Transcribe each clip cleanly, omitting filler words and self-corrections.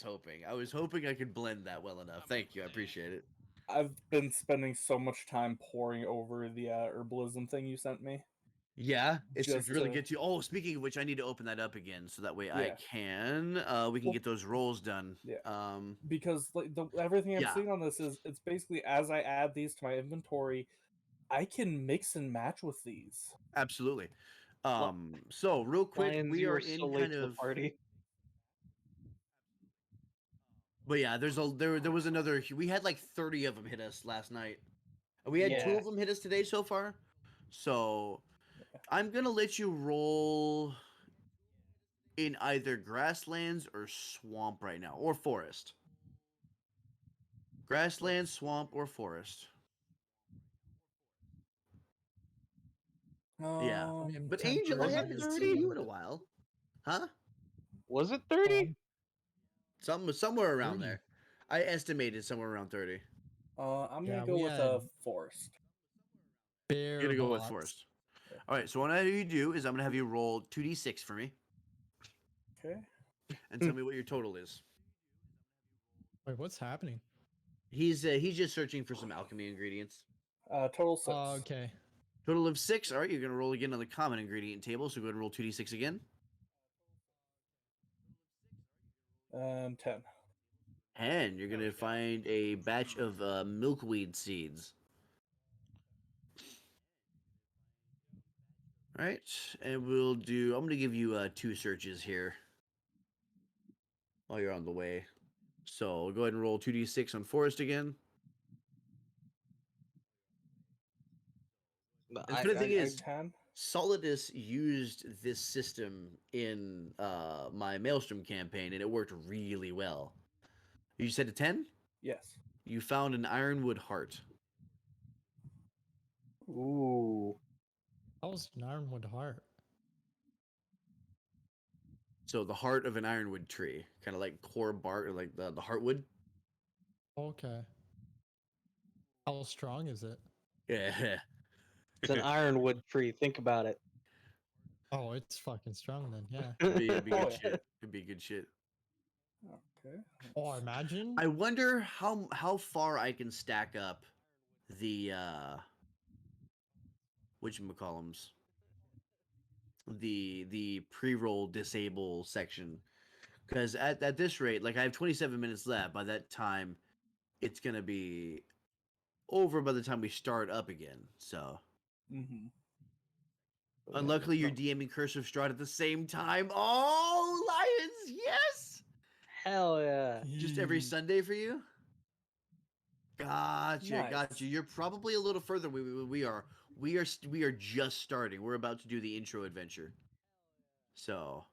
was hoping. I was hoping I could blend that well enough. Thank you. I appreciate it. I've been spending so much time poring over the herbalism thing you sent me. Yeah, it's to Just really to- get you. Oh, speaking of which, I need to open that up again so that way I Yeah. can. We can Well, get those rolls done. Yeah. Because like everything I'm Yeah. seeing on this is it's basically as I add these to my inventory, I can mix and match with these. Absolutely. So real quick, Lions, we you are are in so late kind to the of. party. But yeah, there was another. We had like 30 of them hit us last night. We had two Yeah. of them hit us today so far. So I'm gonna let you roll in either grasslands or swamp right now, or forest. Grassland, swamp, or forest. Yeah. Um, But Angel, I Was it haven't 30? seen you in a while. Huh? Was it 30? Somewhere around 30. there. I estimated somewhere around 30. I'm Yeah, gonna go we with had a forest. You're Bear gonna go with bots. forest. All right. So what I have you do is I'm gonna have you roll 2d6 for me Okay. and tell me what your total is. Wait, what's happening? He's just searching for some alchemy ingredients. Total 6. Okay. Total of 6. All right. You're gonna roll again on the common ingredient table. So go ahead and roll 2d6 again. 10. And you're gonna find a batch of milkweed seeds. All right, and we'll do. I'm gonna give you 2 searches here while you're on the way. So go ahead and roll 2d6 on forest again. And the funny thing is, 10. Solidus used this system in my Maelstrom campaign, and it worked really well. You said a 10? Yes. You found an ironwood heart. Ooh. That was an ironwood heart. So the heart of an ironwood tree, kind of like core bark, or like the heartwood. Okay. How strong is it? Yeah. It's an ironwood tree. Think about it. Oh, it's fucking strong then. Yeah. It'd be Oh, good yeah. shit. It'd be good shit. Okay. Oh, imagine. I wonder how far I can stack up the whatchamacallums, the pre-roll disable section, because at this rate, like I have 27 minutes left. By that time, it's gonna be over by the time we start up again. So Mm-hmm. unluckily, you're DMing Curse of Strahd at the same time. Oh, Lions, yes! Hell yeah. Just every Sunday for you. Gotcha, Nice. gotcha. You're probably a little further. We are. We are just starting. We're about to do the intro adventure. So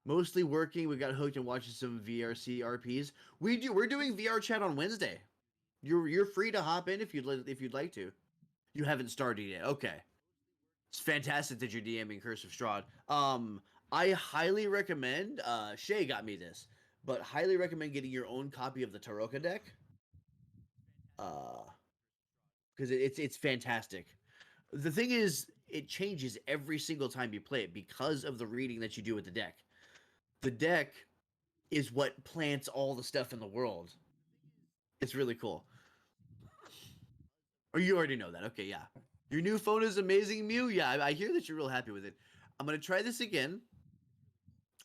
mostly working. We got hooked and watching some VRC RPs. We're doing VR chat on Wednesday. You're free to hop in if you'd like to. You haven't started yet. Okay. It's fantastic that you're DMing Curse of Strahd. I highly recommend. Shay got me this, but highly recommend getting your own copy of the Taroka deck. Because it's fantastic. The thing is, it changes every single time you play it because of the reading that you do with the deck. The deck is what plants all the stuff in the world. It's really cool. Or you already know that. Okay, yeah. Your new phone is amazing, Mew. Yeah, I hear that you're real happy with it. I'm going to try this again.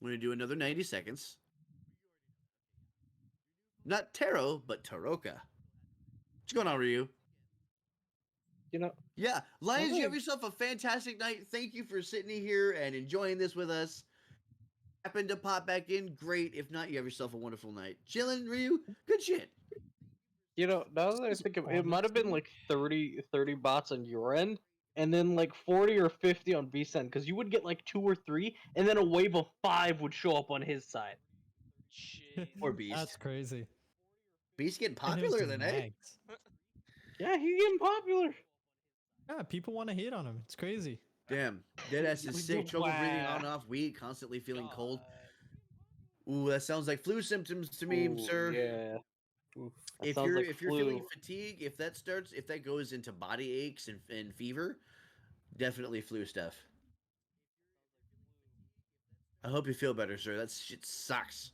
I'm going to do another 90 seconds. Not Taro, but Taroka. What's going on, Ryu? You know, Yeah, Lions, you Okay. have yourself a fantastic night. Thank you for sitting here and enjoying this with us. Happen to pop back in, great. If not, you have yourself a wonderful night. Chillin', Ryu, good shit. now that I This is think of it, it might have been honestly- like 30 bots on your end, and then like 40 or 50 on VSend, because you would get like 2 or 3, and then a wave of 5 would show up on his side. Jeez. Or Beast. That's crazy. Beast getting And it was popular the then, eh? mags. Yeah, he's getting popular. Yeah, people want to hit on him. It's crazy. Damn, Deadass is We sick. do Trouble breathing on whack. and off, weak, constantly feeling cold. God. Ooh, that sounds like flu symptoms to me, Ooh, sir. Yeah. Oof. That If sounds you're like if you're feeling flu. fatigue, if that goes into body aches and fever, definitely flu stuff. I hope you feel better, sir. That shit sucks.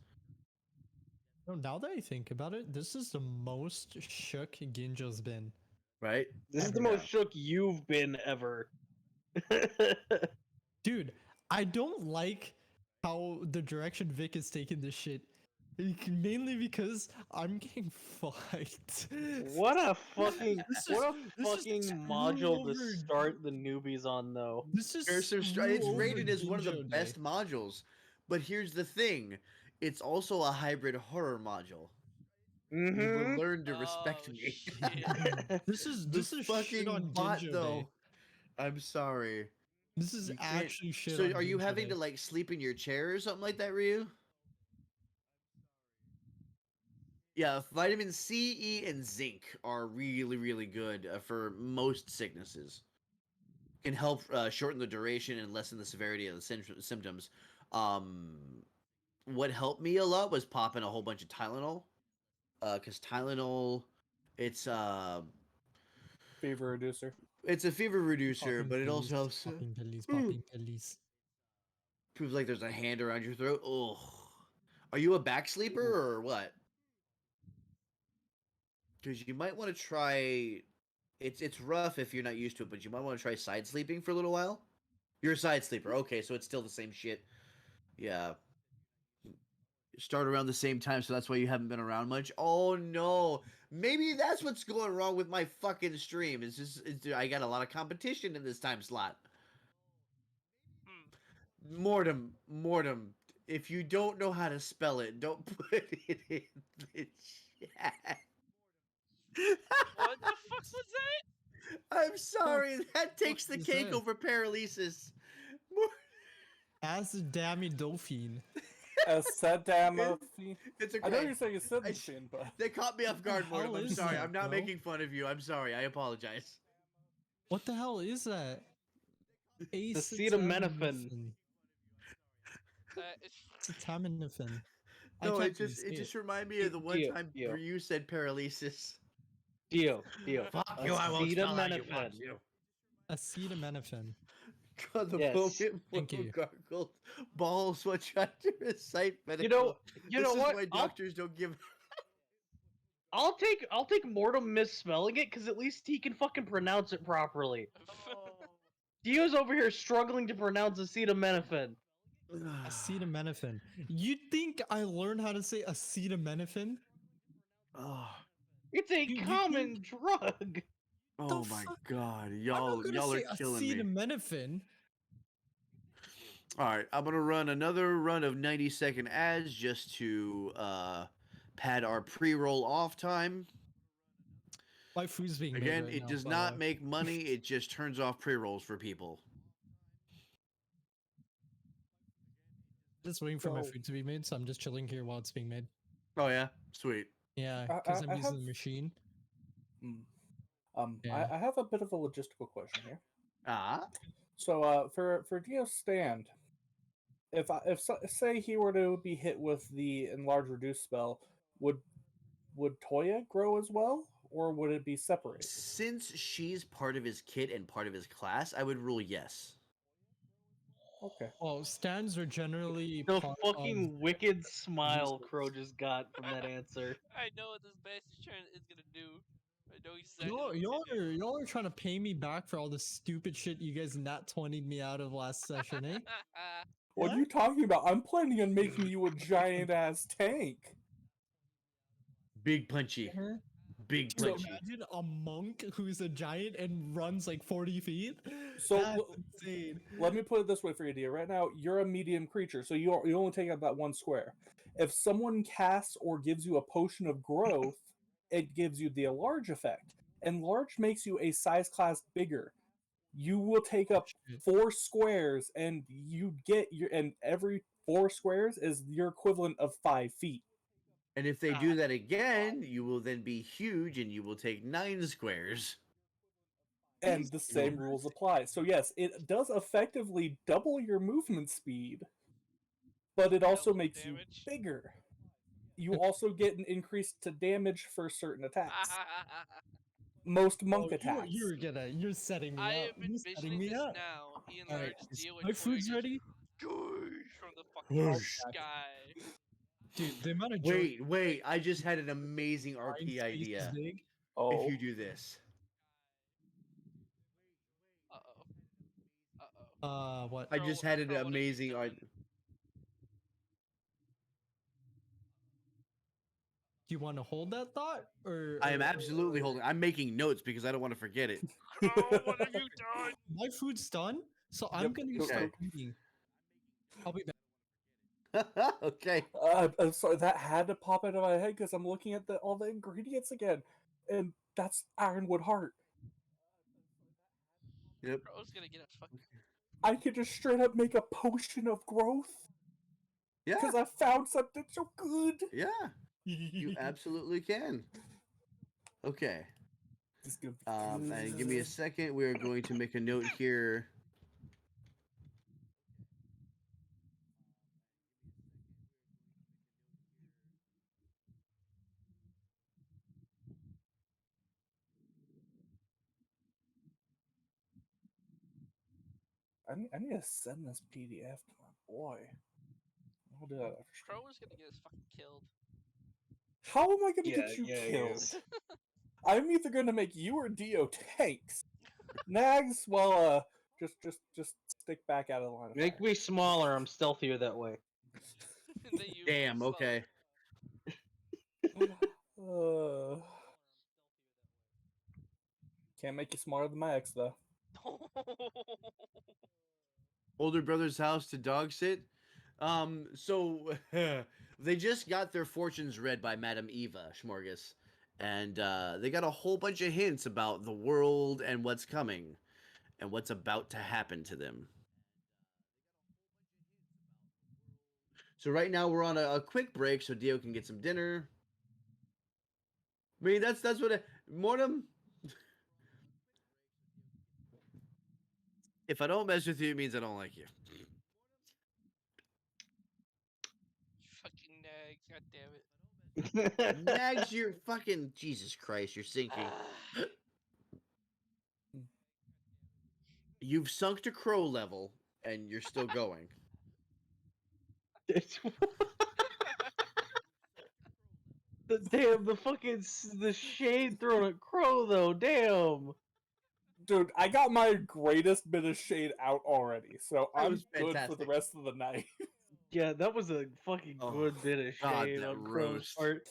No, now that I think about it, this is the most shook Ginjo's been. Right? This is the Yeah. most shook you've been ever. Dude, I don't like how the direction Vic is taking this shit. Mainly because I'm getting fucked. What a fucking This what a this is fucking screw module to over- start the newbies on though. This is There's some screw it's over rated as one of the Ginjo best Day. modules. But here's the thing. It's also a hybrid horror module. You will Mm-hmm. learn to Oh, respect me. shit. This is The shit fucking on bot Ginjo though. Day. I'm sorry. This is You can't- actually shit So on are you Ginjo having Day. to like sleep in your chair or something like that, Ryu? Yeah, vitamin C, E, and zinc are really, really good for most sicknesses. Can help shorten the duration and lessen the severity of the symptoms. What helped me a lot was popping a whole bunch of Tylenol. Because Tylenol, it's Fever reducer. it's a fever reducer, Popping but it also pillies, helps. popping pillies, Mm. popping pillies. Proves like there's a hand around your throat. Oh, are you a back sleeper or what? Because you might want to try. It's rough if you're not used to it, but you might want to try side sleeping for a little while. You're a side sleeper, okay? So it's still the same shit. Yeah. Start around the same time, so that's why you haven't been around much. Oh no, maybe that's what's going wrong with my fucking stream. I got a lot of competition in this time slot. Hmm. Mortem. If you don't know how to spell it, don't put it in the chat. What the fuck was that? I'm sorry, that takes the is cake that? over paralysis. Mor- As a dammy dolphin. Acetaminophen. It's I know okay. you're saying acetaminophen, but They caught me off What the guard, Mortem. hell I'm is sorry. that, I'm not bro? making fun of you. I'm sorry. I apologize. What the hell is that? Acetaminophen. Acetaminophen. I No, can't it even just say it. reminded me of the one Dio, time Dio. you said paralysis. Dio. Fuck you, I won't spell how you Acetaminophen. want to. Acetaminophen. God, the Yes. moment Thank Will you. gargled balls while trying to recite medical. You this know is what? why doctors don't give. I'll take Mortem misspelling it because at least he can fucking pronounce it properly. Dio's over here struggling to pronounce acetaminophen. Acetaminophen. You think I learned how to say acetaminophen? Oh, It's a You common drug. oh The my fuck? god, I'm y'all not gonna are say killing me. acetaminophen. All right, I'm gonna run another run of 90-second ads just to pad our pre-roll off time. My food's being made Again, right it now, does by the not way. make money. It just turns off pre-rolls for people. Just waiting for my So- food to be made, so I'm just chilling here while it's being made. Oh yeah, sweet. Yeah, I- because I'm I using have- the machine. Yeah. I have a bit of a logistical question here. Ah, So, for Dio's stand, say he were to be hit with the enlarge reduce spell, would Toya grow as well, or would it be separated? since she's part of his kit and part of his class, I would rule yes. Okay. Well, stands are generally The part fucking wicked smile resource. Crow just got from that answer. I know what this bastard is gonna do. I know he's Y'all are trying to pay me back for all the stupid shit you guys nat 20'd me out of last session, eh? What are you talking about? I'm planning on making you a giant ass tank. Big punchy, Huh? big So punchy. imagine a monk who's a giant and runs like 40 feet. So That's l- insane. let me put it this way for you, Dia. Right now, you're a medium creature, so you only take up that one square. If someone casts or gives you a potion of growth, it gives you the enlarge effect. Enlarge makes you a size class bigger. You will take up Shit. 4 squares, and every 4 squares is your equivalent of 5 feet. And if they do that again, you will then be huge, and you will take 9 squares. And the same rules apply. So yes, it does effectively double your movement speed, but it also Double makes damage. you bigger. You also get an increase to damage for certain attacks. Most monk attacks. You're setting me I up. am You're setting envisioning me this up. now. He Alright, enlarged Dio my and Toya food's get ready. Goosh from the fucking Whoosh. sky. Dude, the amount of joy Wait! I just had an amazing flying RP space is idea. big. If Oh, you do this, Uh oh. What? I just had an Crow, what are you amazing doing? idea. Do you want to hold that thought, or I am absolutely holding. I'm making notes because I don't want to forget it. Crow, what have you done? My food's done, so I'm Yep, gonna go- start go. eating. I'll be back. Okay. I'm sorry, that had to pop into my head because I'm looking at all the ingredients again, and that's ironwood heart. Yep. Crow's gonna get a fucking. I could just straight up make a potion of growth Yeah. because I found something so good. Yeah. You absolutely can. Okay. This is gonna be And give me a good. second. We are going to make a note here. I need to send this PDF to my boy. I'll do that after stream. Crow is gonna get us fucking killed. How am I gonna Yeah, get you yeah, he killed? is. I'm either gonna make you or Dio tanks. Nags, well, just stick back out of the line of Make fire. me smaller. I'm stealthier that way. Then you Damn. move Okay. Can't make you smarter than my ex, though. slow. Older brother's house to dog sit. So they just got their fortunes read by Madame Eva Schmorgus, and they got a whole bunch of hints about the world and what's coming, and what's about to happen to them. So right now we're on a quick break so Dio can get some dinner. I mean that's what Mortem. If I don't mess with you, it means I don't like you. Fucking nags, god damn it. Nags, you're fucking Jesus Christ, you're sinking. You've sunk to crow level, and you're still going. Damn, the shade thrown at Crow though. Damn. Dude, I got my greatest bit of shade out already, so That I'm was good for the fantastic. rest of the night. Yeah, that was a fucking Oh, good bit of God, shade that on Crow's roast. part.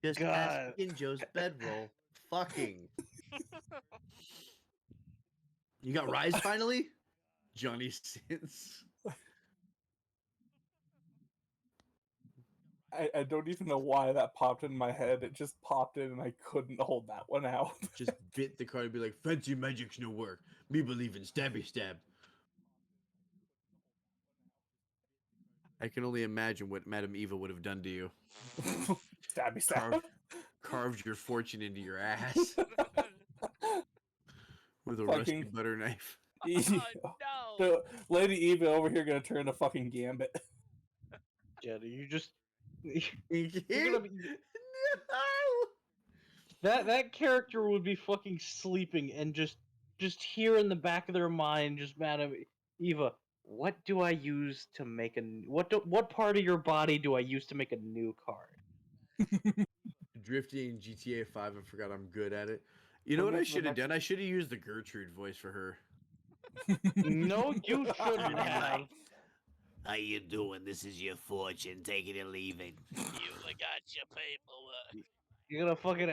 Just God. asking Joe's bedroll. Fucking. You got Rise finally? Johnny Sins. I don't even know why that popped in my head. It just popped in and I couldn't hold that one out. Just bit the card and be like, fancy magic's no work. Me believe in stabby stab. I can only imagine what Madame Eva would have done to you. Stabby stab. Carved your fortune into your ass with a rusty Fucking- butter knife. Oh no! The Lady Eva over here gonna turn a fucking gambit. Yeah, you just you're You're gonna be, that character would be fucking sleeping and just hear in the back of their mind, just Madam Eva, what do I use to make what part of your body do I use to make a new card? Drifting GTA 5, I forgot I'm good at it. You know We'll what I move to the should have next- done? I should have used the Gertrude voice for her. No, you shouldn't have. How you doing? This is your fortune. Take it or leave it. You forgot your paperwork. You're gonna fucking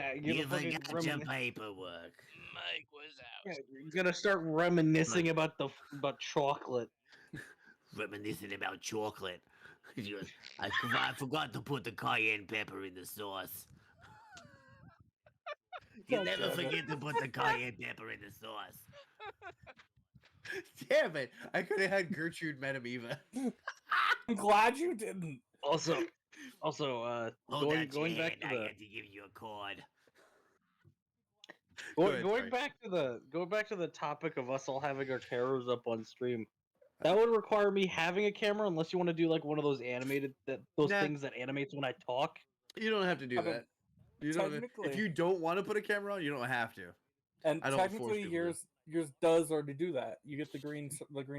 paperwork. Mike was out. yeah, you're gonna start reminiscing about chocolate. Reminiscing about chocolate. I forgot to put the cayenne pepper in the sauce. You God never damn it. forget to put the cayenne pepper in the sauce. Damn it! I could have had Gertrude Madame Eva. I'm glad you didn't. Also, Hold going that going your back hand, to I the had to give you a cord. going, ahead, sorry. going back to the topic of us all having our cameras up on stream. That would require me having a camera, unless you want to do like one of those animated those Nah. things that animates when I talk. You don't have to do I mean, that. You don't. If technically- you don't want to put a camera on, you don't have to. And I don't force technically, people to. yours does already do that. You get the green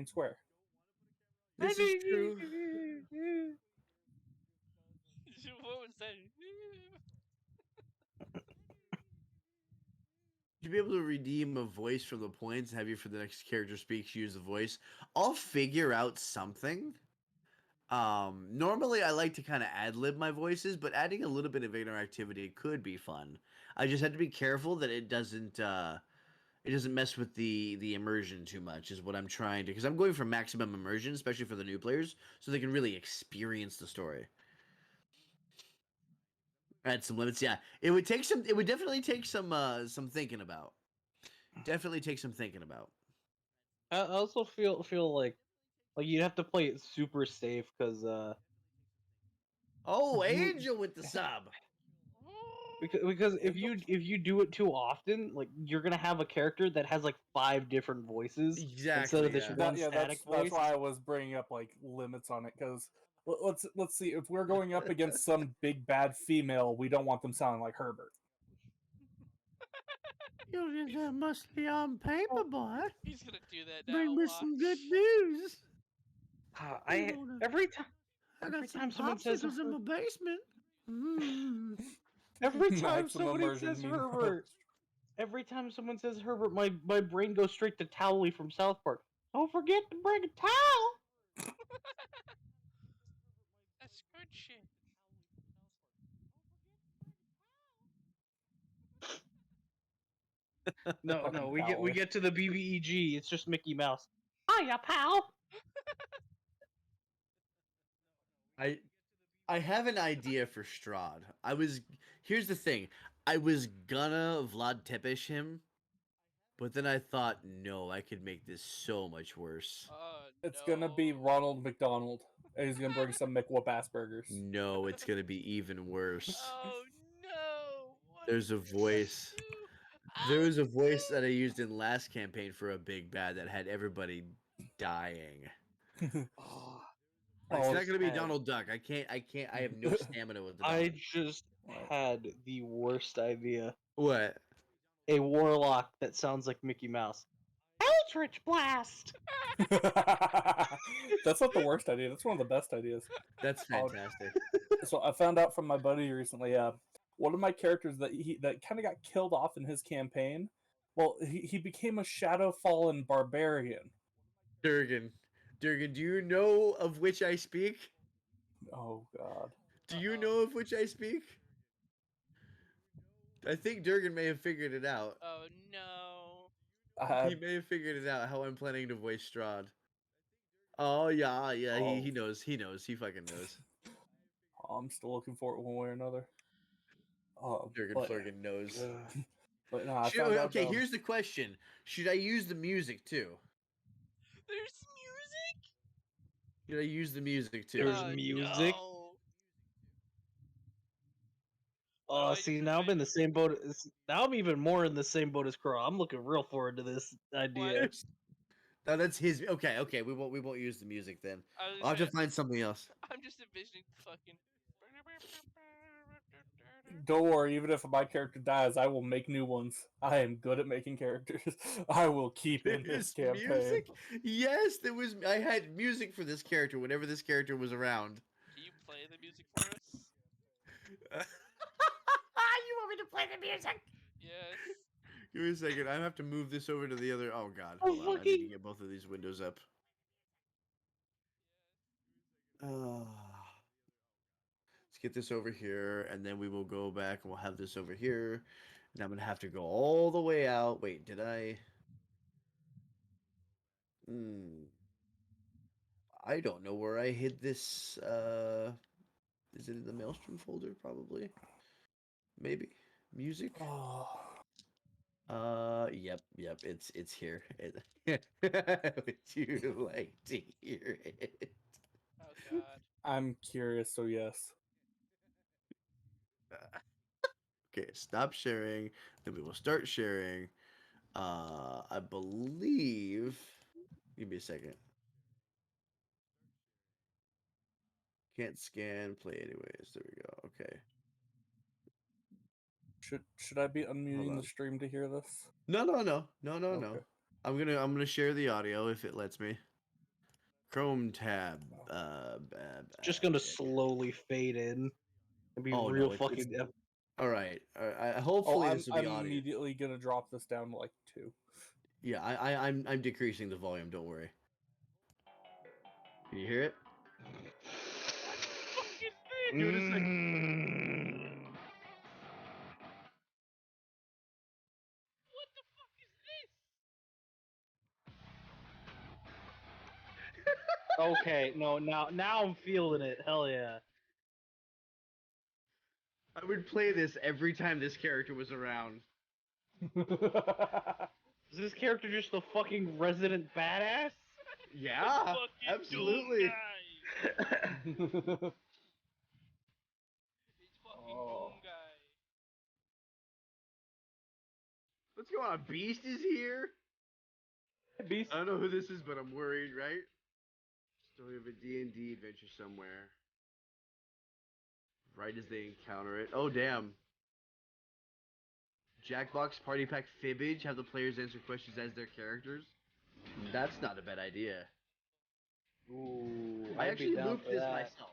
square. This is true. What was that? To be able to redeem a voice from the points, have you for the next character speaks, use the voice. I'll figure out something. Normally I like to kind of ad lib my voices, but adding a little bit of interactivity could be fun. I just have to be careful that it doesn't mess with the immersion too much. Is what I'm trying to, because I'm going for maximum immersion, especially for the new players, so they can really experience the story. Add some limits, yeah. It would take some. It would definitely take some thinking about. Definitely take some thinking about. I also feel like you'd have to play it super safe because Oh, You- Angel with the sub. because if you do it too often, like you're gonna have a character that has like 5 different voices instead Exactly. of this Yeah. one static that's voice. why I was bringing up like limits on it, because let's see, if we're going up against some big bad female, we don't want them sounding like Herbert. You just must be on paper, boy. He's gonna do that now. Bring me Watch. some good news. I every time I every got some time someone says popsicles in my basement. Mm. every time Maximum somebody immersion, says meanwhile. Herbert, every time someone says Herbert, my brain goes straight to Towley from South Park. Don't forget to bring a towel. That's good shit. No, Fucking we Towley. get to the BBEG. It's just Mickey Mouse. Hiya, pal. I have an idea for Strahd. Here's the thing. I was gonna Vlad Tepish him, but then I thought, no, I could make this so much worse. It's gonna be Ronald McDonald, and he's gonna bring some McWhoop ass burgers. No, it's gonna be even worse. Oh no! What There's a did you voice. do? There Oh, was a voice that I no. used in last campaign for a big bad that had everybody dying. Oh, It's not just gonna be had- Donald Duck. I can't. I have no stamina with the I dog. just had the worst idea. What? A warlock that sounds like Mickey Mouse. Eldritch Blast! That's not the worst idea. That's one of the best ideas. That's fantastic. So I found out from my buddy recently. One of my characters that kind of got killed off in his campaign. Well, he became a Shadow Fallen barbarian. Durgan, Durgan, do you know of which I speak? Oh God. Do you know of which I speak? I think Durgan may have figured it out. Oh no! He may have figured it out how I'm planning to voice Strahd. Oh yeah, yeah. He Oh. knows. He knows. He fucking knows. I'm still looking for it one way or another. Durgan But, Flurgan knows. but no, I Should- found out. okay, here's the question: should I use the music too? There's music. Should I use the music too? There's music? No. Oh, I see, just now I'm in made- the same boat. Now I'm even more in the same boat as Crow. I'm looking real forward to this idea. No, that's his. Okay, okay. We won't use the music then. I was I'll have to gonna- find something else. I'm just envisioning fucking. Don't worry, even if my character dies, I will make new ones. I am good at making characters. I will keep in this There's campaign. music? Yes, there was. I had music for this character whenever this character was around. Can you play the music for us? You want me to play the music? Yes. Give me a second. I have to move this over to the other. Oh God, Oh, hold on. I need to fucking- get both of these windows up. Let's get this over here, and then we will go back and we'll have this over here. And I'm gonna have to go all the way out. Wait, did I? I don't know where I hid this. Is it in the Maelstrom folder? Probably. Maybe. Music. Oh, Yep. It's here. Would you like to hear it? Oh god. I'm curious, so yes. Okay, stop sharing. Then we will start sharing. I believe. Give me a second. Can't scan. Play anyways. There we go. Okay. Should I be unmuting on. the stream to hear this? No. Okay. I'm gonna share the audio if it lets me. Chrome tab. Just gonna slowly fade in and be Oh, real no, it's fucking. all right. Oh, Hopefully this will I'm be audio. immediately gonna drop this down to like 2. Yeah, I'm decreasing the volume. Don't worry. Can you hear it? What the fuck is this? Give it a second. What the fuck is this? Okay, no, now I'm feeling it. Hell yeah. I would play this every time this character was around. Is this character just a fucking resident badass? Yeah, Fucking absolutely. Doom guy. It's fucking Oh. Doom guy. What's going on? Beast is here. Beast. I don't know who this is, but I'm worried, right? Story of a D&D adventure somewhere. Right as they encounter it. Oh, damn. Jackbox Party Pack Fibbage. Have the players answer questions as their characters. That's not a bad idea. Ooh, I I'd actually be down looped for this that. myself.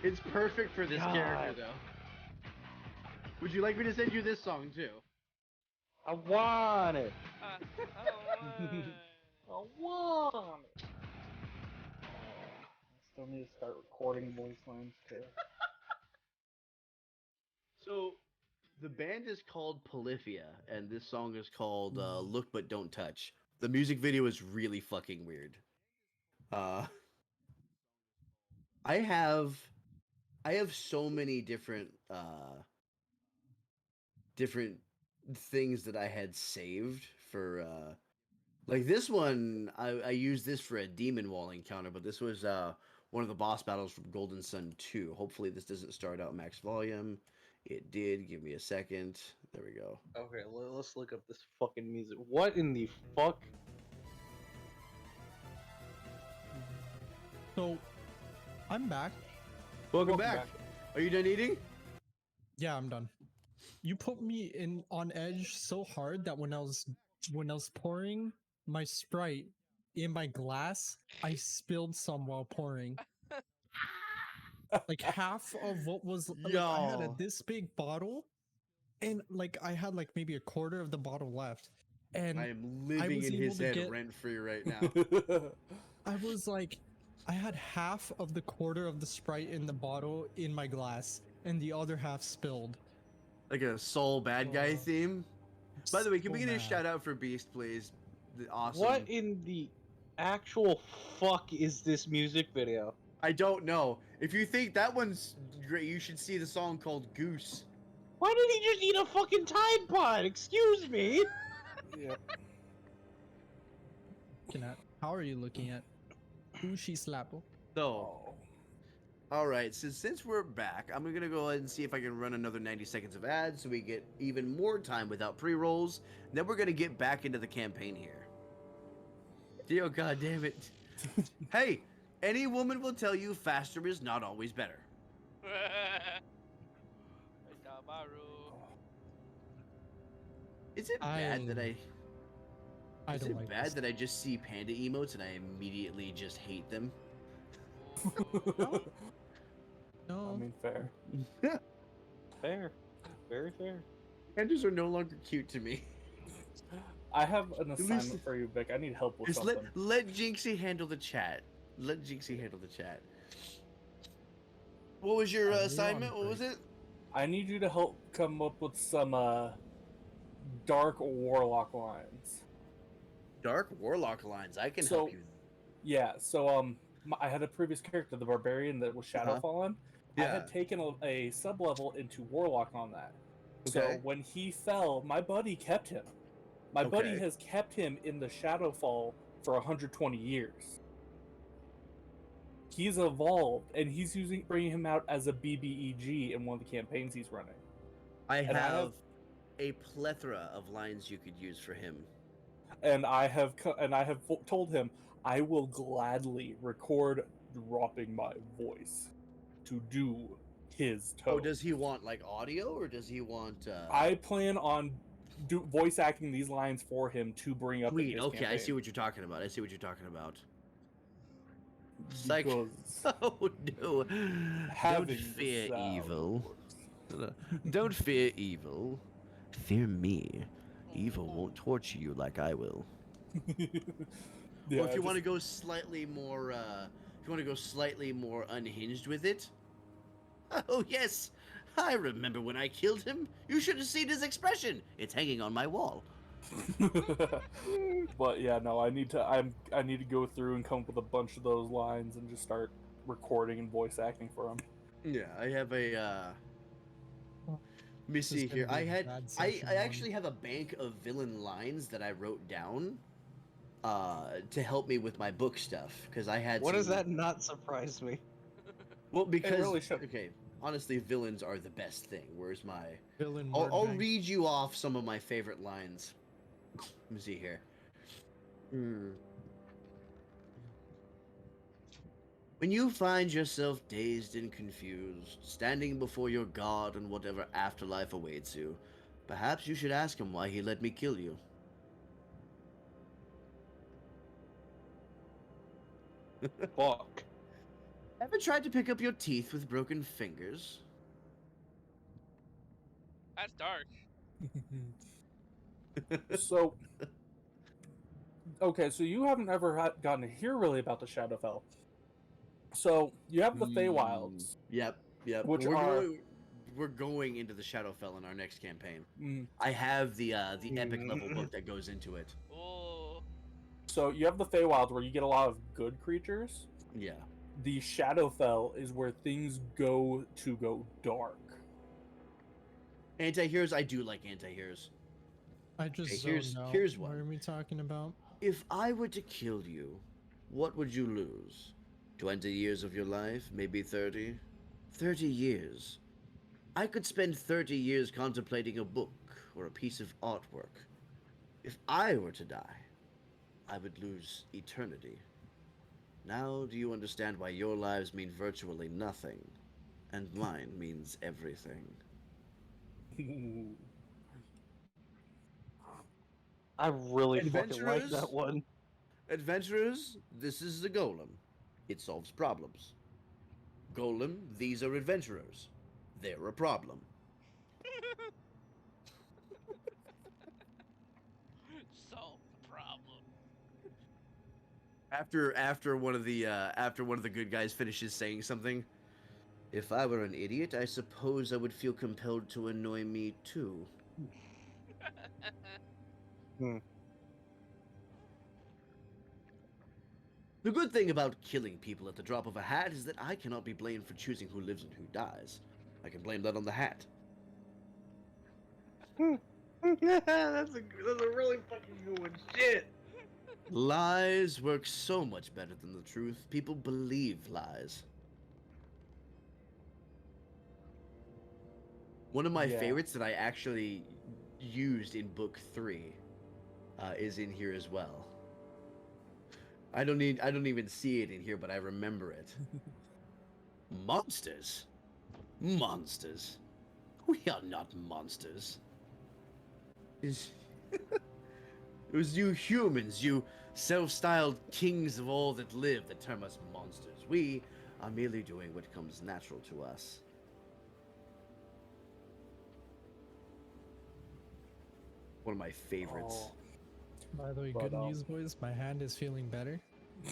It's perfect for this character, God. though. Would you like me to send you this song, too? I want it. I I want it. I still need to start recording voice lines too. So, the band is called Polyphia, and this song is called Look But Don't Touch. The music video is really fucking weird. I have so many different different things that I had saved for like this one. I used this for a demon wall encounter, but this was one of the boss battles from Golden Sun 2. Hopefully this doesn't start out max volume. It did. Give me a second. There we go. Okay, let's look up this fucking music. What in the fuck? So, I'm back. Welcome back. Are you done eating? Yeah, I'm done. You put me in on edge so hard that when I was pouring my Sprite in my glass, I spilled some while pouring. Like half of what was like I had Yo. this big bottle, and like I had like maybe a quarter of the bottle left, and I am living was in able his to head get- rent free right now. I was like, I had half of the quarter of the Sprite in the bottle in my glass, and the other half spilled. Like a soul bad guy theme. By the way, can we So get a mad. shout out for Beast, please? The awesome. What in the actual fuck is this music video? I don't know. If you think that one's great, you should see the song called Goose. Why did he just eat a fucking Tide Pod? Excuse me. Yeah. Looking at? How are you looking at? Ushi Slapple. So, Oh. all right. Since we're back, I'm gonna go ahead and see if I can run another 90 seconds of ads so we get even more time without pre-rolls. Then we're gonna get back into the campaign here. Dio, God damn it! Hey, any woman will tell you faster is not always better. Is it bad that I? I Is don't it like bad this. that I just see panda emotes and I immediately just hate them? No. I mean, fair. Fair. Very fair. Pandas are no longer cute to me. I have an least- assignment for you, Vic. I need help with Just something. let Jinxie handle the chat. Let Jinxie handle the chat. What was your I'm really assignment? on What was break. it? I need you to help come up with some dark warlock lines. Dark Warlock lines. I can So- help you. Yeah, so I had a previous character, the barbarian that was Shadowfallen. I Yeah. had taken a sub level into warlock on that. So Okay. when he fell, my buddy kept him. My buddy Okay. has kept him in the Shadowfall for 120 years. He's evolved, and he's bringing him out as a BBEG in one of the campaigns he's running. I and I have have- a plethora of lines you could use for him. And I have told him I will gladly record dropping my voice to do his Oh, toad. does he want like audio or does he want? I plan on voice acting these lines for him to bring up in Sweet. his Okay, I see campaign. what you're talking about. I see what you're talking about. Psych. Because Oh no! Don't having the fear sound evil. works. Don't fear evil. Fear me. Evil Oh. won't torture you like I will. Yeah, Or if you want to just- go slightly more, if you want to go slightly more unhinged with it. Oh yes, I remember when I killed him. You should have seen his expression. It's hanging on my wall. but yeah, no, I need to go through and come up with a bunch of those lines and just start recording and voice acting for him. Yeah, I have a. Let me This is see gonna here. be I a had. bad I session, actually have a bank of villain lines that I wrote down. To help me with my book stuff because I had. What some, does that not surprise me? Well, because really should. okay, honestly, villains are the best thing. Where's my? Villain I'll word bank. read you off some of my favorite lines. Let me see here. When you find yourself dazed and confused, standing before your god in whatever afterlife awaits you, perhaps you should ask him why he let me kill you. Fuck. Ever tried to pick up your teeth with broken fingers? That's dark. So, okay, so you haven't ever gotten to hear really about the Shadowfell. So you have the Feywilds, Yep. which Well, are we're going into the Shadowfell in our next campaign. mm, I have the epic level book that goes into it. Oh. so you have the Feywilds where you get a lot of good creatures. Yeah. The Shadowfell is where things go dark. Anti-heroes, I do like anti-heroes. I just Okay, zoned here's- out. here's What one. are we talking about? If I were to kill you, what would you lose? 20 years of your life? Maybe 30? 30 years. I could spend 30 years contemplating a book or a piece of artwork. If I were to die, I would lose eternity. Now do you understand why your lives mean virtually nothing, and mine means everything? I really fucking like Adventurers? that one. Adventurers, this is the golem. It solves problems. Golem, these are adventurers. They're a problem. Solve the problem. After one of the good guys finishes saying something, if I were an idiot, I suppose I would feel compelled to annoy me too. The good thing about killing people at the drop of a hat is that I cannot be blamed for choosing who lives and who dies. I can blame that on the hat. that's a really fucking good one. Shit. Lies work so much better than the truth. People believe lies. One of my Yeah. favorites that I actually used in book 3 is in here as well. I don't even see it in here, but I remember it. Monsters? Monsters? We are not monsters. It was you humans, you self-styled kings of all that live, that term us monsters. We are merely doing what comes natural to us. One of my favorites. Oh, By the way, But, good news, boys. My hand is feeling better.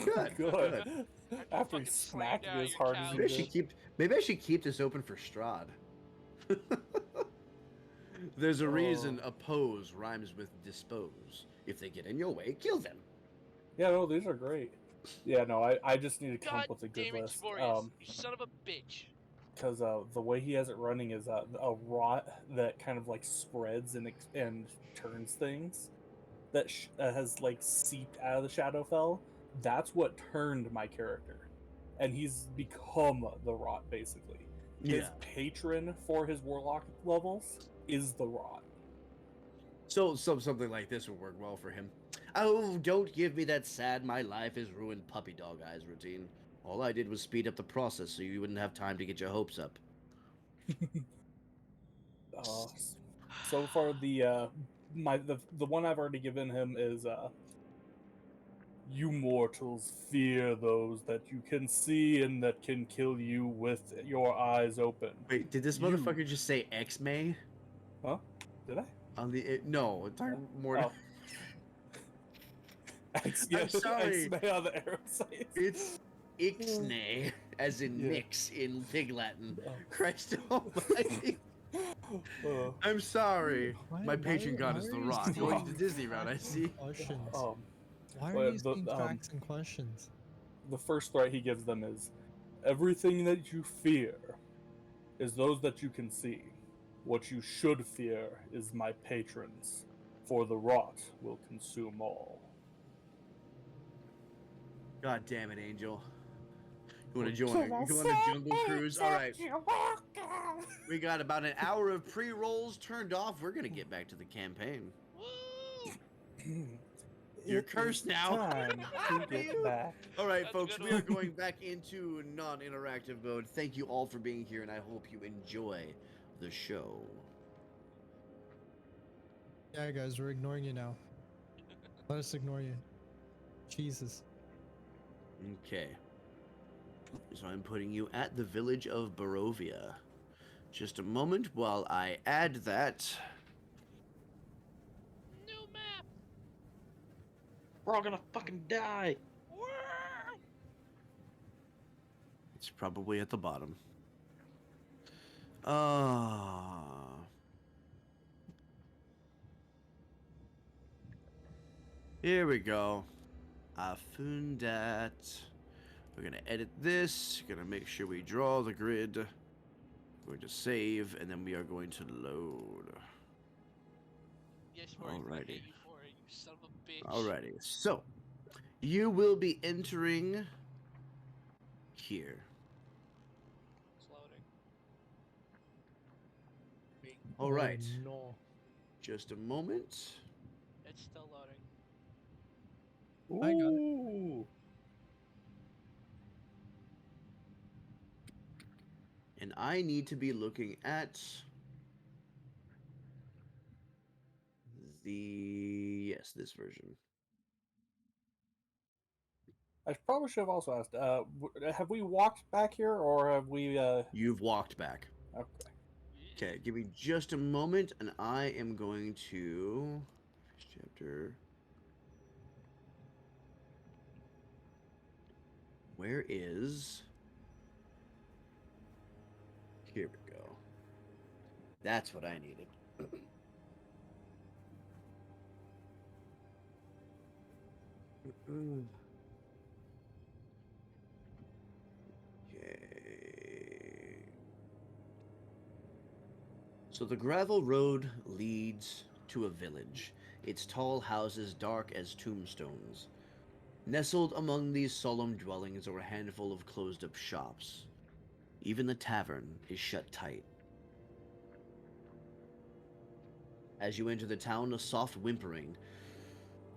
Good. good. After he Fucking smacked slammed me out as your hard as he couch. Maybe I should keep this open for Strahd. There's a reason oppose rhymes with dispose. If they get in your way, kill them. Yeah, no, these are great. Yeah, no, I just need to come God up with a good damn it, list. Tiborius. You son of a bitch. Because the way he has it running is a rot that kind of like spreads and turns things that has like seeped out of the Shadowfell. That's what turned my character, and he's become the rot basically. His patron for his warlock levels is the rot. So something like this would work well for him. Oh, don't give me that sad my life is ruined puppy dog eyes routine. All I did was speed up the process so you wouldn't have time to get your hopes up. So far, the one I've already given him is you mortals fear those that you can see and that can kill you with your eyes open. Wait, did this You- motherfucker just say X-May? Huh? Did I? On the no, it's more. Oh. I'm sorry. X-Men on the arrow sights. It's Ixnay, as in Yeah. Nix in Pig Latin. Oh. Christ almighty. I'm sorry. My patron god is The are you Rock. saying Going to Disney route, I facts and see. Questions. Why well, are you saying facts and questions? The first threat he gives them is everything that you fear is those that you can see. What you should fear is my patrons, for the rot will consume all. God damn it, Angel. You want to join? You want a jungle cruise? All right. We got about an hour of pre-rolls turned off. We're gonna get back to the campaign. Woo! You're cursed now. Time to get back. All right, That's a folks, good we are one. going back into non-interactive mode. Thank you all for being here, and I hope you enjoy the show. Yeah, guys, we're ignoring you now. Let us ignore you. Jesus. Okay. So I'm putting you at the village of Barovia. Just a moment while I add that. New map. We're all gonna fucking die. Woo! It's probably at the bottom. Ah. Here we go. I found that. We're gonna edit this. Gonna make sure we draw the grid. We're going to save, and then we are going to load. Yes, Mark, I Alrighty. hate you for it, you son of a bitch. Alrighty. So, you will be entering here. It's loading. All right. Oh, no. Just a moment. It's still loading. I got it. Ooh. And I need to be looking at this version. I probably should have also asked, have we walked back here, or have we, You've walked back. okay. Okay, give me just a moment, and I am going to chapter. Where is? Here we go. That's what I needed. Okay. So the gravel road leads to a village, its tall houses dark as tombstones. Nestled among these solemn dwellings are a handful of closed-up shops. Even the tavern is shut tight. As you enter the town, a soft whimpering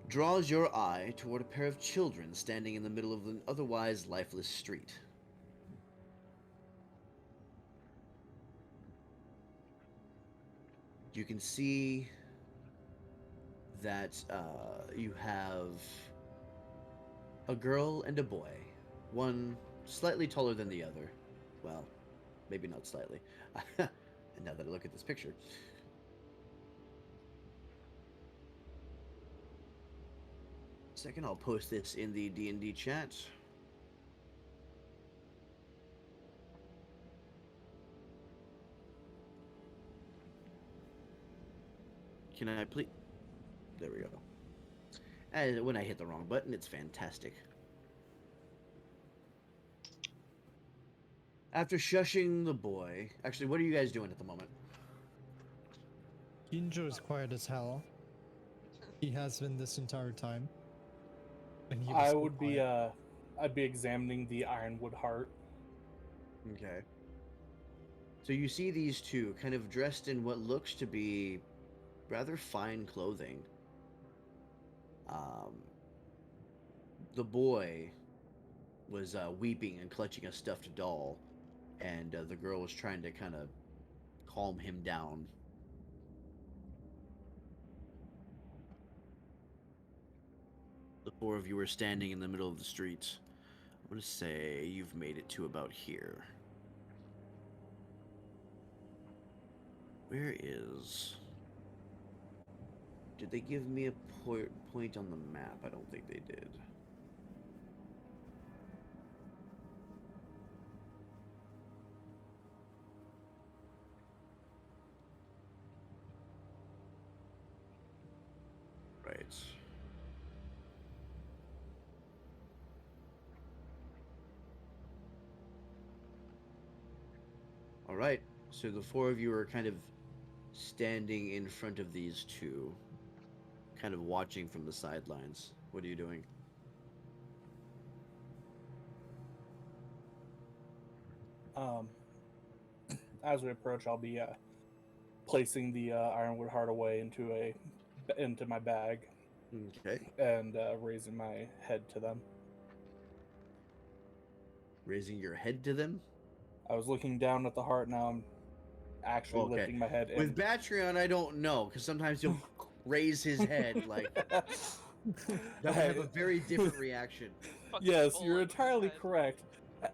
draws your eye toward a pair of children standing in the middle of an otherwise lifeless street. You can see that you have a girl and a boy, one slightly taller than the other. Well, maybe not slightly. And now that I look at this picture. Second, I'll post this in the D&D chat. Can I please? There we go. And when I hit the wrong button, it's fantastic. After shushing the boy, actually, what are you guys doing at the moment? Ginjo is quiet as hell. He has been this entire time. And he was I so would be, quiet. I'd be examining the ironwood heart. Okay. So you see these two kind of dressed in what looks to be rather fine clothing. The boy was weeping and clutching a stuffed doll, and the girl was trying to kind of calm him down. The four of you are standing in the middle of the street. I'm going to say you've made it to about here. Where is... Did they give me a point on the map? I don't think they did. Right. All right. So the four of you are kind of standing in front of these two, kind of watching from the sidelines. What are you doing? As we approach, I'll be placing the ironwood heart away into my bag Okay. and raising my head to them. Raising your head to them? I was looking down at the heart. Now I'm actually Okay. lifting my head. With Batreon, I don't know, because sometimes he'll raise his head like that would have a very different reaction. Fucking Yes, full you're on with his entirely head. correct.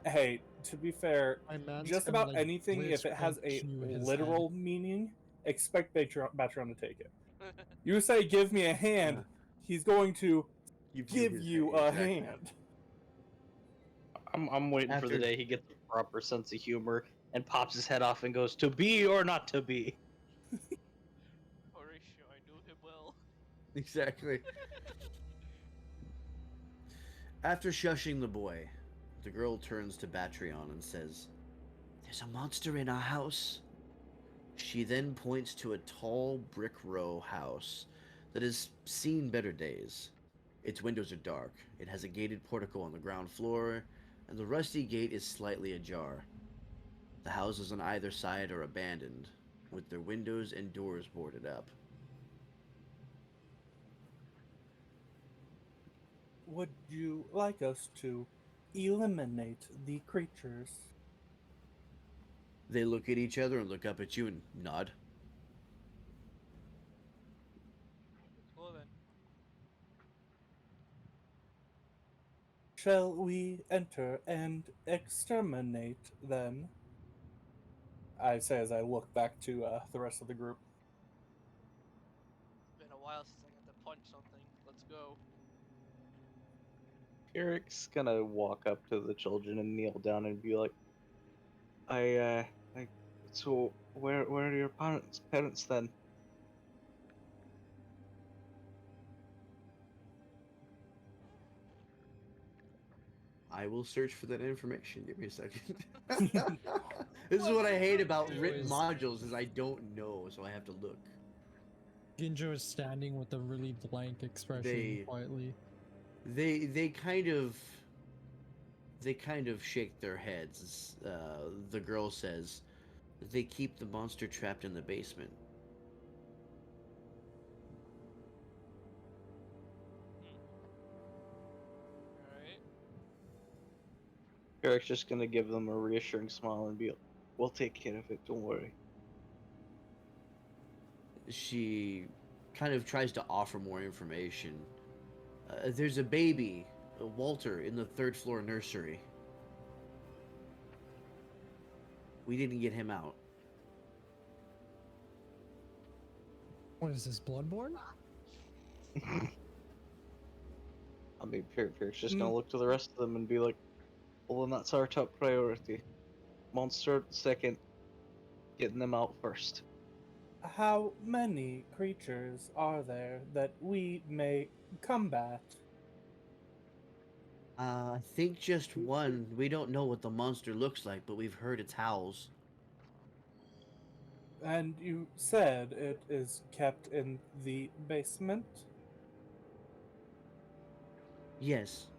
Hey, to be fair, My man's just gonna, about like, anything, if blizz it has a punch you in his literal meaning, expect Batron to take it. You say, give me a hand, he's going to give his you head, a exactly. hand. I'm waiting for the After- day he gets a proper sense of humor and pops his head off and goes, "To be or not to be." Horatio, I knew him well. Exactly. After shushing the boy, the girl turns to Batreon and says, "There's a monster in our house." She then points to a tall brick row house that has seen better days. Its windows are dark. It has a gated portico on the ground floor, and the rusty gate is slightly ajar. The houses on either side are abandoned, with their windows and doors boarded up. Would you like us to eliminate the creatures? They look at each other and look up at you and nod. Well then, Shall we enter and exterminate them? I say as I look back to the rest of the group. it's been a while since I got to punch something. Let's go. Eric's gonna walk up to the children and kneel down and be like, so where are your parents then? I will search for that information. Give me a second. This is what I hate about written Is- modules is I don't know, so I have to look. Ginjo is standing with a really blank expression They- quietly. They kind of shake their heads. The girl says, "They keep the monster trapped in the basement." Alright. Eric's just gonna give them a reassuring smile and be like, "We'll take care of it, don't worry." She kind of tries to offer more information. There's a baby, Walter, in the third floor nursery. We didn't get him out. What is this, Bloodborne? I mean, Eric's just gonna look to the rest of them and be like, "Well, then that's our top priority. Monster second, getting them out first." How many creatures are there that we may combat? I think just one. We don't know what the monster looks like, but we've heard its howls. And you said it is kept in the basement? Yes.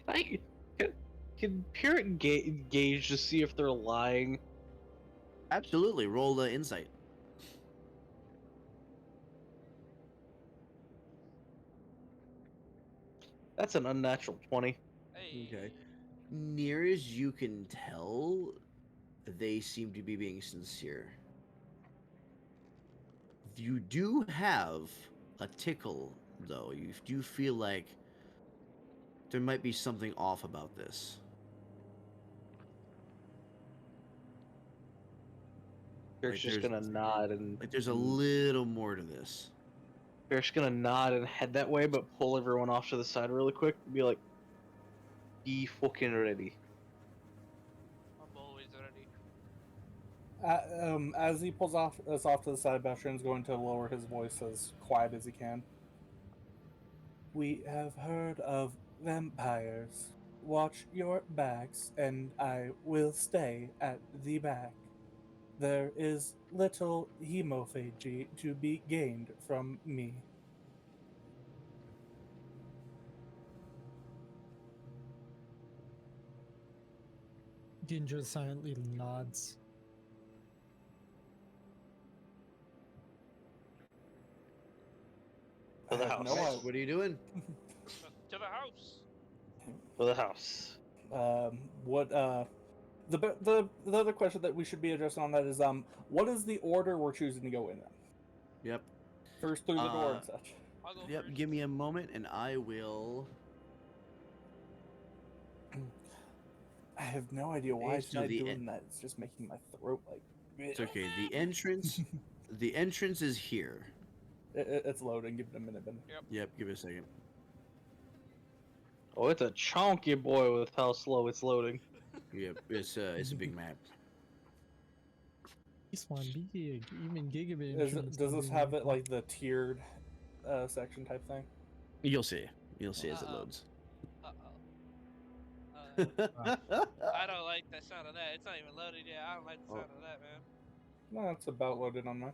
I can Eric gauge to see if they're lying? Absolutely. Roll the insight. That's an unnatural 20. Hey. Okay. Near as you can tell, they seem to be being sincere. You do have a tickle, though. You do feel like there might be something off about this. Eric's just gonna nod and Like there's a little more to this. Eric's gonna nod and head that way, but pull everyone off to the side really quick and be like, "Be fucking ready." I'm always ready. As he pulls us off to the side, Bastion's going to lower his voice as quiet as he can. We have heard of vampires. Watch your backs, and I will stay at the back. There is little hemophagy to be gained from me. Ginjo silently nods. For the I have house. no Right, what are you doing? To the house. For the house. The other question that we should be addressing on that is what is the order we're choosing to go in? Yep. First through the door and such. I'll go Yep. first. Give me a moment, and I will. I have no idea why Okay, it's so not the doing that. It's just making my throat like. It's okay. The entrance. The entrance is here. It's loading. Give it a minute, Ben. Yep. Give it a second. Oh, it's a chunky boy with how slow it's loading. Yep. It's a big map. This one big, even gigabit. Does this have it like the tiered section type thing? You'll see. You'll see as it Uh-oh. loads. I don't like the sound of that. It's not even loaded yet. I don't like the sound of that, man. No, it's about loaded on mine.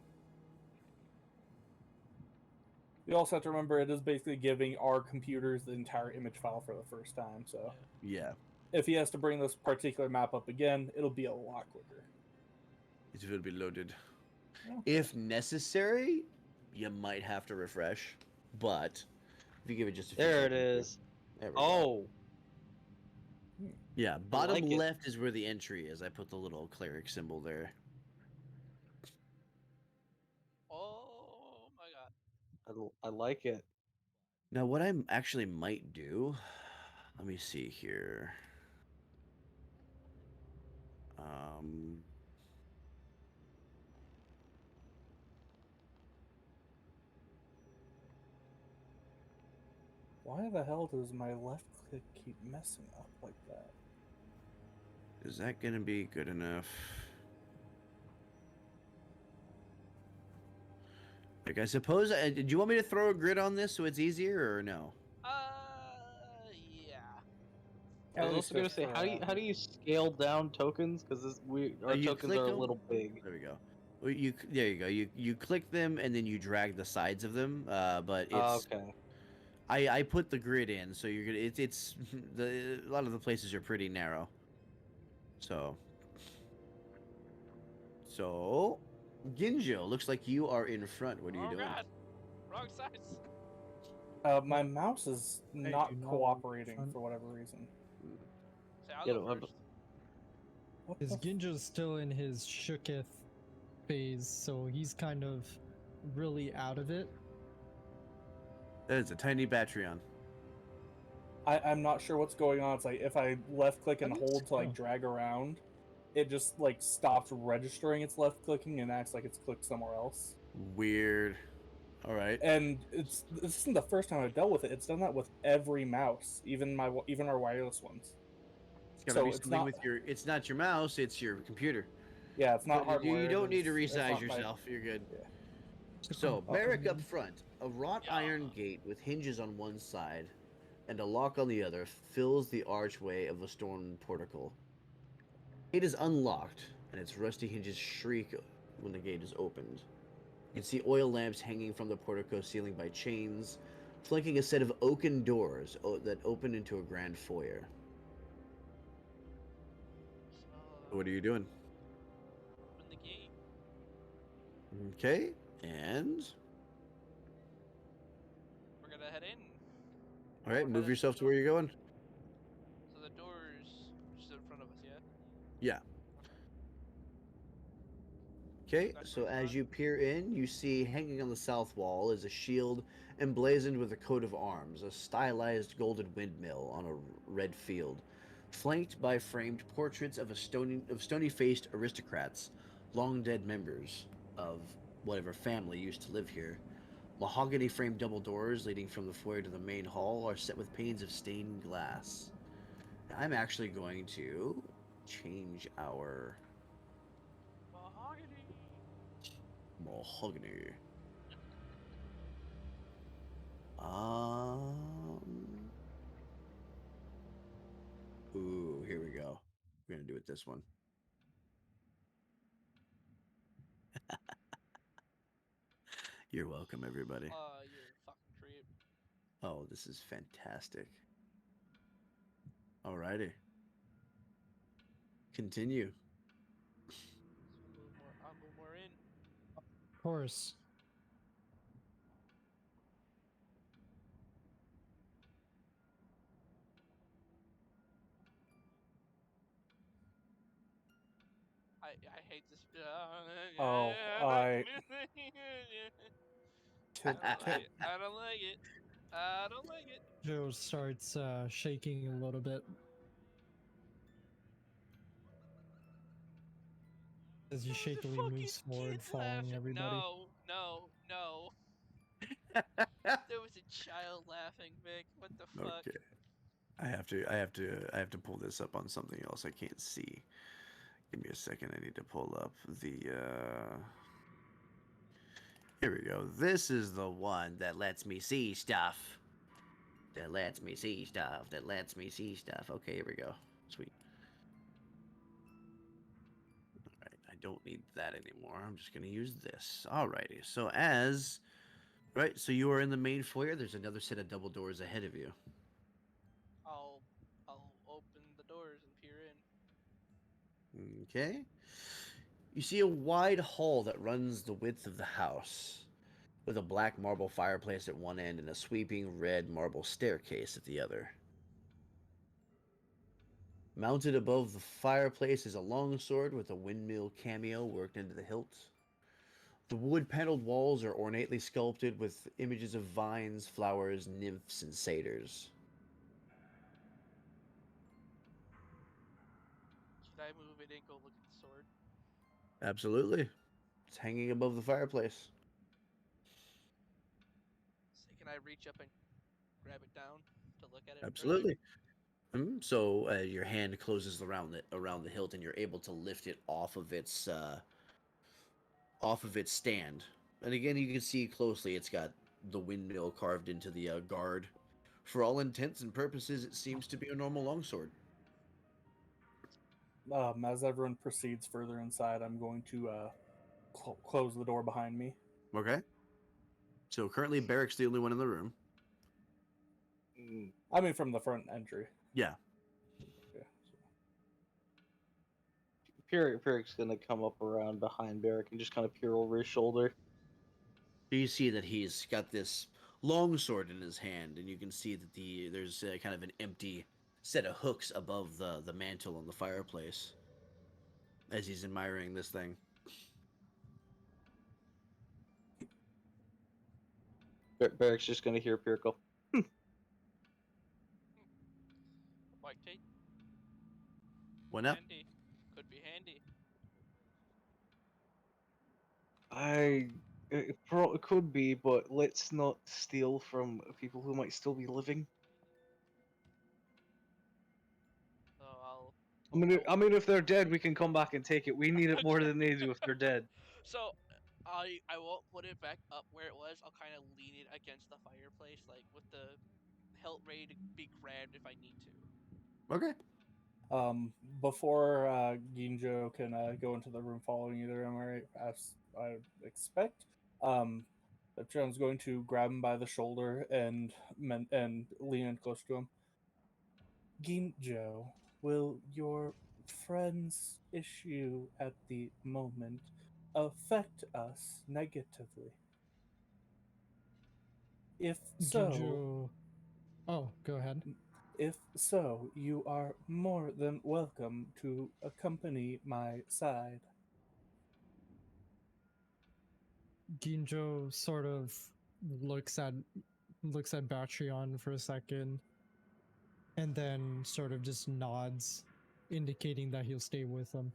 You also have to remember it is basically giving our computers the entire image file for the first time. So Yeah. if he has to bring this particular map up again, it'll be a lot quicker. It will be loaded. Yeah. If necessary, you might have to refresh, but if you give it just a few There it seconds, is. there we go. Oh, Yeah, bottom like it. left is where the entry is. I put the little cleric symbol there. Oh my god. I like it. Now, what I actually might do, let me see here. Why the hell does my left click keep messing up like that? Is that gonna be good enough? Like, I suppose. Do you want me to throw a grid on this so it's easier, or no? Yeah. I was At also least gonna just say, for, how do you scale down tokens? Because our You tokens click are a 'em. little big. There we go. Well, there you go. You click them and then you drag the sides of them. But it's Okay. I put the grid in, so you're gonna it's a lot of the places are pretty narrow. So Ginjo, looks like you are in front. What are you doing? God. Wrong size. my mouse is not do not cooperating want- for whatever reason. Say, I'll Yeah, go I'm- first. What His the Ginjo's still in his shooketh phase, so he's kind of really out of it. That is a tiny battery on. I'm not sure what's going on. It's like if I left click and Let me hold to like see. drag around, it just like stops registering its left clicking and acts like it's clicked somewhere else. Weird. All right. And this isn't the first time I've dealt with it. It's done that with every mouse, even our wireless ones. It's gotta So be it's something not- with your. It's not your mouse. It's your computer. Yeah, it's not But you hardwired. don't need to it's resize not my- yourself. You're good. Yeah. So, Oh, barrack up mhm. front, a wrought Yeah. iron gate with hinges on one side and a lock on the other fills the archway of the stone portico. It is unlocked, and its rusty hinges shriek when the gate is opened. You can see oil lamps hanging from the portico ceiling by chains, flanking a set of oaken doors that open into a grand foyer. So, What are you doing? open the gate. Okay, and We're gonna head in. all right, We're move headed yourself to to where you're going. So the door's just in front of us, yeah? Yeah. Okay, That's so pretty as fun. you peer in, you see hanging on the south wall is a shield emblazoned with a coat of arms, a stylized golden windmill on a red field, flanked by framed portraits of stony-faced aristocrats, long dead members of whatever family used to live here. Mahogany framed double doors leading from the foyer to the main hall are set with panes of stained glass. I'm actually going to change our Mahogany. mahogany. Um. Ooh, here we go. We're gonna do it this one. You're welcome, everybody. You're a fucking creep. Oh, this is fantastic. Alrighty, continue. I'll move more in. Of course. I hate this. Oh, I to, I don't to, like it. I don't like it. I don't like it. Joe starts shaking a little bit as he That was a shakily fucking moves forward, kid following laughing. everybody. No, no, no. There was a child laughing, Vic. What the fuck? Okay. I have to pull this up on something else I can't see. Give me a second. I need to pull up the. Here we go. This is the one that lets me see stuff. That lets me see stuff. That lets me see stuff. Okay, here we go. Sweet. Alright, I don't need that anymore. I'm just gonna use this. Alrighty. So as right, so you are in the main foyer. There's another set of double doors ahead of you. I'll I'll open the doors and peer in. Okay. You see a wide hall that runs the width of the house, with a black marble fireplace at one end and a sweeping red marble staircase at the other. Mounted above the fireplace is a longsword with a windmill cameo worked into the hilt. The wood paneled walls are ornately sculpted with images of vines, flowers, nymphs, and satyrs. Should I move it and go look at the sword? Absolutely. It's hanging above the fireplace. So can I reach up and grab it down to look at it further? Absolutely. So your hand closes around the hilt, and you're able to lift it off of its stand. And again, you can see closely it's got the windmill carved into the guard. For all intents and purposes, it seems to be a normal longsword. as everyone proceeds further inside, I'm going to close the door behind me. Okay. So currently, Barrick's the only one in the room. I mean, from the front entry. Yeah. Yeah. Peric's gonna come up around behind Barrick and just kind of peer over his shoulder. So you see that he's got this long sword in his hand, and you can see that there's kind of an empty set of hooks above the mantle on the fireplace as he's admiring this thing. Barrick's just gonna hear Peric go, White tape? Why not? Handy. Could be handy. It could be, but let's not steal from people who might still be living. So I'll. I mean, if they're dead, we can come back and take it. We need it more than they do if they're dead. So I won't put it back up where it was. I'll kind of lean it against the fireplace, like with the hilt ready to be grabbed if I need to. Okay. Before Ginjo can go into the room following either, am I right? As I expect. John's going to grab him by the shoulder and lean in close to him. Ginjo, will your friend's issue at the moment affect us negatively? If so, Ginjo. Oh, go ahead. if so, you are more than welcome to accompany my side. Ginjo sort of looks at Batreon for a second, and then sort of just nods, indicating that he'll stay with him.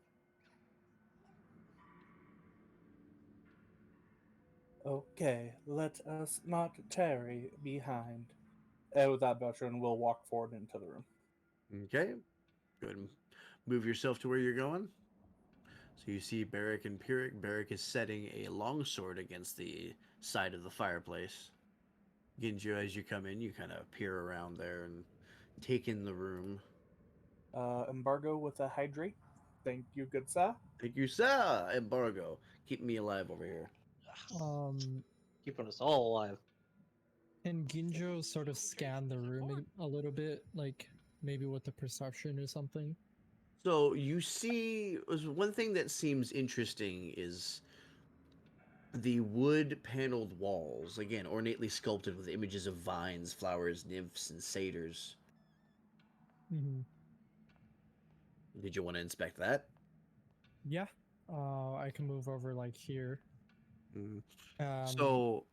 Okay, let us not tarry behind. And with that, Beltran will walk forward into the room. Okay. Go ahead and move yourself to where you're going. So you see Barrick and Pyrrhic. Barrick is setting a longsword against the side of the fireplace. Ginjo, as you come in, you kind of peer around there and take in the room. Embargo with a hydrate. Thank you, good sir. Thank you, sir. Embargo. Keep me alive over here. Keeping us all alive. And Ginjo sort of scan the room a little bit, like maybe with the perception or something. So you see, one thing that seems interesting is the wood paneled walls, again, ornately sculpted with images of vines, flowers, nymphs, and satyrs. Mm-hmm. Did you want to inspect that? Yeah. I can move over like here. So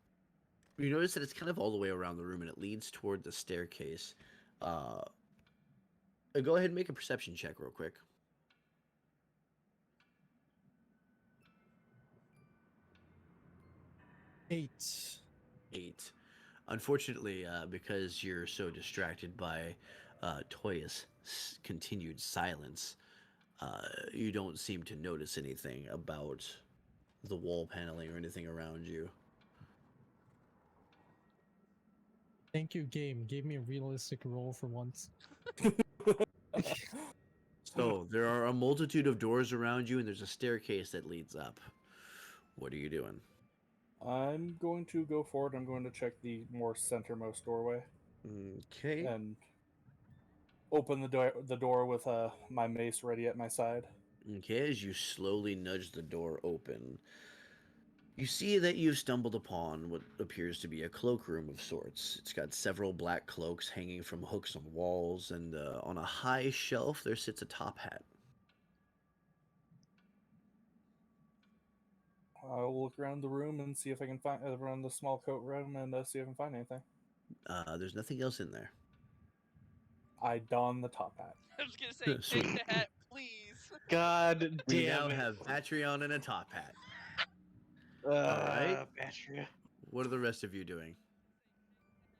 you notice that it's kind of all the way around the room and it leads toward the staircase. Go ahead and make a perception check real quick. 8. 8. Unfortunately, because you're so distracted by Toya's continued silence, you don't seem to notice anything about the wall paneling or anything around you. Thank you, game. Gave me a realistic roll for once. So there are a multitude of doors around you, and there's a staircase that leads up. What are you doing? I'm going to go forward. I'm going to check the more centermost doorway Okay. and open the door with my mace ready at my side. Okay, as you slowly nudge the door open, you see that you've stumbled upon what appears to be a cloakroom of sorts. It's got several black cloaks hanging from hooks on walls, and on a high shelf there sits a top hat. I'll look around the room and see if I can find around the small coat room and see if I can find anything. There's nothing else in there. I don the top hat. I was gonna say, take the hat, please. God We damn now it. have Patreon and a top hat. Alright. Battery. What are the rest of you doing?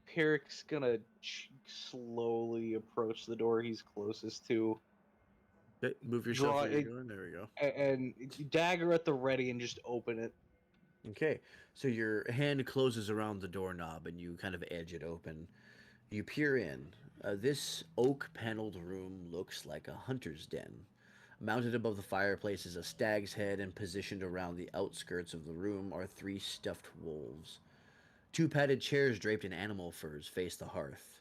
Pyrrhic's gonna slowly approach the door he's closest to, Okay, move yourself Draw where you're it- going. There we go. and dagger at the ready and just open it. Okay, so your hand closes around the doorknob and you kind of edge it open. You peer in. This oak paneled room looks like a hunter's den. Mounted above the fireplace is a stag's head, and positioned around the outskirts of the room are 3 stuffed wolves. 2 padded chairs draped in animal furs face the hearth,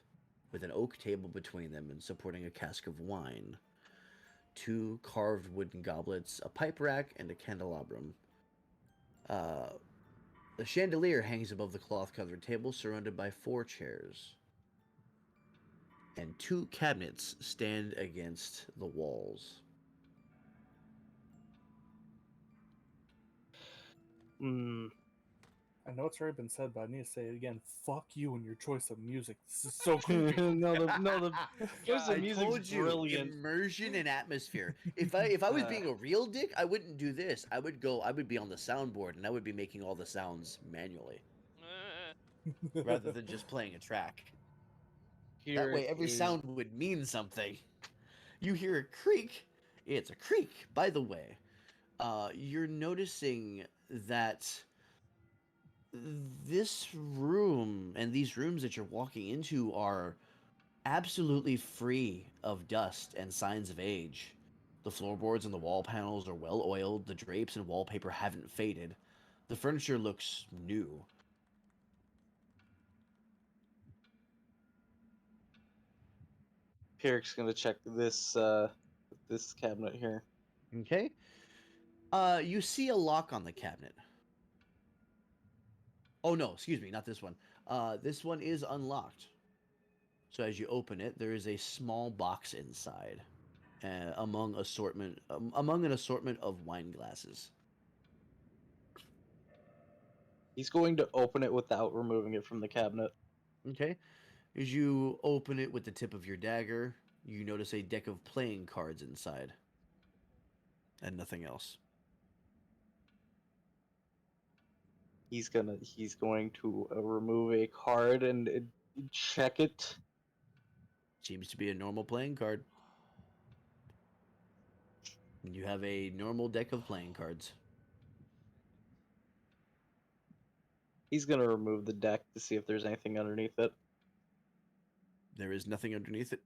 with an oak table between them and supporting a cask of wine. 2 carved wooden goblets, a pipe rack, and a candelabrum. The chandelier hangs above the cloth-covered table, surrounded by 4 chairs. And 2 cabinets stand against the walls. I know it's already been said, but I need to say it again. Fuck you and your choice of music. This is so creepy. the choice I of music's told you, brilliant. immersion and atmosphere. If I was being a real dick, I wouldn't do this. I would be on the soundboard and I would be making all the sounds manually rather than just playing a track. That way every sound would mean something. You hear a creak, it's a creak. By the way, you're noticing that this room and these rooms that you're walking into are absolutely free of dust and signs of age. The floorboards and the wall panels are well oiled, the drapes and wallpaper haven't faded. The furniture looks new. Pyrrhic's gonna check this this cabinet here. Okay. You see a lock on the cabinet. Oh no, excuse me, not this one. This one is unlocked. So as you open it, there is a small box inside, among an assortment of wine glasses. He's going to open it without removing it from the cabinet. Okay. As you open it with the tip of your dagger, you notice a deck of playing cards inside. And nothing else. He's going to remove a card and check it. Seems to be a normal playing card. You have a normal deck of playing cards. He's gonna remove the deck to see if there's anything underneath it. There is nothing underneath it.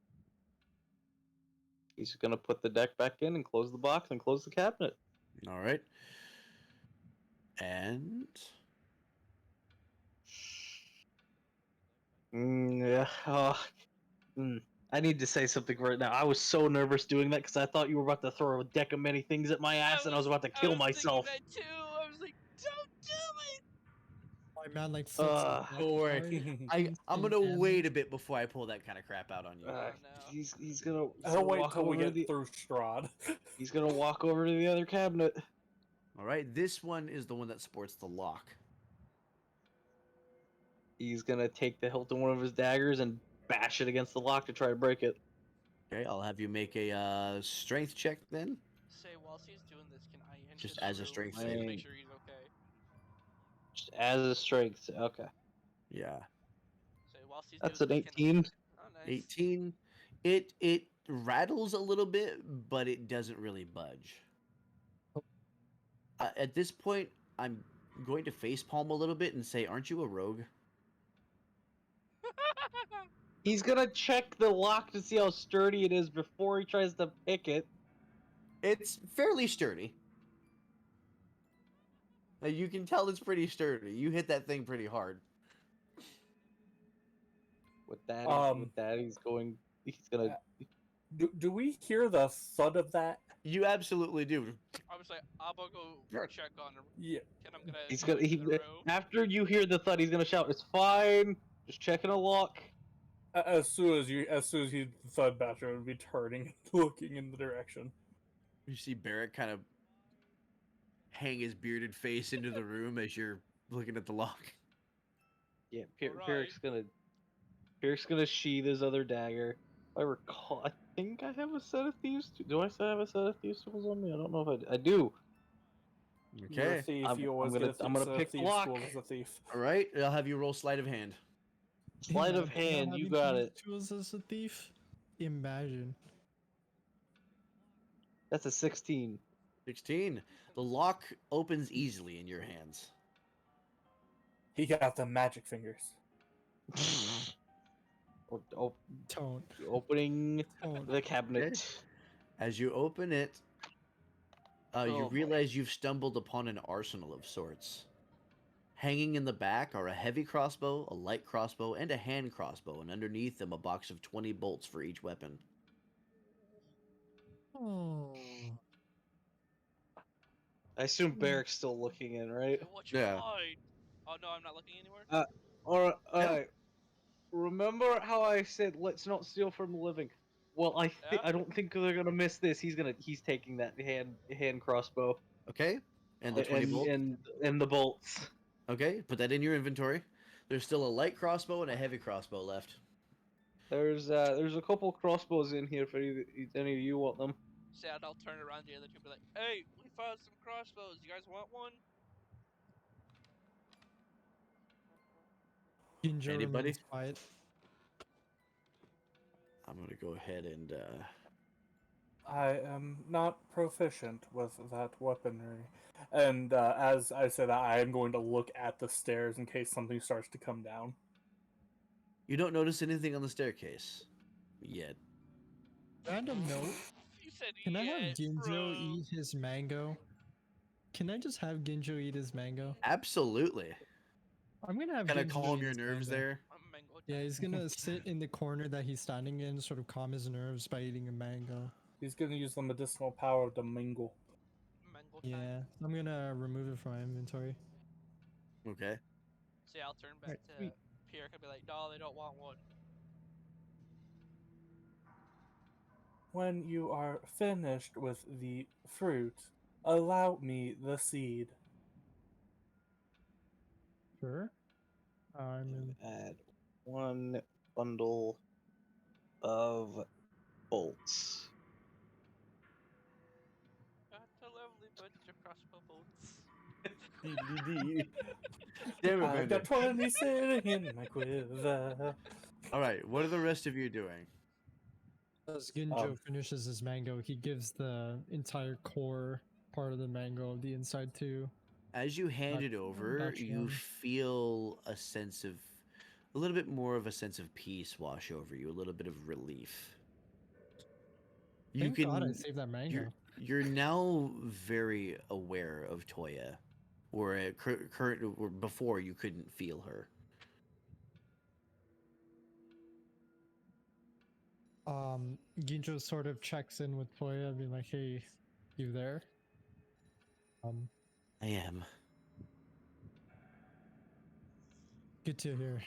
He's gonna put the deck back in and close the box and close the cabinet. All right. And Yeah. I need to say something right now. I was so nervous doing that because I thought you were about to throw a deck of many things at my ass, and I was about to kill myself. Thinking that too. I was like, don't do it. My man like flips the deck don't worry. card, I'm instant gonna damage. wait a bit before I pull that kind of crap out on you. no. He's gonna I'll wait walk till we over to get the. through Strahd. He's gonna walk over to the other cabinet. All right. This one is the one that sports the lock. He's gonna take the hilt of one of his daggers and bash it against the lock to try to break it. Okay. I'll have you make a strength check then. Say, whilst he's doing this, can I enter Just the as a room strength just to save. make sure he's okay? Just as a strength. Okay. Yeah. Say, whilst he's That's doing an this, 18. Oh, nice. 18. It rattles a little bit, but it doesn't really budge. At this point, I'm going to facepalm a little bit and say, "Aren't you a rogue?" He's gonna check the lock to see how sturdy it is before he tries to pick it. It's fairly sturdy. You can tell it's pretty sturdy. You hit that thing pretty hard. With that, he's gonna. Do we hear the thud of that? You absolutely do. I was like, I'm gonna go check on him. Yeah. And I'm gonna He's go gonna. into the room. After you hear the thud, he's gonna shout, "It's fine. Just checking a lock." As soon as you thud Basher would be turning, looking in the direction. You see Barrett kind of hang his bearded face into the room as you're looking at the lock. Yeah, Alright. Pierre's gonna sheath his other dagger. If I recall, I think I have a set of thieves. Do I still have a set of thieves tools on me? I don't know if I do. You're a Okay. thief. I'm You always gonna- get a I'm gonna set of pick the thieves lock. school as a thief. All right. I'll have you roll sleight of hand. Sleight of Imagine hand, not you having got to it. use tools as a thief. Imagine. That's a 16. 16. The lock opens easily in your hands. He got the magic fingers. Tone. Opening Tone. the cabinet. Okay. As you open it, Oh, you boy. realize you've stumbled upon an arsenal of sorts. Hanging in the back are a heavy crossbow, a light crossbow, and a hand crossbow, and underneath them a box of 20 bolts for each weapon. Oh. I assume Barrick's still looking in, right? Say, what you Yeah. find? Oh no, I'm not looking anymore. Alright, Yeah. alright. Remember how I said let's not steal from the living? Well, Yeah. I don't think they're gonna miss this. He's taking that hand crossbow Okay? And the 20 bolts? and the bolts. Okay, put that in your inventory. There's still a light crossbow and a heavy crossbow left. There's a couple crossbows in here for any of you want them. Say, I'll turn around to the other two and be like, hey, we found some crossbows. You guys want one? Ginger Anybody? remains quiet. I'm going to go ahead and... I am not proficient with that weaponry. And as I said, I am going to look at the stairs in case something starts to come down. You don't notice anything on the staircase yet. Random note. You said Can I have yes, Ginjo bro. eat his mango? Can I just have Ginjo eat his mango? Absolutely. I'm gonna have Kind of Ginjo calm eat your his nerves mango. there. I'm a mango Yeah, type. he's gonna sit in the corner that he's standing in, sort of calm his nerves by eating a mango. He's going to use the medicinal power of the mingle. Mango Yeah, time. I'm gonna remove it from my inventory. Okay. Say, I'll turn back Alright, to sweet. Pierre and be like, no, they don't want one. When you are finished with the fruit, allow me the seed. Sure. I'm in. Add 1 bundle of bolts. Got a lovely bunch of crossbow bolts. Damn it, I've Bender. got 20 sitting in my quiver. All right, what are the rest of you doing? As Ginjo Um, finishes his mango, he gives the entire core part of the mango the inside too. As you hand Batch- it over, batch you one. feel a little bit more of a sense of peace wash over you, a little bit of relief. You Thank God I can, saved that mango. you're now very aware of Toya, or current, or before you couldn't feel her. Ginjo sort of checks in with Toya, being like, "Hey, you there?" I am. Good to hear.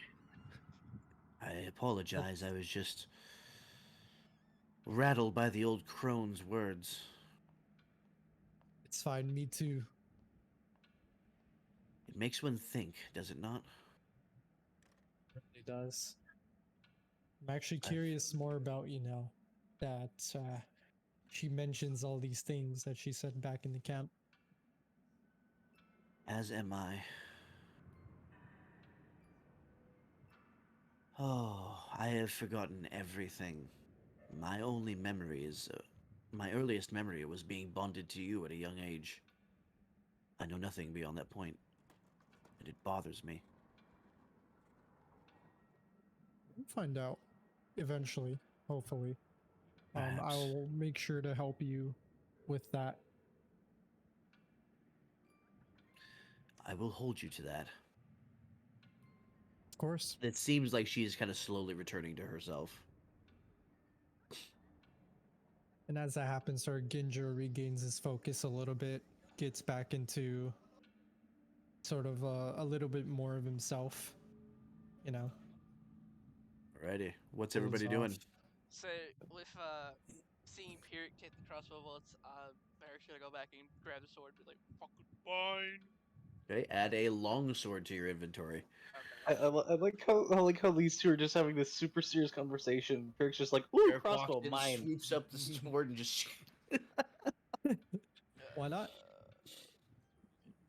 I apologize. I was just rattled by the old crone's words. It's fine. Me too. It makes one think, does it not? It really does. I'm actually I- curious more about that she mentions all these things that she said back in the camp. As am I. Oh, I have forgotten everything. My only memory is. My earliest memory was being bonded to you at a young age. I know nothing beyond that point, and it bothers me. We'll find out eventually, I Perhaps. will make sure to help you with that. I will hold you to that. Of course. It seems like she is kind of slowly returning to herself. And as that happens, our Ginjo regains his focus a little bit, gets back into sort of a little bit more of himself, you know. Alrighty, what's Cools everybody doing? off. So with seeing Pyric take the crossbow bolts, Barrick's gonna go back and grab the sword and be like, fucking fine. Okay, add a long sword to your inventory. Okay. I like how these two are just having this super serious conversation. Pirk's just like, ooh, Eric crossbow, walks in, mine. swoops up the sword, and just. Why not?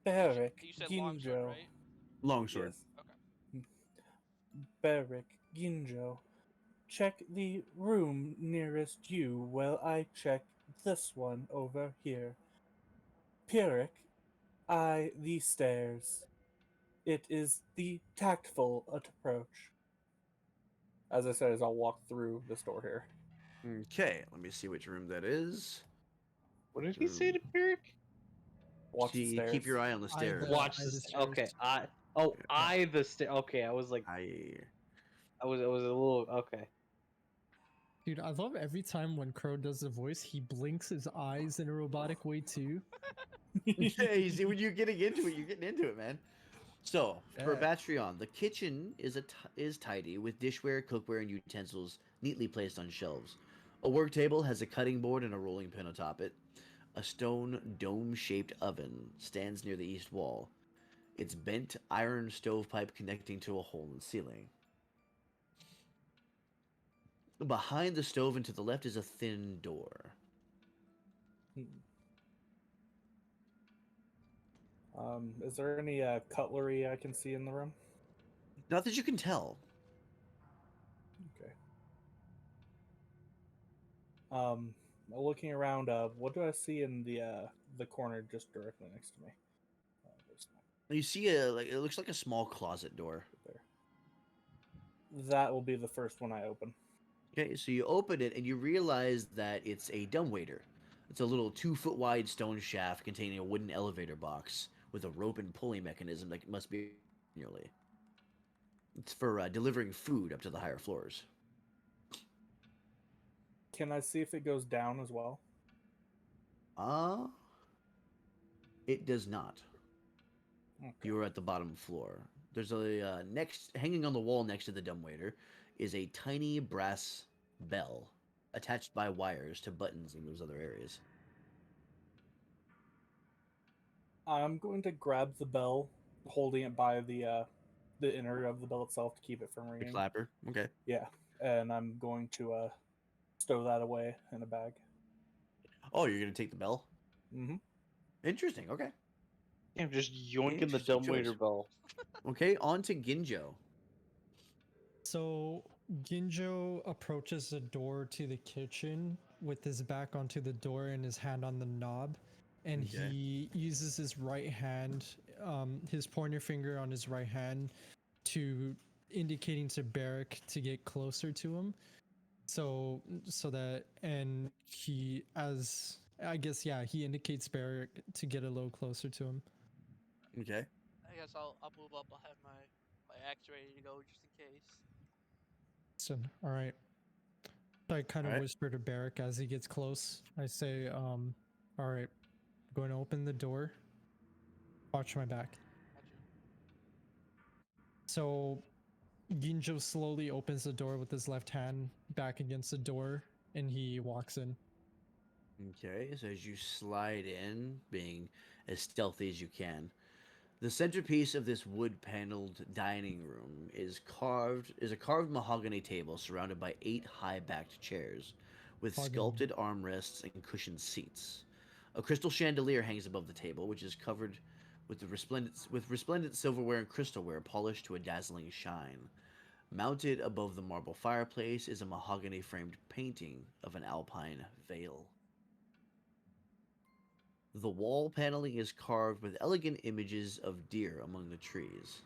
Beric You said longsword, Ginjo. right? Long sword. Yes. Okay. Beric Ginjo. Check the room nearest you while I check this one over here. Pyric, eye the stairs. It is the tactful approach. As I said, as I'll walk through this door here. Okay, let me see which room that is. What did he say to Pirk? Watch the See, stairs. keep your eye on the I stairs. the- Watch I this. the Okay, stairs. Yeah. I the stair. Okay, I was like, I. I was a little okay. Dude, I love every time when Crow does the voice, he blinks his eyes in a robotic way too. Yeah, you see, when you're getting into it, you're getting into it, man. So, for Yeah. Batreon, the kitchen is tidy with dishware, cookware, and utensils neatly placed on shelves. A work table has a cutting board and a rolling pin atop it. A stone dome-shaped oven stands near the east wall. Its bent iron stovepipe connecting to a hole in the ceiling. Behind the stove and to the left is a thin door. Is there any cutlery I can see in the room? Not that you can tell. Okay. Looking around, what do I see in the corner just directly next to me? There's that You see it looks like a small closet door. right there. That will be the first one I open. Okay, so you open it and you realize that it's a dumbwaiter. It's a little 2 foot wide stone shaft containing a wooden elevator box with a rope and pulley mechanism that must be manually. It's for delivering food up to the higher floors. Can I see if it goes down as well? Uh, it does not. Okay. You're at the bottom floor. There's a hanging on the wall next to the dumbwaiter is a tiny brass bell attached by wires to buttons in those other areas. I'm going to grab the bell holding it by the inner of the bell itself to keep it from The ringing. clapper. Okay. Yeah, and I'm going to stow that away in a bag. Oh, you're gonna take the bell. Mm-hmm. Interesting. Okay. I'm just yoinking the Interesting dumbwaiter choice. bell. Okay. On to Ginjo. So Ginjo approaches the door to the kitchen with his back onto the door and his hand on the knob, and Okay. he uses his right hand, his pointer finger on his right hand, to indicating to Barrick to get closer to him. So that, and he, as I guess, yeah, he indicates Barrick to get a little closer to him. Okay. I guess I'll move up. I'll have my axe ready to go just in case. So, all right. I kind of Alright. whisper to Barrick as he gets close. I say, all right, going to open the door. Watch my back. Gotcha. So Ginjo slowly opens the door with his left hand back against the door, and he walks in. Okay. So as you slide in, being as stealthy as you can, the centerpiece of this wood-paneled dining room is a carved mahogany table surrounded by 8 high-backed chairs, with Mahogany. sculpted armrests and cushioned seats. A crystal chandelier hangs above the table, which is covered with resplendent silverware and crystalware polished to a dazzling shine. Mounted above the marble fireplace is a mahogany-framed painting of an alpine vale. The wall paneling is carved with elegant images of deer among the trees.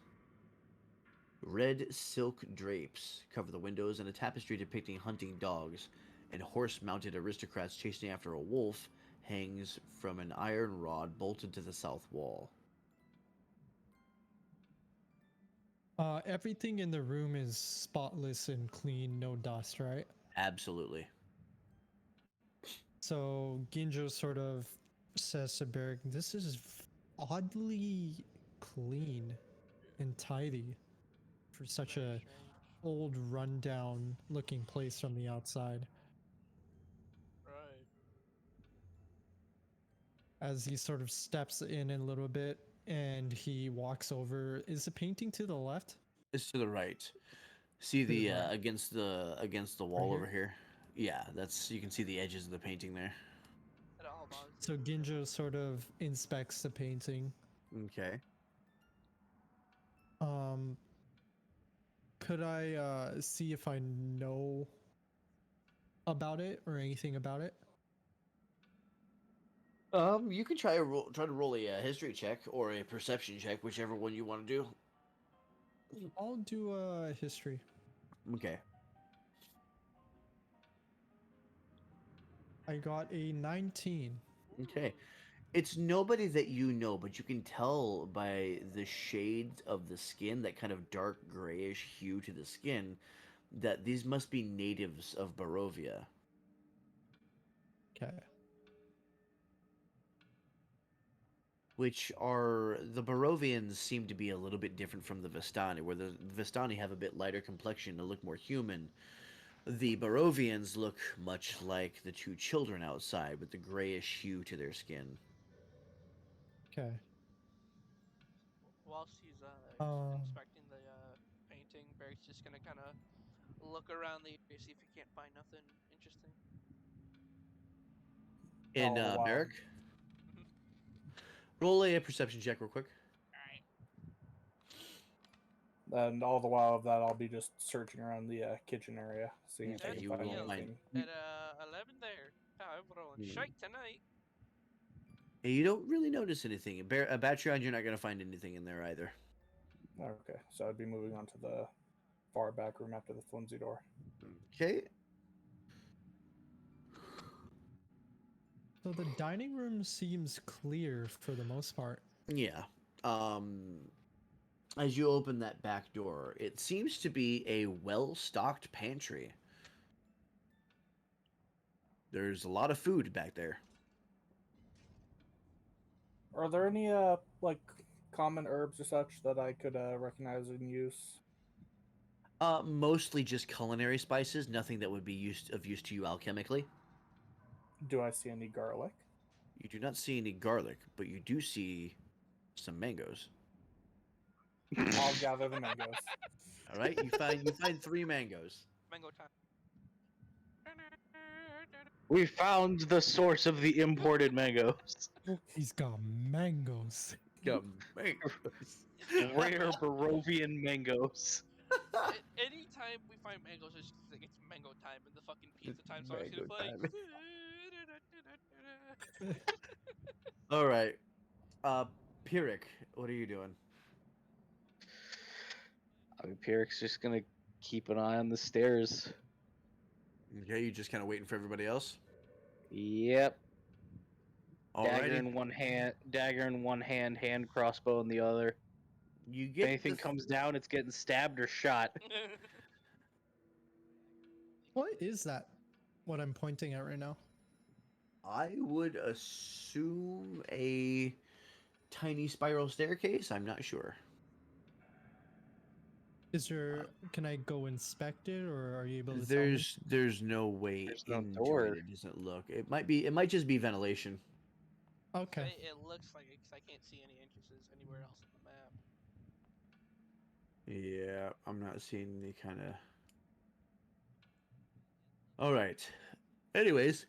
Red silk drapes cover the windows, and a tapestry depicting hunting dogs and horse-mounted aristocrats chasing after a wolf hangs from an iron rod bolted to the south wall. Everything in the room is spotless and clean, no dust, right? Absolutely. So Ginjo sort of says to Barrick, "This is oddly clean and tidy for such Very a strange. old, rundown looking place from the outside." Right. As he sort of steps in a little bit and he walks over, is the painting to the left? It's to the right. See To the the right. against the wall here? over here? Yeah, that's you can see the edges of the painting there. Hold on. Let's see So if we can- Ginjo sort of inspects the painting. Okay. Um, could I see if I know about it or anything about it? You can try to roll a history check or a perception check, whichever one you want to do. I'll do a history. Okay. I got a 19. Okay. Ooh, It's nobody that you know, but you can tell by the shades of the skin, that kind of dark grayish hue to the skin, that these must be natives of Barovia. Okay. Which are the Barovians seem to be a little bit different from the Vistani, where the Vistani have a bit lighter complexion and look more human. The Barovians look much like the two children outside, with the grayish hue to their skin. Okay. whilst he's Um, inspecting the painting, Barry's just gonna kind of look around the area, see if he can't find nothing interesting. And Oh, wow. Barrick, Mhm. roll a perception check real quick. And all the while of that, I'll be just searching around the kitchen area, seeing if I Okay, can you find won't mind. anything. At 11 there. I'm rolling Hmm. shite tonight. And you don't really notice anything. Batreon, you're not going to find anything in there either. Okay, so I'd be moving on to the far back room after the flimsy door. Okay. so the dining room seems clear for the most part. Yeah. As you open that back door, it seems to be a well-stocked pantry. There's a lot of food back there. Are there any like common herbs or such that I could recognize and use? Mostly just culinary spices, nothing that would be of use to you alchemically. Do I see any garlic? You do not see any garlic, but you do see some mangoes. I'll gather the mangoes. All right, you find 3 mangoes. Mango time. We found the source of the imported mangoes. He's got mangoes. Got mangoes. Rare Barovian mangoes. Anytime we find mangoes, it's just like it's mango time, and the fucking pizza time song is gonna Mango play. time. All right, Pyrrhic, what are you doing? I mean, Pyrrhic's just gonna keep an eye on the stairs. Okay, you just kind of waiting for everybody else. Yep. Dagger Alrighty, in one hand, hand crossbow in the other. you If get anything the comes down, it's getting stabbed or shot. What is that? What I'm pointing at right now? I would assume a tiny spiral staircase. I'm not sure. Is there? Can I go inspect it, or are you able to tell me? There's no way There's no into door. it. It doesn't look. It might just be ventilation. Okay. It looks like it 'cause I can't see any entrances anywhere else on the map. Yeah, I'm not seeing any kind of. All right. Anyways,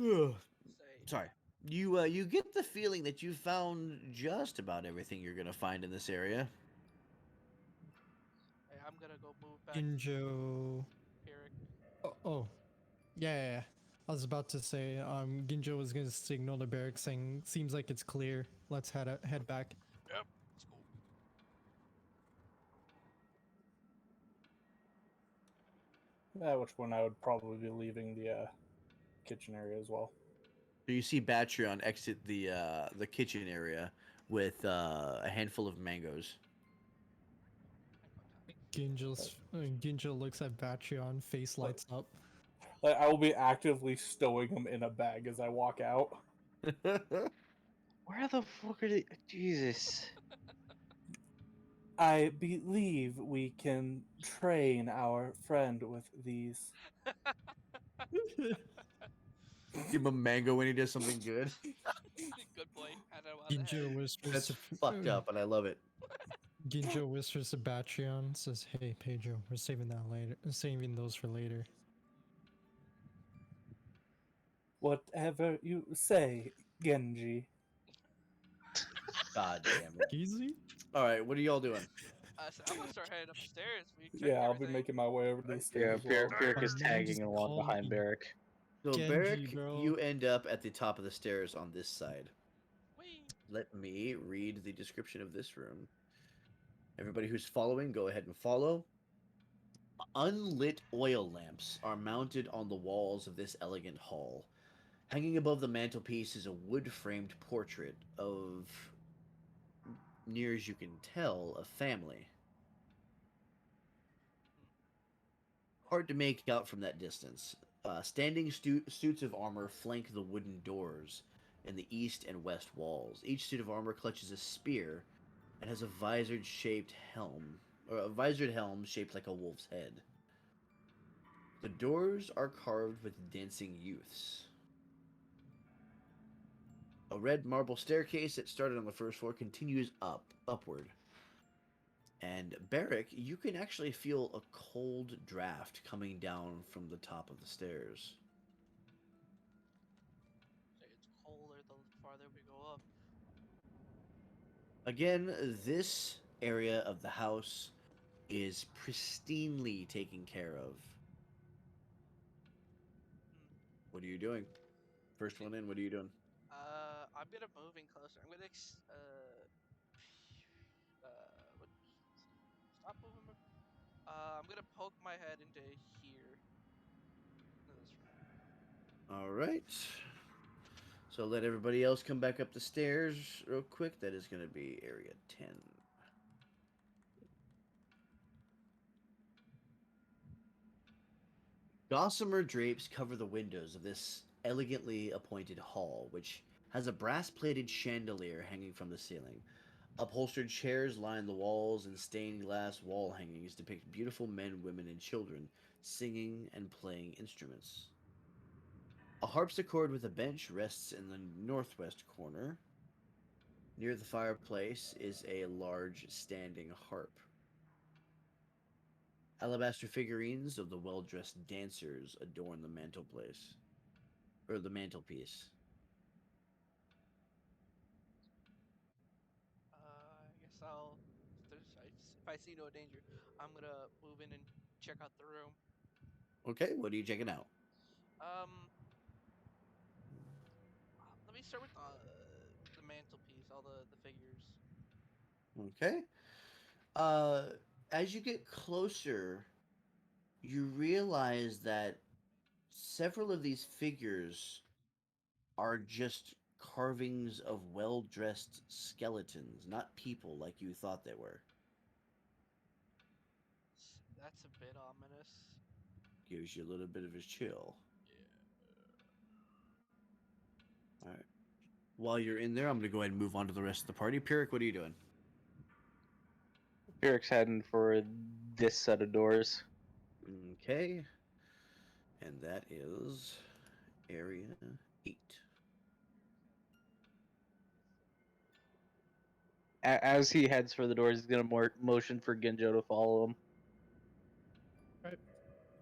ugh, Say, sorry. You get the feeling that you found just about everything you're gonna find in this area. hey, I'm gonna go move back. Ginjo. Pyrrhic. Oh. Yeah. I was about to say, Ginjo was gonna signal to Barrack saying, "Seems like it's clear. Let's head back." Yep, let's go. At which point I would probably be leaving the kitchen area as well. So you see Batreon exit the kitchen area with a handful of mangoes. Ginjo looks at Batreon, face lights up. Like, I will be actively stowing them in a bag as I walk out. Where the fuck are they? Jesus. I believe we can train our friend with these. Give him a mango when he does something good. Good point. Had him on the Ginjo head. whispers That's to fucked up, and I love it. Ginjo whispers to Batreon, says, "Hey Pedro, we're saving that later. Saving those for later." Whatever you say, Genji. God damn it. Easy. All right, what are y'all doing? So I'm gonna start heading upstairs. We checked Yeah, I'll be everything. making my way over to the Right. stairs Yeah, as well. Pyrrhic is My man tagging just along called behind me Barrack. So, Genji, Barrack, bro. you end up at the top of the stairs on this side. Whee! Let me read the description of this room. Everybody who's following, go ahead and follow. Unlit oil lamps are mounted on the walls of this elegant hall. Hanging above the mantelpiece is a wood-framed portrait of, near as you can tell, a family. Hard to make out from that distance. Standing suits of armor flank the wooden doors in the east and west walls. Each suit of armor clutches a spear and has a visored helm shaped like a wolf's head. The doors are carved with dancing youths. A red marble staircase that started on the first floor continues upward. And Barrack, you can actually feel a cold draft coming down from the top of the stairs. It's colder the farther we go up. Again, this area of the house is pristinely taken care of. What are you doing? First one in, what are you doing? I'm gonna move in closer. I'm gonna what? Stop moving. I'm gonna poke my head into here. Into this room. All right. So let everybody else come back up the stairs real quick. That is going to be area 10. Gossamer drapes cover the windows of this elegantly appointed hall, which has a brass-plated chandelier hanging from the ceiling. Upholstered chairs line the walls, and stained glass wall hangings depict beautiful men, women, and children singing and playing instruments. A harpsichord with a bench rests in the northwest corner. Near the fireplace is a large standing harp. Alabaster figurines of the well-dressed dancers adorn the mantelpiece, or the mantelpiece. I guess I'll. If I see no danger, I'm gonna move in and check out the room. Okay, what are you checking out? Um, let me start with the mantelpiece, all the figures. Okay. Uh, as you get closer, you realize that several of these figures are just carvings of well-dressed skeletons, not people like you thought they were. That's a bit ominous. Gives you a little bit of a chill. Yeah. All right. While you're in there, I'm gonna go ahead and move on to the rest of the party. Pyrrhic, what are you doing? Eric's heading for this set of doors. Okay. And that is area 8. As he heads for the doors, he's gonna motion for Genjo to follow him. Right.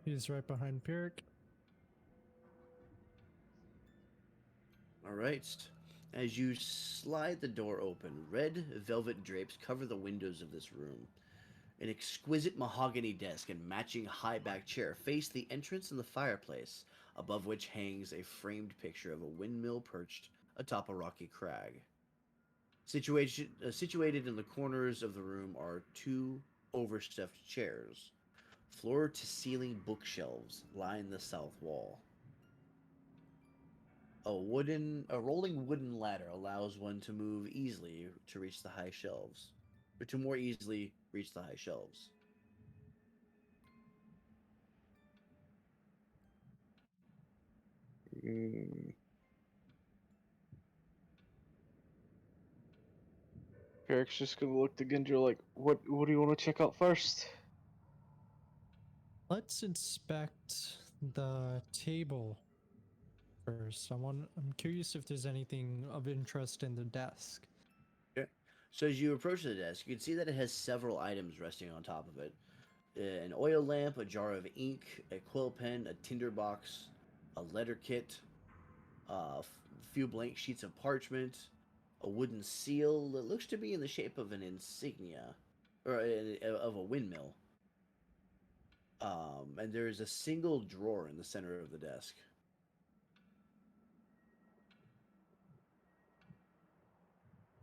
He's right behind Pyrrhic. All right. As you slide the door open, red velvet drapes cover the windows of this room. An exquisite mahogany desk and matching high back chair face the entrance and the fireplace, above which hangs a framed picture of a windmill perched atop a rocky crag. Situated in the corners of the room are two overstuffed chairs. Floor to ceiling bookshelves line the south wall. A rolling wooden ladder allows one to move easily to reach the high shelves, or to more easily reach the high shelves. Mm. Eric's just gonna look to Genjo like, what do you want to check out first? Let's inspect the table first. I'm curious if there's anything of interest in the desk. Okay. So as you approach the desk, you can see that it has several items resting on top of it. An oil lamp, a jar of ink, a quill pen, a tinderbox, a letter kit, a few blank sheets of parchment, a wooden seal that looks to be in the shape of an insignia, or of a windmill. And there is a single drawer in the center of the desk.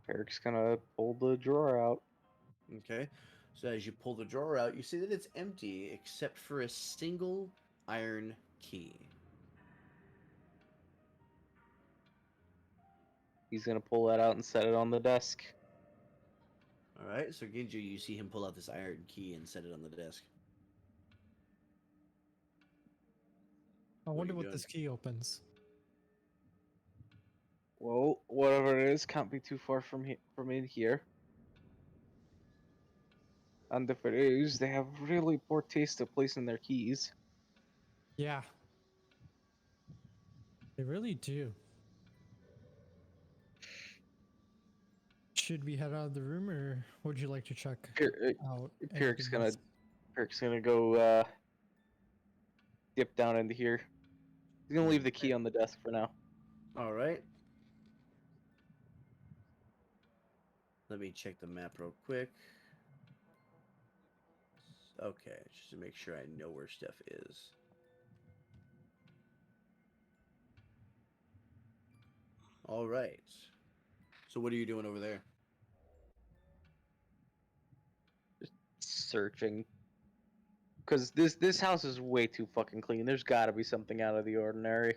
Eric's gonna pull the drawer out. Okay. So as you pull the drawer out, you see that it's empty except for a single iron key. He's gonna pull that out and set it on the desk. All right. So Ginju, you see him pull out this iron key and set it on the desk. I What are wonder you what doing? this key opens. Well, whatever it is, can't be too far from in here. And if it is, they have really poor taste of placing their keys. Yeah, they really do. Should we head out of the room, or would you like to check out Pyrrhic's anything else? gonna go dip down into here. He's gonna leave the key on the desk for now. All right. Let me check the map real quick. Okay, just to make sure I know where stuff is. All right. So what are you doing over there? Searching. Because this house is way too fucking clean. There's gotta be something out of the ordinary.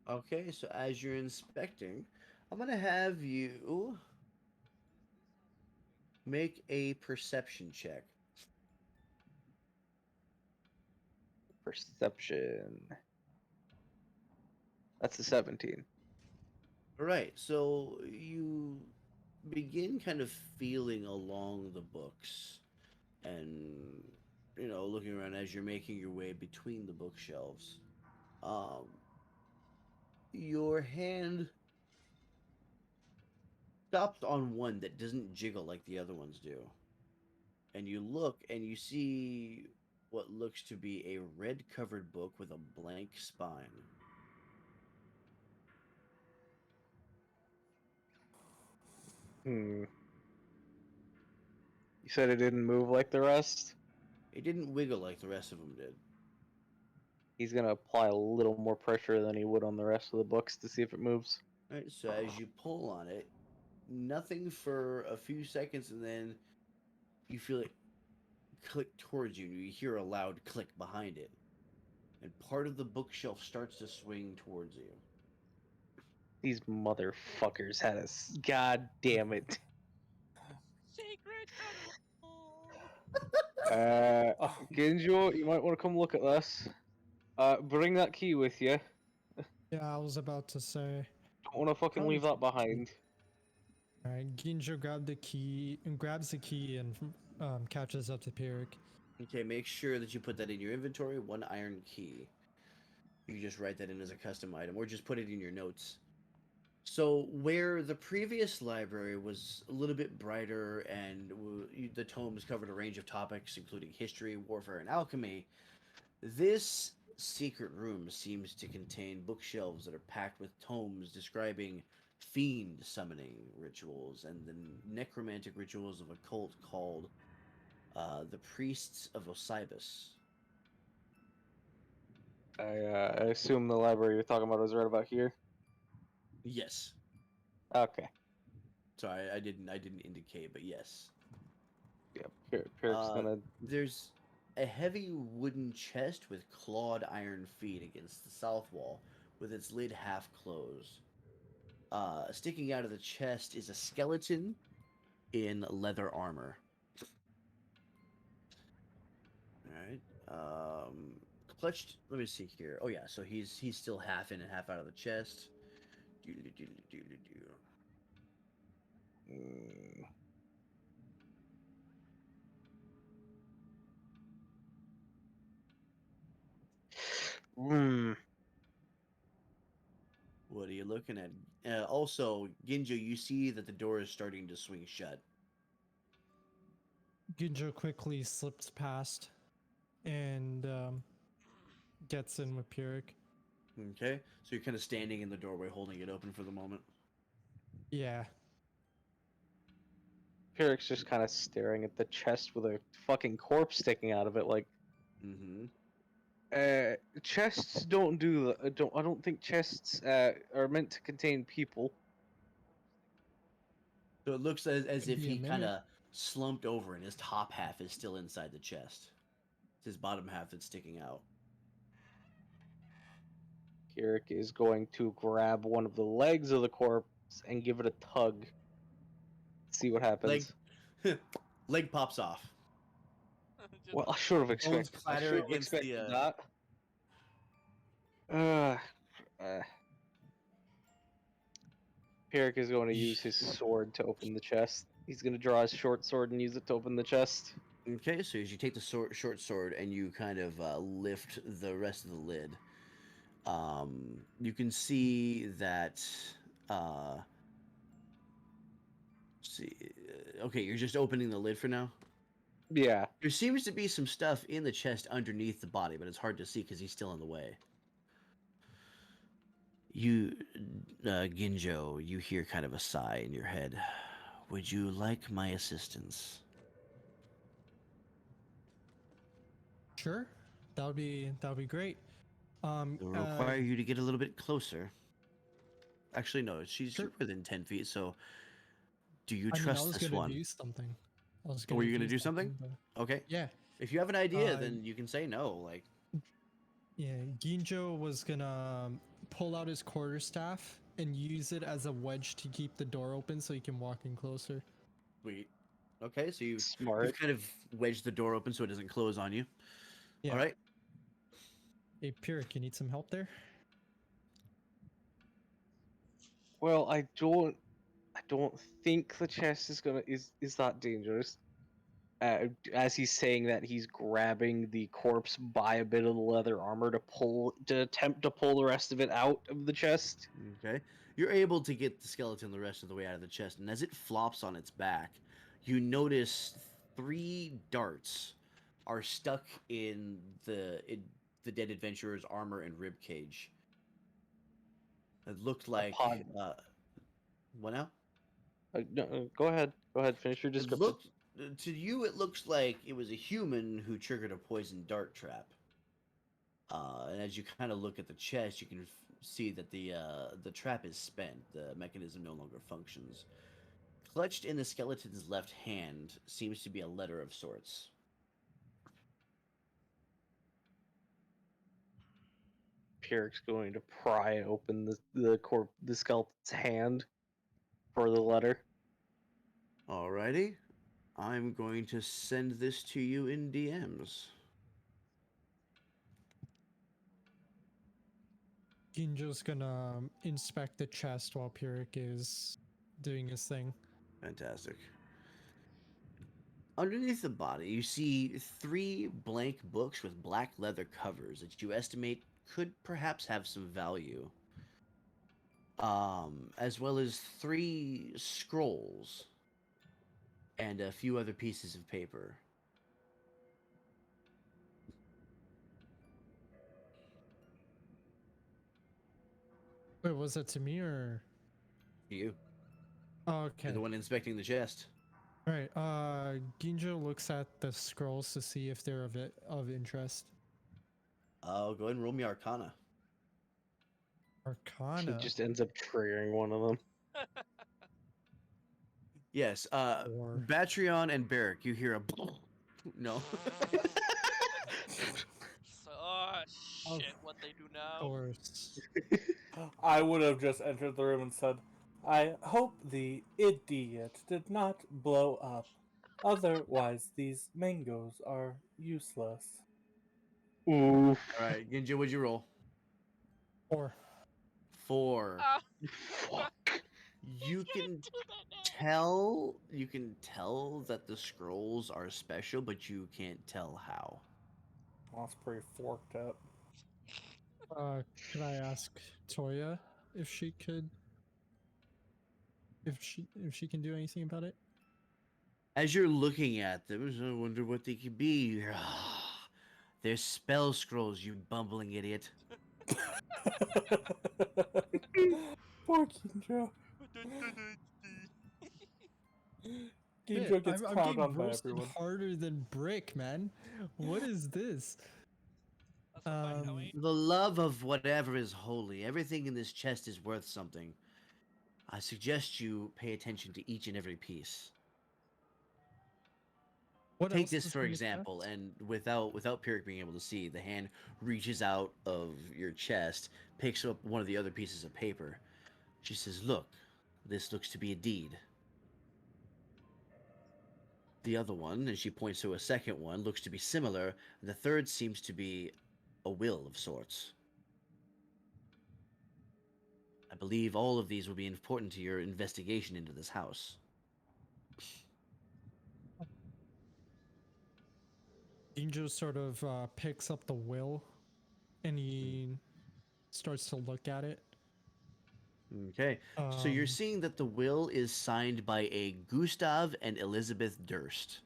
Okay, so as you're inspecting, I'm gonna have you make a perception check. Perception. That's a 17. All right, so you begin kind of feeling along the books and looking around as you're making your way between the bookshelves. Um, your hand stops on one that doesn't jiggle like the other ones do. And you look and you see what looks to be a red covered book with a blank spine. Hmm. You said it didn't move like the rest? It didn't wiggle like the rest of them did. He's gonna apply a little more pressure than he would on the rest of the books to see if it moves. All right, so as you pull on it, nothing for a few seconds, and then you feel it click towards you, and you hear a loud click behind it. And part of the bookshelf starts to swing towards you. These motherfuckers had us. God damn it. Secret tunnel. Oh, Ginjo, you might want to come look at this. Bring that key with you. Yeah, I was about to say. Don't want to fucking Probably leave that take the key. behind. Alright, Ginjo grabs the key and catches up to Pyric. Okay, make sure that you put that in your inventory. 1 iron key. You can just write that in as a custom item, or just put it in your notes. So where the previous library was a little bit brighter and the tomes covered a range of topics including history, warfare, and alchemy, this secret room seems to contain bookshelves that are packed with tomes describing fiend summoning rituals and the necromantic rituals of a cult called the Priests of Osibus. I assume the library you're talking about is right about here. Yes. Okay. Sorry, I didn't indicate, but yes. Yeah, Pyrrhic's gonna. There's a heavy wooden chest with clawed iron feet against the south wall, with its lid half closed. Sticking out of the chest is a skeleton in leather armor. All right. Clutched. Let me see here. Oh yeah, so he's still half in and half out of the chest. Doodly-doodly-doodly-doo. Mm, Hmm. What are you looking at? Also, Ginjo, you see that the door is starting to swing shut. Ginjo quickly slips past and gets in with Pyric. Okay, so you're kind of standing in the doorway, holding it open for the moment. Yeah. Pyrrhic's just kind of staring at the chest with a fucking corpse sticking out of it. Like, Mm-hmm. chests don't do that. I don't think chests are meant to contain people. So it looks as Could if be a he kind mimic. of slumped over, and his top half is still inside the chest. It's his bottom half that's sticking out. Pyrrhic is going to grab one of the legs of the corpse and give it a tug. See what Leg, happens. leg pops off. Just Well, I should have Bones expected. I clatter should have against the. expected that. Uh, Pyrrhic is going to use his sword to open the chest. He's going to draw his short sword and use it to open the chest. Okay, so as you take the short sword and you kind of lift the rest of the lid, you can see that. See, okay, you're just opening the lid for now. Yeah. There seems to be some stuff in the chest underneath the body, but it's hard to see because he's still in the way. You, Ginjo, you hear kind of a sigh in your head. Would you like my assistance? Sure. That would be great. It will require you to get a little bit closer. Actually, no, she's Sure. within 10 feet, so do you I mean, I trust was this gonna one? do something. I was Or were gonna you going to do something? but Okay. yeah. If you have an idea, Uh, then you can say no. Like, Yeah, Ginjo was gonna pull out his quarterstaff and use it as a wedge to keep the door open so he can walk in closer. sweet. Okay, so you've Smart. kind of wedged the door open so it doesn't close on you. Yeah. All right. Hey, Pyric, you need some help there? Well, I don't think the chest is that dangerous. as he's saying that, he's grabbing the corpse by a bit of the leather armor to attempt to pull the rest of it out of the chest. Okay. You're able to get the skeleton the rest of the way out of the chest, and as it flops on its back, you notice 3 darts are stuck in the dead adventurer's armor and rib cage. It looked like Upon what now? no, go ahead. Go ahead. Finish your It description. looked to you. It looks like it was a human who triggered a poison dart trap. And as you kind of look at the chest, you can see that the trap is spent. The mechanism no longer functions. Clutched in the skeleton's left hand seems to be a letter of sorts. Pierre's going to pry open the skeleton's hand for the letter. Alrighty, I'm going to send this to you in DMs. Ginjo's gonna inspect the chest while Pyrrhic is doing his thing. Fantastic. Underneath the body, you see 3 blank books with black leather covers that you estimate could perhaps have some value. As well as 3 scrolls and a few other pieces of paper. Wait, was that to me or? You. Oh, okay. You're the one inspecting the chest. All right. Ginjo looks at the scrolls to see if they're of interest. Go ahead and roll me Arcana. Arcana. He just ends up triggering one of them. Yes. Or Batreon and Barrick, you hear a no. Oh shit! What they do now? course. I would have just entered the room and said, I hope the idiot did not blow up. Otherwise, these mangoes are useless. Oof. All right, Ginja, what'd you roll? Or 4. Ah, Fuck. You he's gonna can do that now. tell that the scrolls are special, but you can't tell how. That's pretty forked up. could I ask Toya if she could if she can do anything about it? As you're looking at them, I wonder what they could be. They're spell scrolls, you bumbling idiot. Poor Kinjo. Shit, Kinjo gets I'm clowned getting on by roasted everyone. harder than brick, man. What is this? That's what I know, ain't. The love of whatever is holy. Everything in this chest is worth something. I suggest you pay attention to each and every piece. What Take else this is for in the example, chest? and without Pyrrhic being able to see, the hand reaches out of your chest, picks up one of the other pieces of paper. She says, "Look, this looks to be a deed." The other one, and she points to a second one, looks to be similar, and the third seems to be a will of sorts. I believe all of these will be important to your investigation into this house. Ginjo sort of picks up the will and he starts to look at it. Okay, so you're Um, seeing that the will is signed by a Gustav and Elizabeth Durst,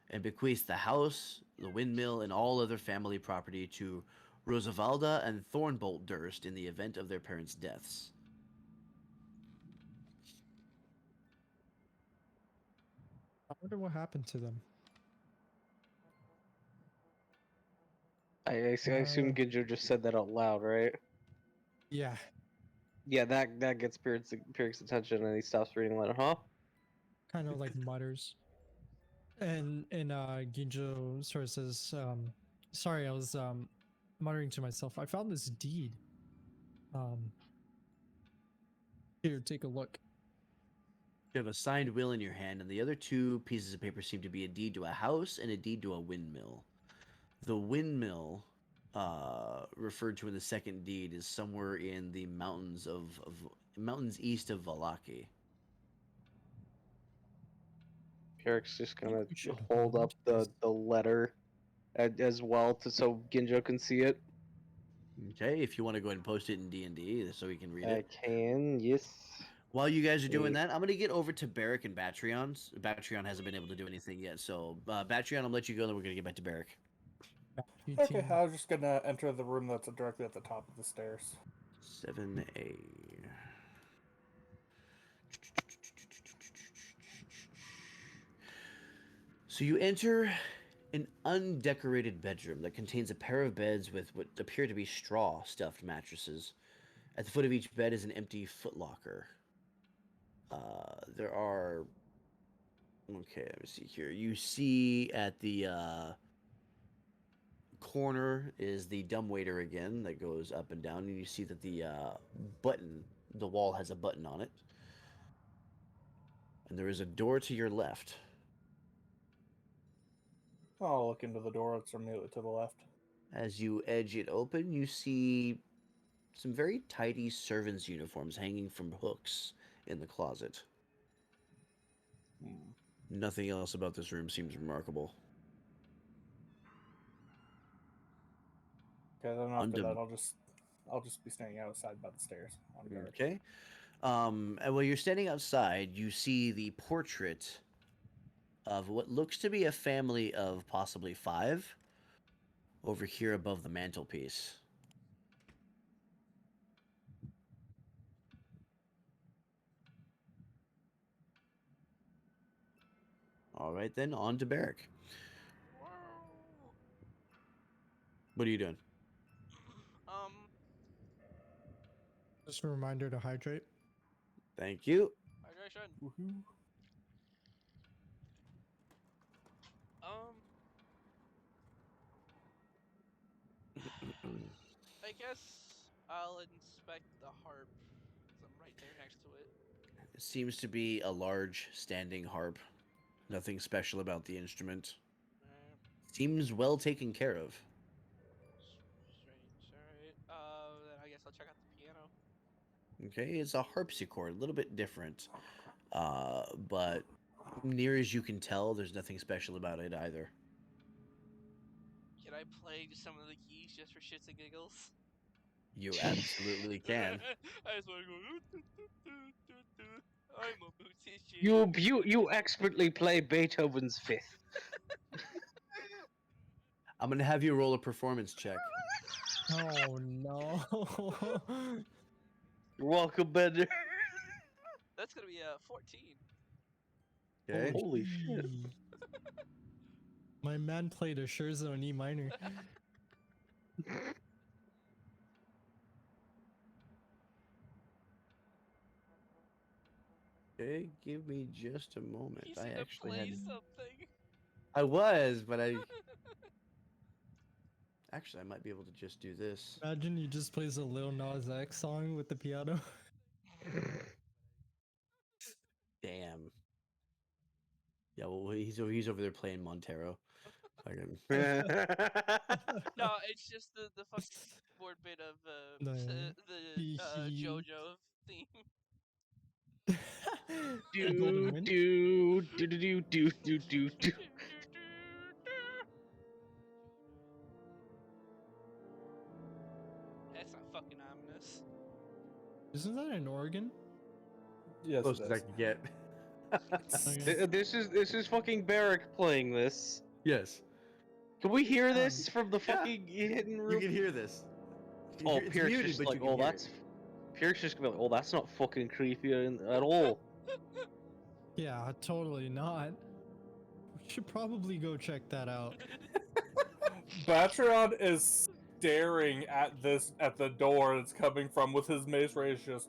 and bequeaths the house, the windmill, and all other family property to Rosavalda and Thornbolt Durst in the event of their parents' deaths. I wonder what happened to them. I assume Ginjo just said that out loud, right? Yeah. Yeah, that gets Pierre's attention, and he stops reading the letter. Huh? Kind of like mutters. And Ginjo sort of says, sorry, I was muttering to myself. I found this deed. Here, take a look. You have a signed will in your hand, and the other 2 pieces of paper seem to be a deed to a house and a deed to a windmill. The windmill, referred to in the second deed, is somewhere in the mountains mountains east of Valaki. Eric's just think gonna we should hold hold up the letter as well so Ginjo can see it. Okay, if you want to go ahead and post it in D&D so we can read I it. can, yes. While you guys are doing Yeah. that, I'm going to get over to Barrick and Batreon. Batreon hasn't been able to do anything yet, so Batreon, I'll let you go, then we're going to get back to Barrick. Okay, I was just gonna enter the room that's directly at the top of the stairs. 7A. So you enter an undecorated bedroom that contains a pair of beds with what appear to be straw stuffed mattresses. At the foot of each bed is an empty footlocker. There are. Okay, let me see here. You see at the corner is the dumbwaiter again that goes up and down, and you see that the wall has a button on it. And there is a door to your left. I'll look into the door. It's immediately to the left. As you edge it open, you see some very tidy servants' uniforms hanging from hooks in the closet. Nothing else about this room seems remarkable. Okay, then after Undem- that, I'll just be standing outside by the stairs on guard. Okay. And while you're standing outside, you see the portrait of what looks to be a family of possibly 5 over here above the mantelpiece. All right, then, on to Barrick. What are you doing? Um, Just a reminder to hydrate. Thank you. hydration. Woohoo! Um, I guess I'll inspect the harp, 'cause I'm right there next to it. It seems to be a large standing harp. Nothing special about the instrument. Uh, Seems well taken care of. strange. Alright. Then I guess I'll check out the piano. Okay, it's a harpsichord, a little bit different. But near as you can tell, there's nothing special about it either. Can I play just some of the keys just for shits and giggles? You absolutely can. I just want to go. I'm a musician. You expertly play Beethoven's Fifth. I'm gonna have you roll a performance check. Oh no. You're welcome, Bender. That's gonna be a 14. Okay. Holy shit. Gee. My man played a Scherzo in E minor. Okay, give me just a moment. He's I gonna actually play had. something. I was, but I actually I might be able to just do this. Imagine he just plays a Lil Nas X song with the piano. Damn. Yeah, well he's over there playing Montero. Fucking- No, it's just the fucking keyboard bit of No, the JoJo theme. The Golden Wind? Do. That's not fucking ominous. Isn't that an organ? Yes, Close it as I is. can get. Okay. This is fucking Barrick playing this. Yes. Can we hear this from the yeah. fucking hidden You room? can hear this. You Oh, hear- it's Pierce muted, just but like, you can oh, hear that's. it. Pierce just gonna be like, oh, that's not fucking creepy at all. Yeah, totally not. We should probably go check that out. Batreon is staring at the door it's coming from with his mace raised. Just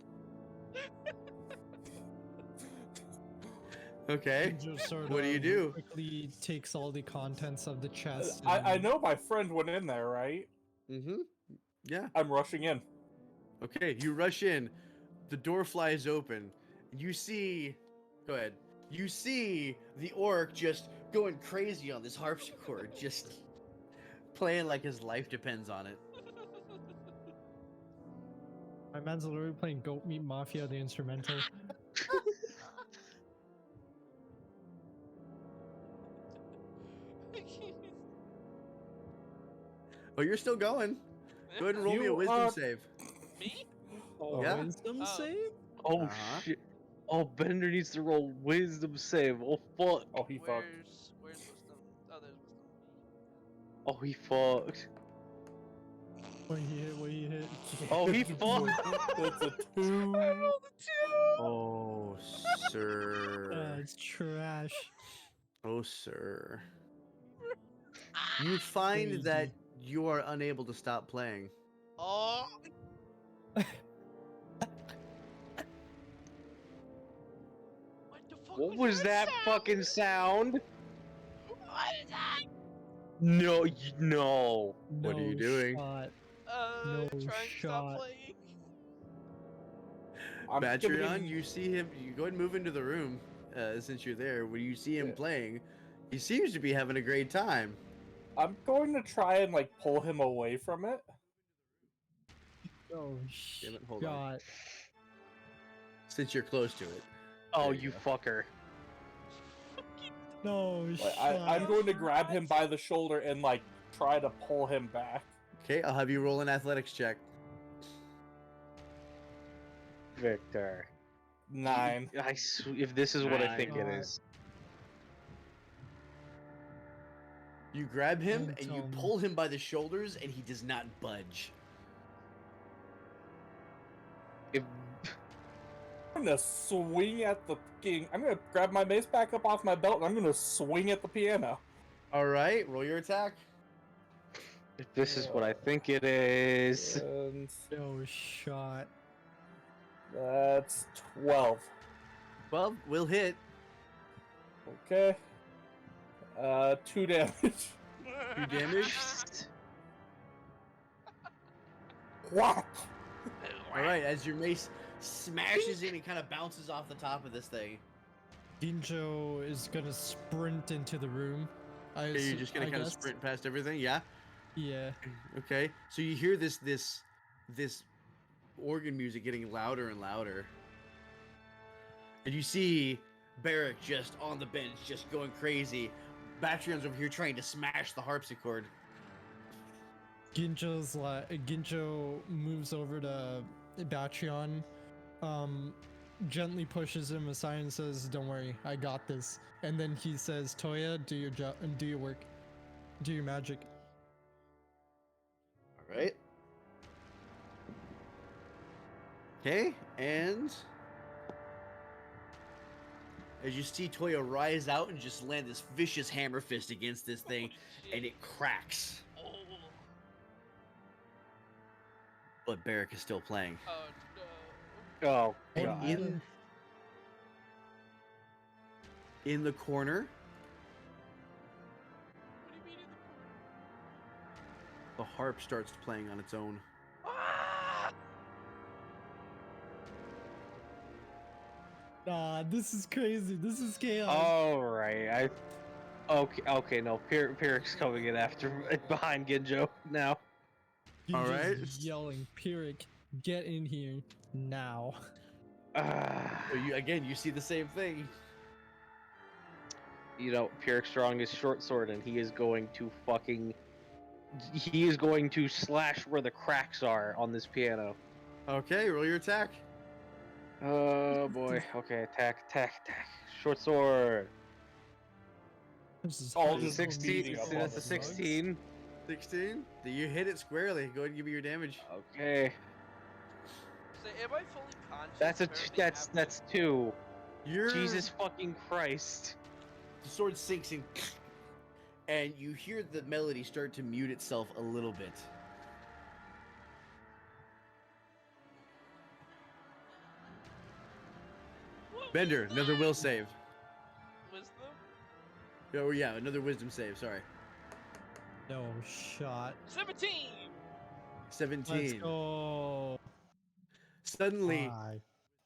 Okay. Just sort What do you of do? quickly takes all the contents of the chest. I and- know my friend went in there, right? Mm-hmm. Yeah. I'm rushing in. Okay, you rush in. The door flies open. You see. Go ahead. You see the orc just going crazy on this harpsichord, just playing like his life depends on it. My man's literally playing Goat Meat Mafia, the instrumental. Oh, you're still going. Go ahead and roll me a You wisdom are- save. Me? Oh, Yeah. Wisdom Oh. save? Oh Uh-huh. shit. Oh, Bender needs to roll wisdom save. Oh fuck. Oh, he fucked. Where's wisdom? Oh, there's wisdom. Oh, he fucked. What he hit? What he hit? Oh, he That's a- fucked. That's a I 2. rolled a 2. Oh, sir. That's trash. Oh, sir. You find that Crazy. you are unable to stop playing. Oh. What the fuck What was that sound? fucking sound? What is that? No, no. What are you No doing? shot. Trying No to stop shot. playing. I'm gonna Batreon, be- you see him. You go ahead and move into the room since you're there. When you see him Yeah. playing, he seems to be having a great time. I'm going to try and like pull him away from it. Oh Damn it, hold on. shot. Since you're close to it. Oh, There you you go. fucker. No Like, shot. I'm going to grab him by the shoulder and like try to pull him back. Okay, I'll have you roll an athletics check. Victor. 9. If this is what I Nine. think it God. is. You grab him Don't and you tell me. pull him by the shoulders, and he does not budge. If I'm gonna swing at the king. I'm gonna grab my mace back up off my belt and I'm gonna swing at the piano. All right, roll your attack. if this is what I think it is. And No shot. that's 12. Well, we'll hit. Okay. 2 damage. 2 damage. Whack! All right, as your mace smashes in, it kind of bounces off the top of this thing. Ginjo is gonna sprint into the room. Okay, you're just gonna kind of sprint past everything, yeah? Yeah. Okay, so you hear this organ music getting louder and louder, and you see Barrack just on the bench, just going crazy. Batreon's over here trying to smash the harpsichord. Ginjo moves over to Batreon, gently pushes him aside and says, "Don't worry, I got this." And then he says, "Toya, do your job and do your work, do your magic." All right. Okay, and as you see Toya rise out and just land this vicious hammer fist against this thing, and it cracks. Oh, But Barrack is still playing. oh no. Oh And god. In the corner, What do you mean in the harp starts playing on its own. the Ah! Nah, this is crazy. This is chaos. All right. Okay. No, Pyrrhic's coming in after behind Ginjo now. all Ginjo's right. yelling, "Pyrrhic, get in here now!" So you see the same thing. You know, Pyrrhic's drawing his short sword, and he is going to slash where the cracks are on this piano. Okay, roll your attack. Oh boy. Okay, attack. Short sword. This is All hard. just 16. beating up on That's the a 16. 16. Do you hit it squarely? Go ahead and give me your damage. Okay. So am I fully conscious? That's a of everything that's happening? 2. Your Jesus fucking Christ. The sword sinks in, and you hear the melody start to mute itself a little bit. What Bender, was another that? will save. Wisdom? Oh yeah, another wisdom save. Sorry. No shot. 17. 17. Let's go. Suddenly, My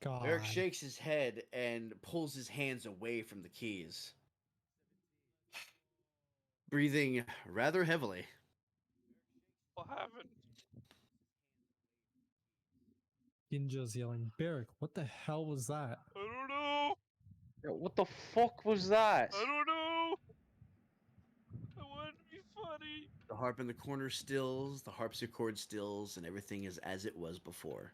God. Eric shakes his head and pulls his hands away from the keys, breathing rather heavily. What happened? Ginjo's yelling, "Barrack, what the hell was that?" I don't know. What the fuck was that? I don't know. I wanted to be funny. The harp in the corner stills, the harpsichord stills, and everything is as it was before.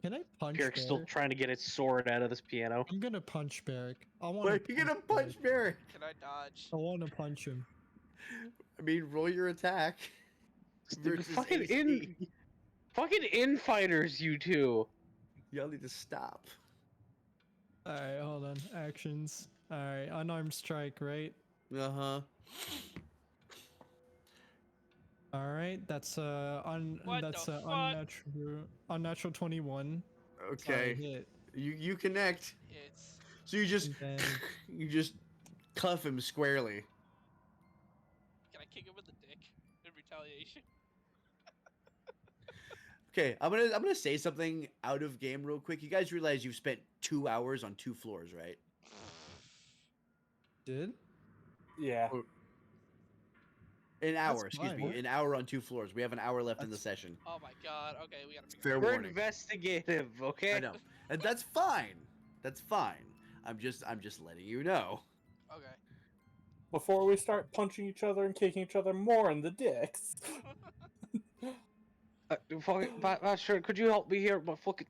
Can I punch Pierre's still Barrick? trying to get his sword out of this piano. I'm gonna punch Barrick. I want Wait, you're to gonna punch Barry. Can I dodge? I want to punch him. I mean, roll your attack versus Fucking AC. fucking infighters, you two. Y'all need to stop. All right, hold on. Actions. All right, unarmed strike, right? Uh-huh. All right, that's What that's the fuck? unnatural 21. Okay. Hit. You connect. It's So you just And then you just cuff him squarely. can I kick him in the dick in retaliation? Okay, I'm gonna say something out of game real quick. You guys realize you've spent 2 hours on 2 floors, right? did. Yeah. An hour, That's excuse me. fine. An hour on 2 floors. We have an hour left in the session. Oh my god. Okay, we gotta. Fair We're warning. investigative, okay? I know, and that's fine. That's fine. I'm just letting you know. Okay. Before we start punching each other and kicking each other more in the dicks. Sure, could you help me here? My fucking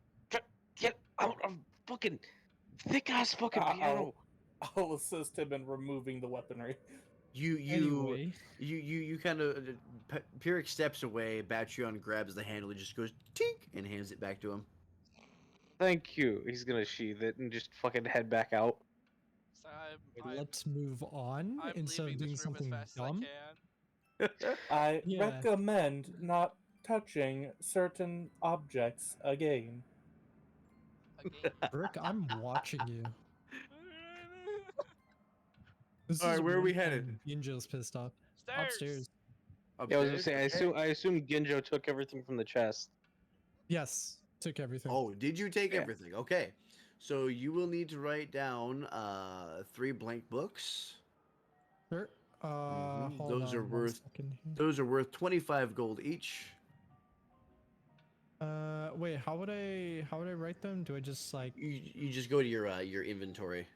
get out of fucking thick ass fucking piano. I'll assist him in removing the weaponry. Anyway, You kind of Pyrrhic steps away. Batrion grabs the handle and just goes tink and hands it back to him. Thank you. He's gonna sheath it and just fucking head back out. So I'm let's move on I'm instead of leaving doing this room as something fast as I dumb. can. I Yeah. recommend not touching certain objects again. Again. Rick, I'm watching you. This All right, is where are we one time headed? Ninja's pissed off. Stairs. Upstairs. Yeah, I was gonna Upstairs? say. Okay. I assume Ginjo took everything from the chest. Yes, took everything. Oh, did you take Yeah. everything? Okay. So you will need to write down 3 blank books. Sure. Mhm. Hold Those on are one worth second here. those are worth 25 gold each. Wait, how would I write them? Do I just like You just go to your inventory.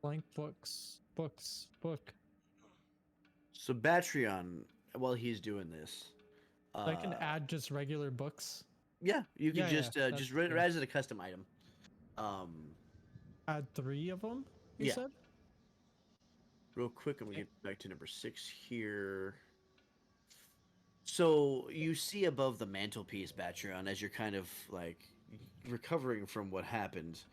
blank book? So Batrion, while he's doing this, I can add just regular books. Yeah, you can Yeah, just yeah, just that's- add it as a custom item. Add 3 of them. You Yeah. said. Real quick, I'm gonna get back to number 6 here. So you see above the mantelpiece, Batrion, as you're kind of like recovering from what happened,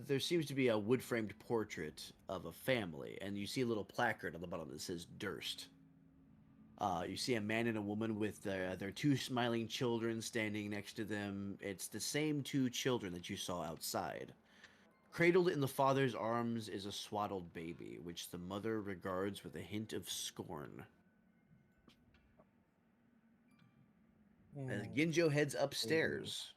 there seems to be a wood-framed portrait of a family, and you see a little placard on the bottom that says Durst. You see a man and a woman with their 2 smiling children standing next to them. It's the same 2 children that you saw outside. Cradled in the father's arms is a swaddled baby, which the mother regards with a hint of scorn. As Ginjo heads upstairs.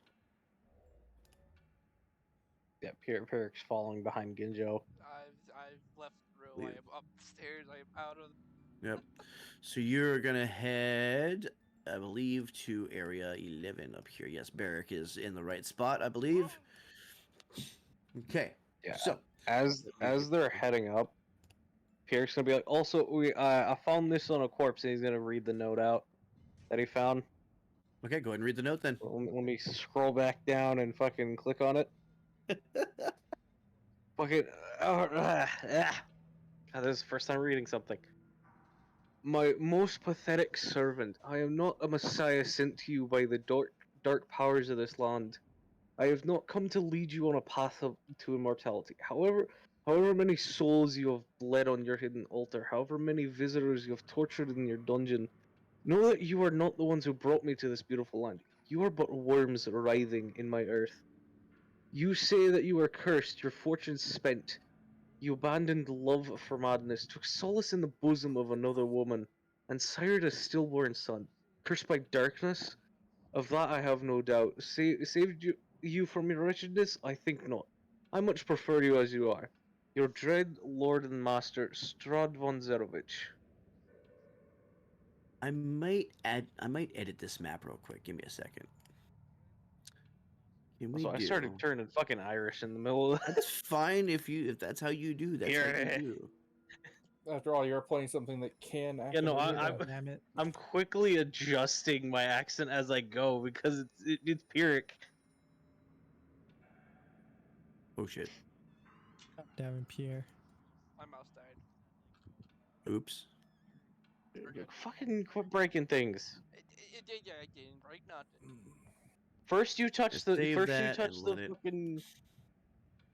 Yeah, Pyrrhic's following behind Ginjo. I've left the room. I am upstairs. I am out of. Yep. So you're gonna head, I believe, to area 11 up here. Yes, Barrick is in the right spot, I believe. Okay. Yeah. So As they're heading up, Pyrrhic's gonna be like, also I found this on a corpse, and he's gonna read the note out that he found. okay, go ahead and read the note then. Let me scroll back down and fucking click on it. Fucking. God, this is the first time reading something. My most pathetic servant, I am not a messiah sent to you by the dark powers of this land. I have not come to lead you on a path to immortality. However many souls you have bled on your hidden altar, however many visitors you have tortured in your dungeon, know that you are not the ones who brought me to this beautiful land. You are but worms writhing in my earth. You say that you are cursed, your fortune spent. You abandoned love for madness, took solace in the bosom of another woman, and sired a stillborn son. Cursed by darkness? Of that I have no doubt. Saved you from your wretchedness? I think not. I much prefer you as you are. Your dread lord and master, Strahd von Zerovich. I might edit this map real quick. Give me a second. Can we So I do? started turning fucking Irish in the middle of That's fine if that's how you do. That's how you Here. do. After all, you're playing something that can Yeah, actually no, do that. Damn it. I'm quickly adjusting my accent as I go because it's Pyrrhic. Oh shit. God damn it, Pierre. My mouse died. Oops. We're good. Fucking quit breaking things. It did, yeah, I didn't break nothing. First you touch Just the save that and let it. fucking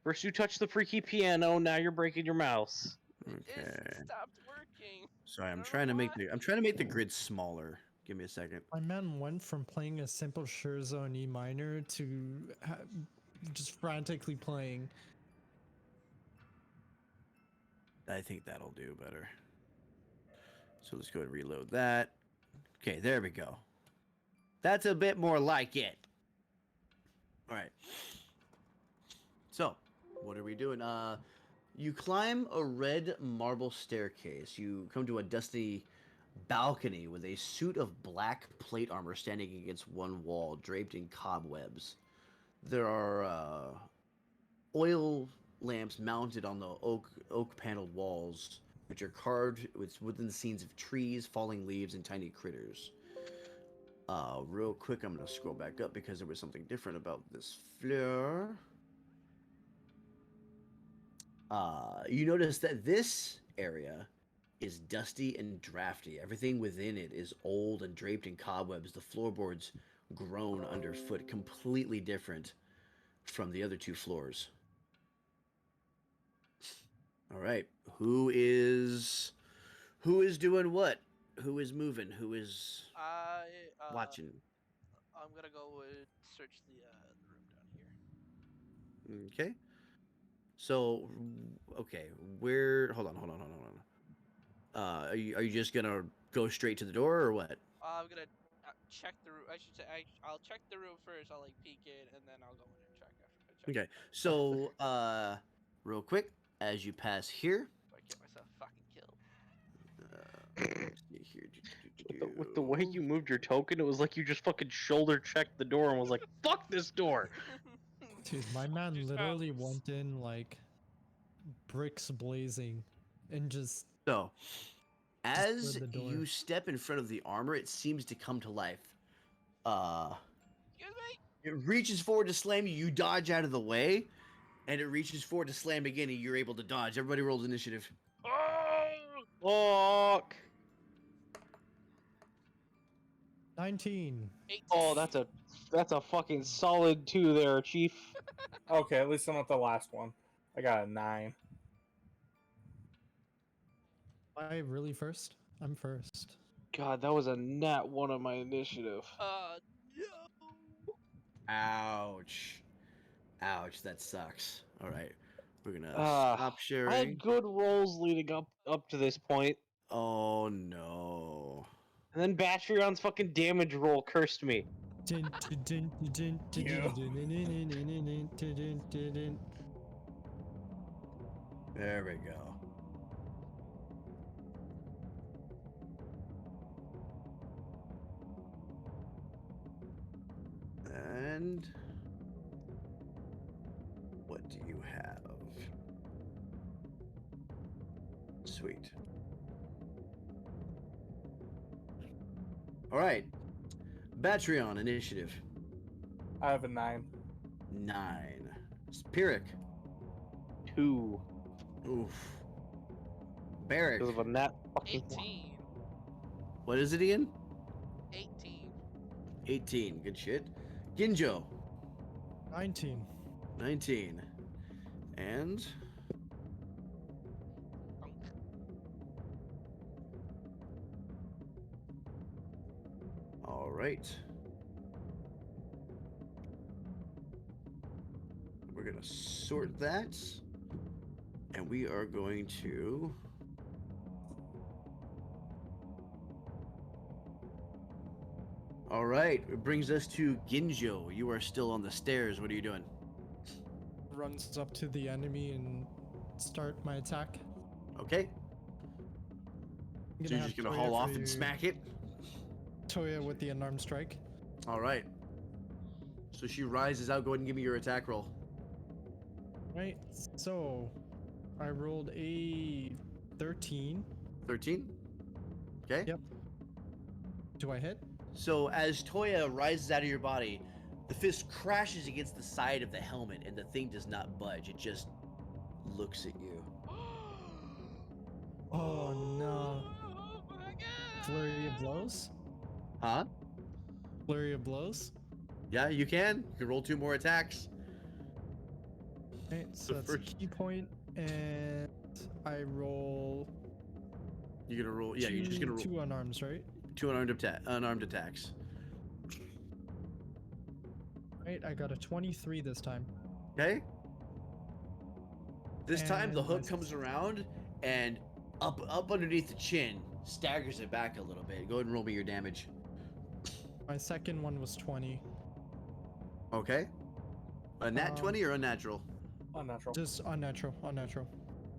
first you touch the freaky piano, now you're breaking your mouse. It Okay. stopped working. Sorry, I I'm don't trying know to make why. I'm trying to make the grid smaller. Give me a second. My man went from playing a simple scherzo in E minor to just frantically playing. I think that'll do better. So let's go ahead and reload that. Okay, there we go. That's a bit more like it. All right. So, what are we doing? You climb a red marble staircase. You come to a dusty balcony with a suit of black plate armor standing against one wall, draped in cobwebs. There are oil lamps mounted on the oak paneled walls, which are carved within the scenes of trees, falling leaves, and tiny critters. Real quick, I'm gonna scroll back up because there was something different about this floor. You notice that this area is dusty and drafty. Everything within it is old and draped in cobwebs. The floorboards groan underfoot, completely different from the other two floors. All right, who is doing what? Who is moving? Who is I watching? I'm gonna go search the room down here. Okay. So, okay, where? Hold on. Are you just gonna go straight to the door or what? I'm gonna check the room. I should say I'll check the room first. I'll like peek it, and then I'll go in and check after I check. Okay. So, real quick, as you pass here, I get myself fucking killed. let's see here. With the way you moved your token, it was like you just fucking shoulder checked the door and was like, "Fuck this door." Dude, my man Just literally balance. went in like bricks blazing and just So, as slid the door. you step in front of the armor, it seems to come to life. Uh, Excuse me. it reaches forward to slam you. You dodge out of the way, and it reaches forward to slam again, and you're able to dodge. Everybody rolls initiative. Oh, Fuck. 19. 18. Oh, that's a fucking solid 2 there, Chief. Okay, at least I'm not the last one. I got a 9. Am I really first? I'm first. God, that was a nat 1 on my initiative. No. Ouch. Ouch, that sucks. All right. We're going to Ah, stop I sharing. had good rolls leading up to this point, Oh, no. and then Batrion's fucking damage roll cursed me. There we go. And what do you have? Sweet. All right. Batrion initiative. I have a 9. 9. Spirik. 2 Oof. Barrack. because of a nat fucking 18. What is it again? 18. 18. Good shit. Ginjo. 19. 19. And all right. We're going to sort that. And we are going to all right. It brings us to Ginjo. You are still on the stairs. What are you doing? Runs up to the enemy and start my attack. Okay. I'm So you're just going to haul off and smack it? Toya with the unarmed strike. All right. So she rises out. Go ahead and give me your attack roll. Right. So I rolled a 13. 13. Okay. Yep. Do I hit? So as Toya rises out of your body, the fist crashes against the side of the helmet, and the thing does not budge. It just looks at you. Oh no. Oh my god! Flurry of blows? Huh? Flurry of blows? Yeah, you can. You can roll 2 more attacks. Right, so The that's first- a key point, and I roll You're gonna roll. Yeah, you're just gonna roll two unarmed, right? 2 unarmed attacks. Right, I got a 23 this time. Okay. This time the And hook my- comes around and up underneath the chin, staggers it back a little bit. Go ahead and roll me your damage. My second one was 20. Okay. A nat 20 or unnatural? Unnatural. Just unnatural, unnatural.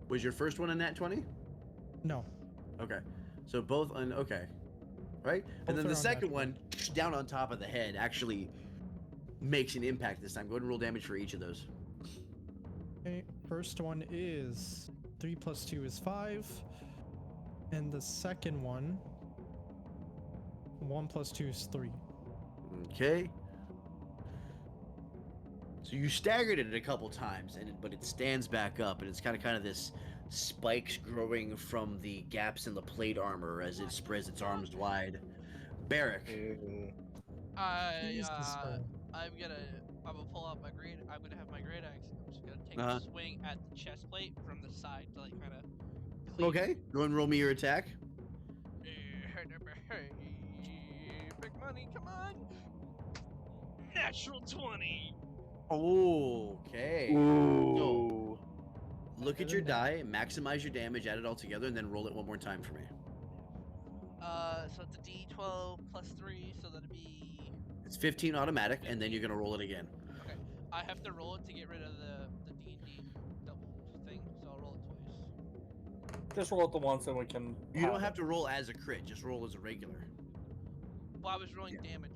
Was your first one a nat 20? No. Okay. So both okay. Right? Both And then are the second unnatural. one, down on top of the head, actually makes an impact this time. Go ahead and roll damage for each of those. Okay, first one is 3 plus 2 is 5. And the second one, 1 plus 2 is 3. Okay. So you staggered it a couple times, but it stands back up, and it's kind of this spikes growing from the gaps in the plate armor as it spreads its arms wide. Barrack. Jesus, I'm gonna pull out my great. I'm gonna have my great axe. I'm just gonna take Uh-huh. a swing at the chest plate from the side to like kind of. Okay. Go ahead and roll me your attack. Big money, come on! Natural 20. Okay. Ooh. Look at Better your than that. die, maximize your damage, add it all together, and then roll it one more time for me. So it's a D12 plus 3, so that'd be. It's 15 automatic, and then you're gonna roll it again. Okay. I have to roll it to get rid of the D&D double thing, so I'll roll it twice. Just roll it the once and we can. You don't have to roll as a crit, just roll as a regular. Well, I was rolling Yeah. damage.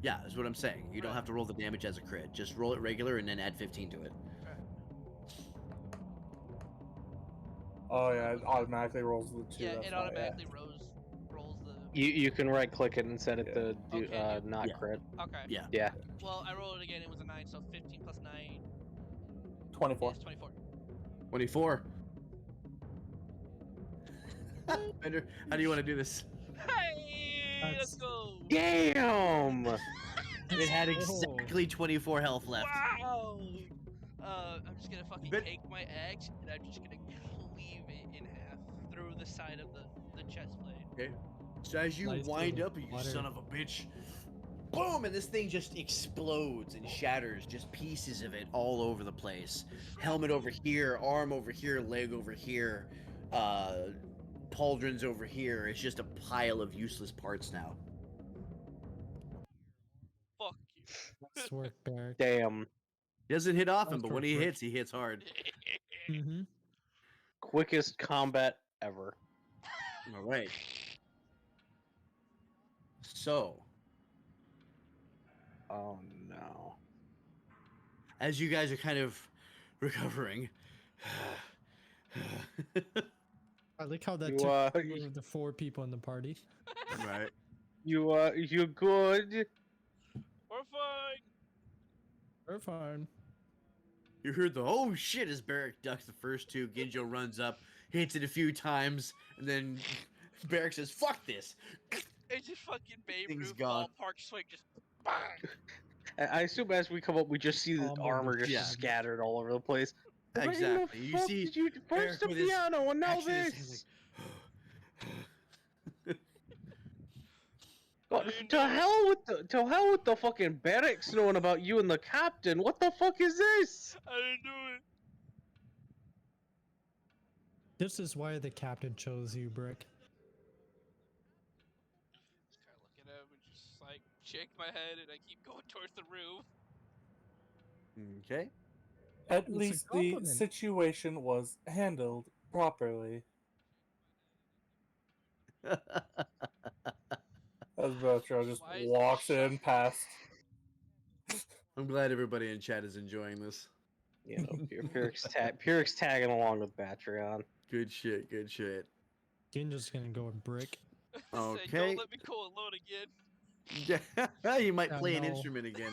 Yeah, that's what I'm saying. You don't Right. have to roll the damage as a crit. Just roll it regular and then add 15 to it. Oh yeah, it automatically rolls the 2. Yeah, that's it why, automatically rolls the. You can right click it and set it to do Okay. not Yeah. crit. Okay. Yeah. Yeah. Well, I rolled it again. It was a 9, so 15 plus 9 24. is 24. 24. Bender, how do you want to do this? Hey, let's That's- go! Damn. It had Oh. exactly 24 health left. Wow! I'm just gonna fucking Bet- take my axe and I'm just gonna cleave it in half through the side of the chest plate. Okay. So as you Slice through wind the up, you butter. son of a bitch, boom, and this thing just explodes and shatters, just pieces of it all over the place. Helmet over here, arm over here, leg over here, pauldrons over here. It's just a pile of useless parts now. Fuck Nice work, Barrack. Damn. He doesn't hit often, Nice but when work, he Rick. hits, he hits hard. you. Mm-hmm. Quickest combat ever. All right. So, Oh no. as you guys are kind of recovering, I like how that You, took two of the 4 people in the party. right? you good? We're fine. We're fine. You heard the oh shit as Barrack ducks the first 2. Ginjo runs up, hits it a few times, and then Barrack says, "Fuck this." It's just fucking Babe Thing's Ruth gone. ballpark swing, just bang. I assume as we come up, we just see the Combo armor just yeah. scattered all over the place. What in the Exactly. You fuck see did you Eric first the with his piano and now action in his hand, this? like, God, I didn't to know. hell with the fucking barracks knowing about you and the captain. What the fuck is this? I didn't do it. This is why the captain chose you, Brick. Just kind of look at him and just like shake my head, and I keep going towards the room. Okay. At It's a least the compliment. situation was handled properly. As Beltran just Why is walks there in past. I'm glad everybody in chat is enjoying this. You know, Pyrrhic's tagging along with Batreon. Good shit. Good shit. Ginger's gonna go with brick. Say, Okay. don't let me go alone again. Yeah, you might Yeah, play an no. instrument again.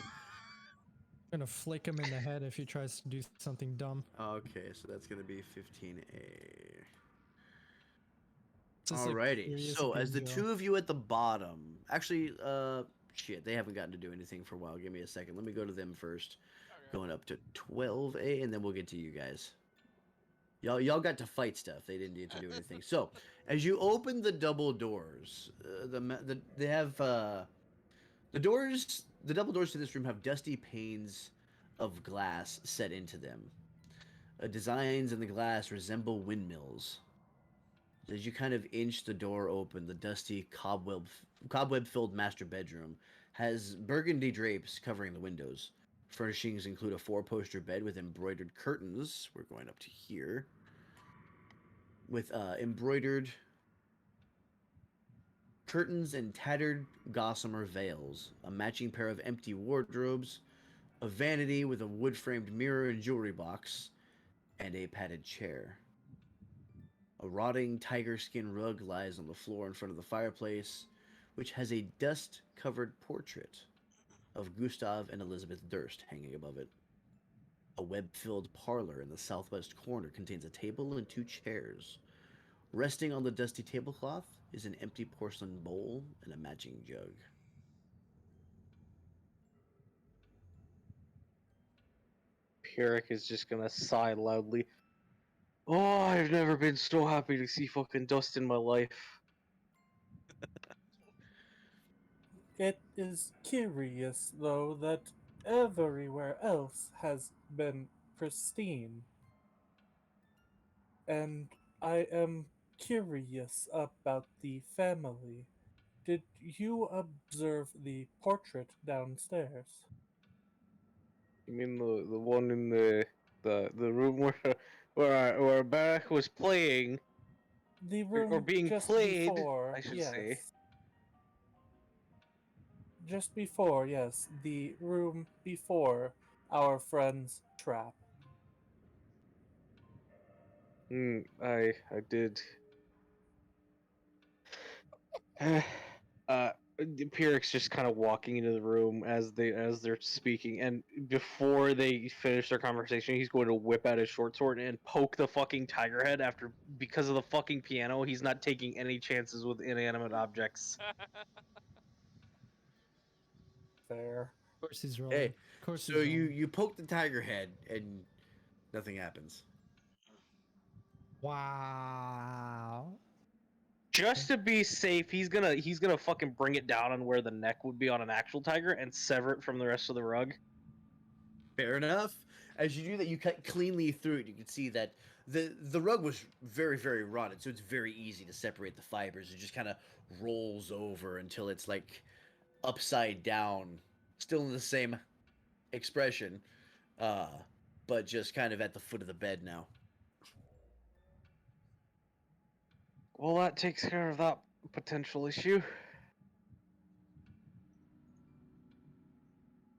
Gonna flick him in the head if he tries to do something dumb. Okay, so that's gonna be 15A. This is a Alrighty. curious So as the bingo. two of you at the bottom, actually, shit, they haven't gotten to do anything for a while. Give me a second. Let me go to them first. Okay. Going up to 12A, and then we'll get to you guys. Y'all got to fight stuff. They didn't get to do anything. So as you open the double doors, they have the doors. The double doors to this room have dusty panes of glass set into them. Designs in the glass resemble windmills. As you kind of inch the door open, the dusty cobweb-filled master bedroom has burgundy drapes covering the windows. Furnishings include a four-poster bed with embroidered curtains. We're going up to here. With embroidered curtains and tattered gossamer veils, a matching pair of empty wardrobes, a vanity with a wood-framed mirror and jewelry box, and a padded chair. A rotting tiger skin rug lies on the floor in front of the fireplace, which has a dust-covered portrait of Gustav and Elizabeth Durst hanging above it. A web-filled parlor in the southwest corner contains a table and two chairs. Resting on the dusty tablecloth is an empty porcelain bowl and a matching jug. Pyrrhic is just gonna sigh loudly. Oh, I've never been so happy to see fucking dust in my life. It is curious, though, that everywhere else has been pristine. And I am curious about the family. Did you observe the portrait downstairs? You mean the one in the room where Barak was playing The or room being just played, before, I should yes. say. Just before, yes. The room before our friend's trap. I did. Pyrrhic's just kind of walking into the room as they're speaking, and before they finish their conversation, he's going to whip out his short sword and poke the fucking tiger head. After, because of the fucking piano, he's not taking any chances with inanimate objects. Fair. Of course he's rolling. Hey, Of course so he's rolling. you poke the tiger head and nothing happens. Wow. Just to be safe, he's gonna fucking bring it down on where the neck would be on an actual tiger and sever it from the rest of the rug. Fair enough. As you do that, you cut cleanly through it. You can see that the rug was very rotted, so it's very easy to separate the fibers. It just kind of rolls over until it's like upside down, still in the same expression, uh, but just kind of at the foot of the bed now. Well, that takes care of that potential issue.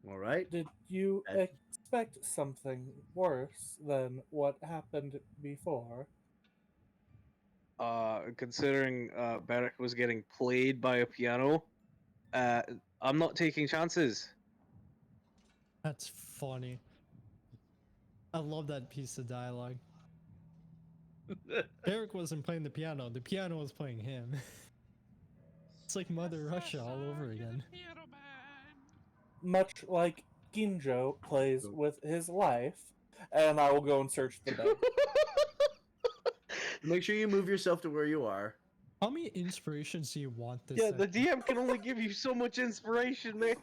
All right. Did you That- expect something worse than what happened before? Considering Barak was getting played by a piano, I'm not taking chances. That's funny. I love that piece of dialogue. Eric wasn't playing the piano was playing him. It's like Mother Russia all over again. Piano man. Much like Ginjo plays with his life, and I will go and search the bed. Make sure you move yourself to where you are. How many inspirations do you want this? Yeah, the DM can only give you so much inspiration, man.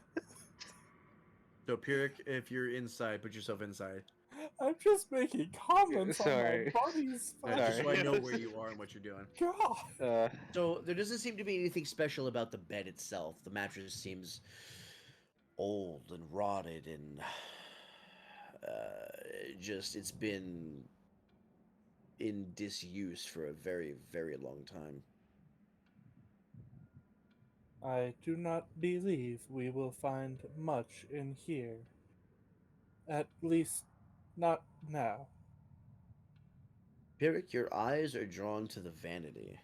So Pyrrhic, if you're inside, put yourself inside. I'm just making comments Sorry. on my body's Just so I Sorry. know where you are and what you're doing. God. So there doesn't seem to be anything special about the bed itself. The mattress seems old and rotted and just it's been in disuse for a very long time. I do not believe we will find much in here. At least, not now. Beric, your eyes are drawn to the vanity.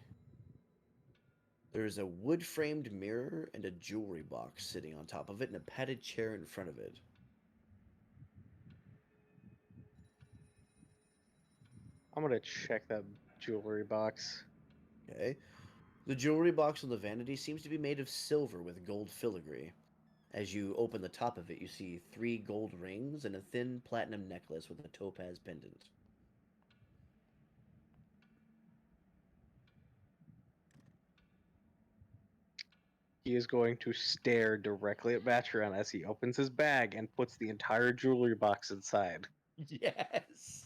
There is a wood-framed mirror and a jewelry box sitting on top of it and a padded chair in front of it. I'm gonna check that jewelry box. Okay. The jewelry box on the vanity seems to be made of silver with gold filigree. As you open the top of it, you see 3 gold rings and a thin platinum necklace with a topaz pendant. He is going to stare directly at Batron as he opens his bag and puts the entire jewelry box inside. Yes.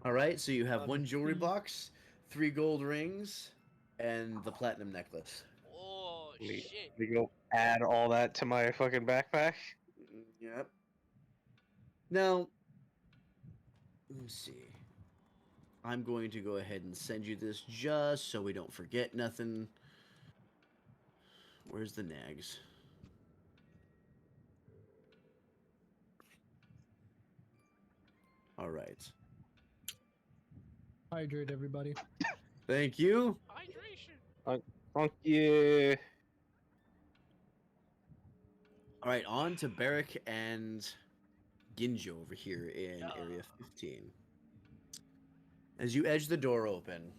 All right, so you have one jewelry box, 3 gold rings, and the platinum necklace. Oh Me, shit! me go add all that to my fucking backpack. Yep. Now, let me see. I'm going to go ahead and send you this just so we don't forget nothing. Where's the nags? All right. Hydrate, everybody. Thank you. Hydration. Funk yeah. All right, on to Barrick and Ginjo over here in Yeah. Area 15. As you edge the door open,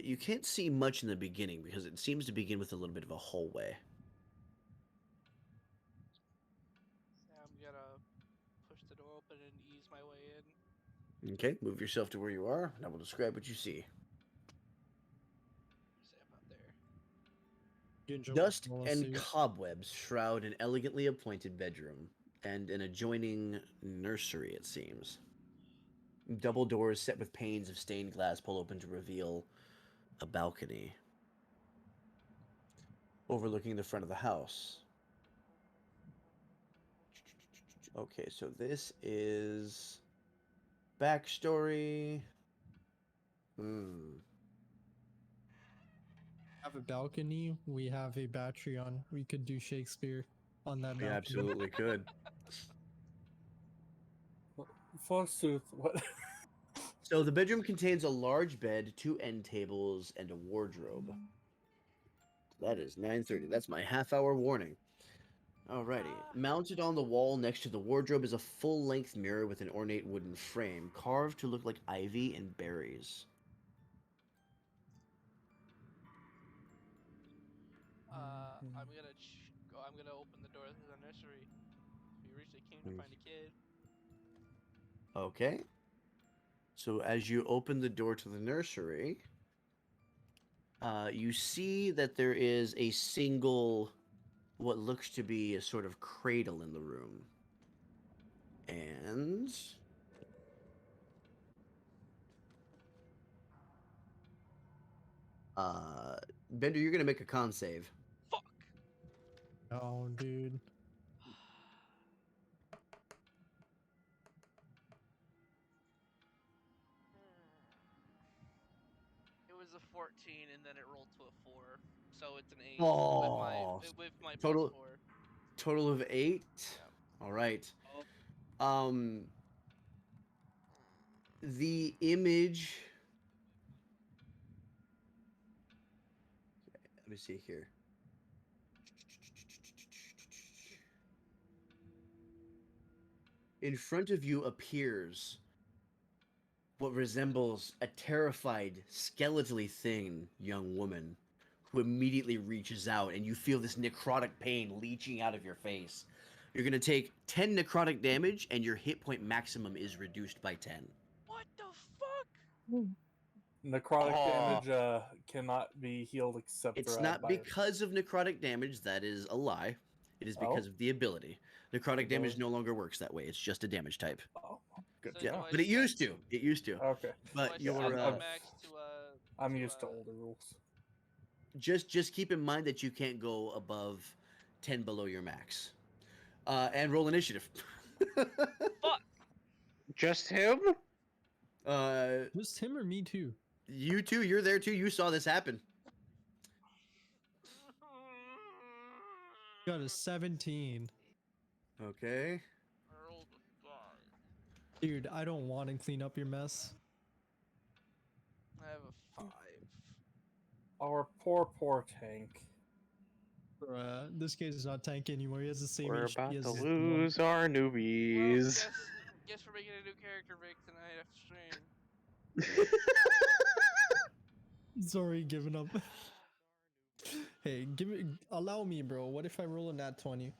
you can't see much in the beginning because it seems to begin with a little bit of a hallway. I'm gonna push the door open and ease my way in. Okay, move yourself to where you are, and I will describe what you see. Say about there. Ginjo, Dust roll a and suit. cobwebs shroud an elegantly appointed bedroom and an adjoining nursery, it seems. Double doors set with panes of stained glass pull open to reveal a balcony overlooking the front of the house. Okay, so this is backstory. Have a balcony. We have a battery on. We could do Shakespeare on that We balcony. absolutely could. Forsooth, what? So the bedroom contains a large bed, 2 end tables, and a wardrobe. That is 9:30. That's my half-hour warning. Alrighty. Mounted on the wall next to the wardrobe is a full-length mirror with an ornate wooden frame, carved to look like ivy and berries. I'm gonna open the door to the nursery. We originally came to find a kid. Okay. So as you open the door to the nursery, you see that there is a single, what looks to be a sort of cradle in the room. And Bender, you're gonna make a con save. Fuck. Oh, dude. It was a 14 and then it rolled to a 4. So it's an 8 Oh, with my total plus 4. total of 8. Yeah. All right. The image. Let me see here. In front of you appears what resembles a terrified, skeletally thin young woman who immediately reaches out, and you feel this necrotic pain leaching out of your face. You're going to take 10 necrotic damage, and your hit point maximum is reduced by 10. What the fuck? Necrotic Oh. damage cannot be healed except It's for not by because of necrotic damage, that is a lie. It is because of the ability. Necrotic damage Ability. no longer works that way. It's just a damage type. Oh, good. So Yeah, do I but it set- used to. It used to. Okay. But do I your set my I'm- max to I'm to, used to older rules. just keep in mind that you can't go above 10 below your max. And roll initiative. Fuck. Just him? uh, Just him or me too? You too. You're there too. You saw this happen. Got a 17. Okay. I rolled a 5. Dude, I don't want to clean up your mess. I have a 5. Our poor tank. Bruh, this kid is not tank anymore. He has the same We're HP about as to the one. lose our Well, newbies. guess we're making a new character, Vic, tonight after stream. Sorry, giving up. Hey, allow me, bro. What if I roll a nat 20?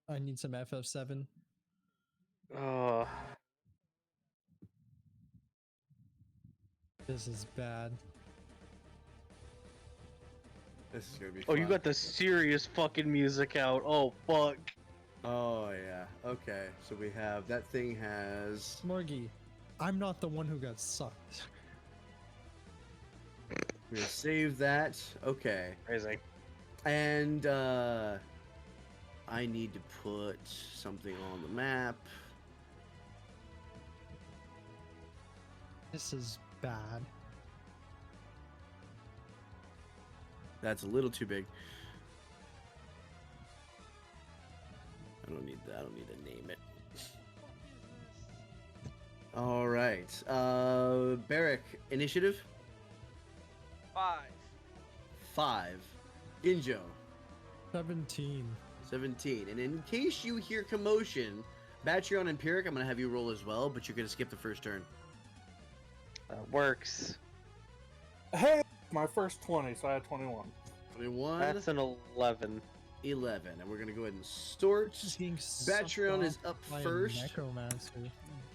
I need some FF7. Oh, This is bad. This is gonna be oh, fun. you got the serious fucking music out. Oh, fuck. Oh yeah. Okay. So we have that thing has. Morgie, I'm not the one who got sucked. We're gonna save that. Okay. Crazy. And I need to put something on the map. This is bad. That's a little too big. I don't need that. I don't need to name it. All right. Barrack, initiative 5. 5. Ginjo 17. 17. And in case you hear commotion, Batreon and Pyrrhic, I'm gonna have you roll as well, but you're gonna skip the first turn. That works. Hey, my first 20, so I had 21. 21. That's an 11. 11. And we're gonna go ahead and start. Just getting sucked Batreon is off up by a first. Necromancer.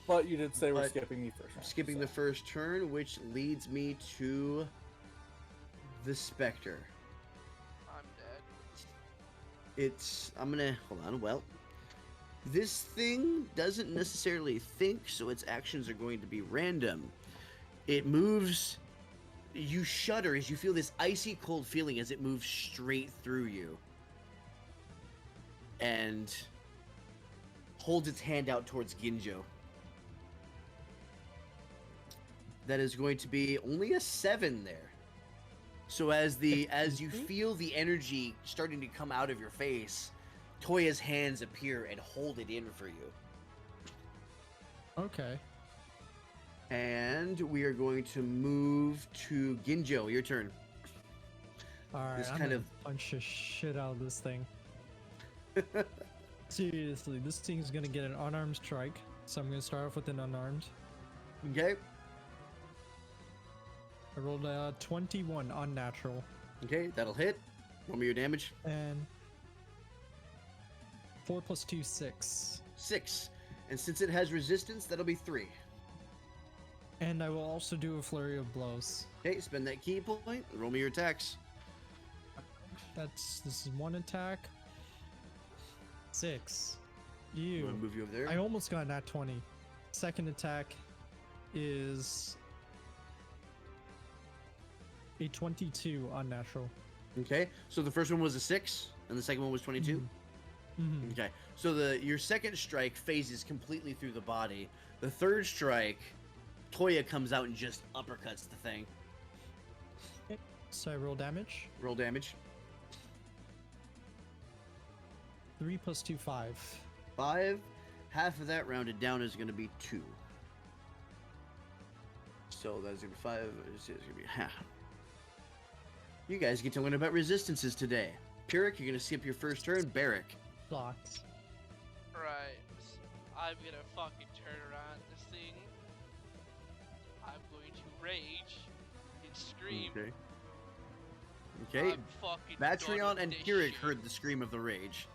But you did say we're But skipping me first. Skipping the first turn, which leads me to the Spectre. I'm dead. I'm gonna hold on. Well, this thing doesn't necessarily think, so its actions are going to be random. It moves. You shudder as you feel this icy cold feeling as it moves straight through you, and holds its hand out towards Ginjo. That is going to be only a 7 there. So as you feel the energy starting to come out of your face, Toya's hands appear and hold it in for you. Okay. And we are going to move to Ginjo. Your turn. Alright, This I'm kind gonna of- punch the shit out of this thing. Seriously, this thing's gonna get an unarmed strike. So I'm gonna start off with an unarmed. Okay. I rolled a 21 unnatural. Okay, that'll hit. Roll me your damage. And 4 plus 2, 6. 6. And since it has resistance, that'll be 3. And I will also do a flurry of blows. Okay, spend that key point. Roll me your attacks. This is one attack. 6. I'm Ew. gonna move you over there. I almost got nat 20. Second attack is a 22 unnatural. Okay, so the first one was a 6, and the second one was 22. Mm-hmm. Okay, so your second strike phases completely through the body. The third strike, Toya comes out and just uppercuts the thing. So I roll damage. Roll damage. 3 plus 2, 5. 5. Half of that rounded down is going to be 2. So that's going to be 5. It's going to be half. You guys get to learn about resistances today. Pyrrhic, you're going to skip your first turn. Barrack. Blocked. Right. I'm gonna fucking turn around this thing. I'm going to rage and scream. Okay. Okay. I'm fucking Batreon done and with this Pyrrhic shit. heard the scream of the rage.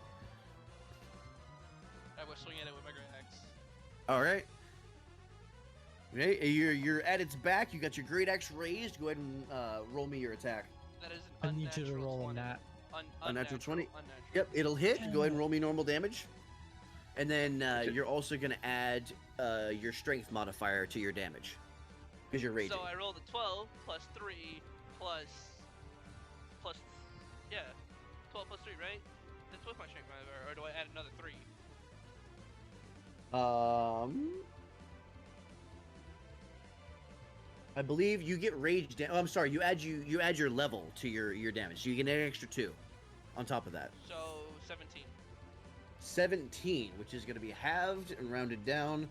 I was swinging at it with my great axe. All right. Okay, you're at its back. You got your great axe raised. Go ahead and roll me your attack. That is I an need you to unnatural roll 20. a nat. Unnatural 20? Unnatural. Yep, it'll hit. Go ahead and roll me normal damage. And then Okay. you're also going to add your strength modifier to your damage. Because you're raging. So I rolled a 12 plus 3 plus yeah, 12 plus 3, right? That's with my strength modifier, or do I add another 3? I believe you get rage damage. Oh, I'm sorry. You add your level to your damage, so you get an extra 2 on top of that. So 17. 17, which is going to be halved and rounded down.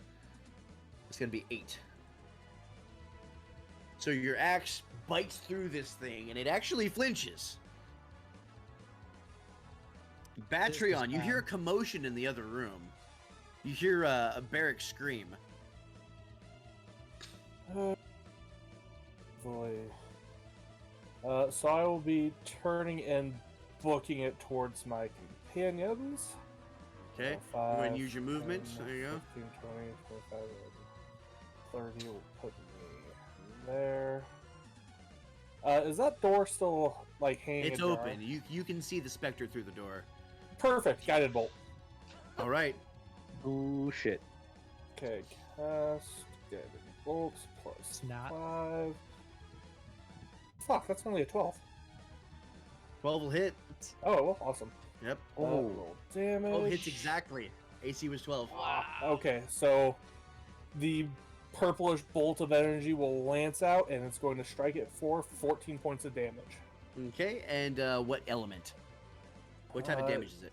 It's going to be 8. So your axe bites through this thing, and it actually flinches. Batreon, you hear a commotion in the other room. You hear a Barrack scream. Boy. So I will be turning and booking it towards my companions. Okay, So go ahead and 5, use your movement. 10, There you go. 15, 20, 25, 30 will put me there. Is that door still like hanging? It's ajar? open. You can see the specter through the door. Perfect. Guided bolt. All right. Ooh, shit. Okay, cast guided bolts plus It's not. 5. Fuck, that's only a 12. 12 will hit. Oh, well, awesome. Yep. Roll damage. 12 hits exactly. AC was 12. Wow. Okay, so the purplish bolt of energy will lance out, and it's going to strike it for 14 points of damage. Okay, and what element? What type of damage is it?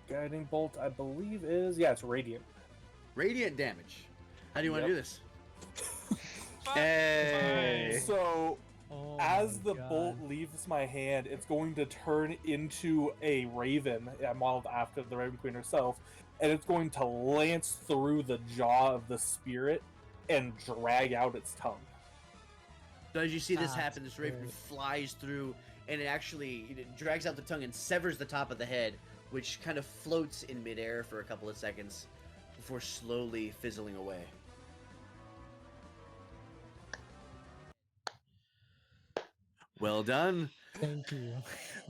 Guiding bolt, I believe, is it's radiant. Radiant damage. How do you want to Yep. do this? Hey. So Oh as my the bolt God. leaves my hand, it's going to turn into a raven, modeled after the Raven Queen herself, and it's going to lance through the jaw of the spirit and drag out its tongue. So as you see this That's happen, this raven great. flies through, and it drags out the tongue and severs the top of the head, which kind of floats in midair for a couple of seconds before slowly fizzling away. Well done. Thank you.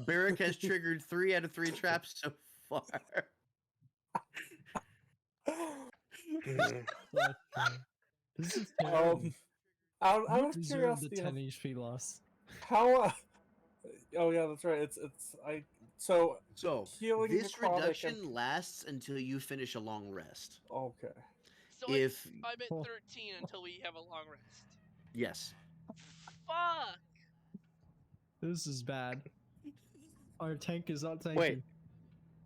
Barrack has triggered 3 out of 3 traps so far. This is terrible. Out You of deserve the curiosity, 10 HP loss. how? Oh yeah, that's right. So So healing this necrotic reduction and- lasts until you finish a long rest. Okay. So If I'm at Oh. 13 until we have a long rest. yes, Fuck. This is bad. Our tank is not tanky.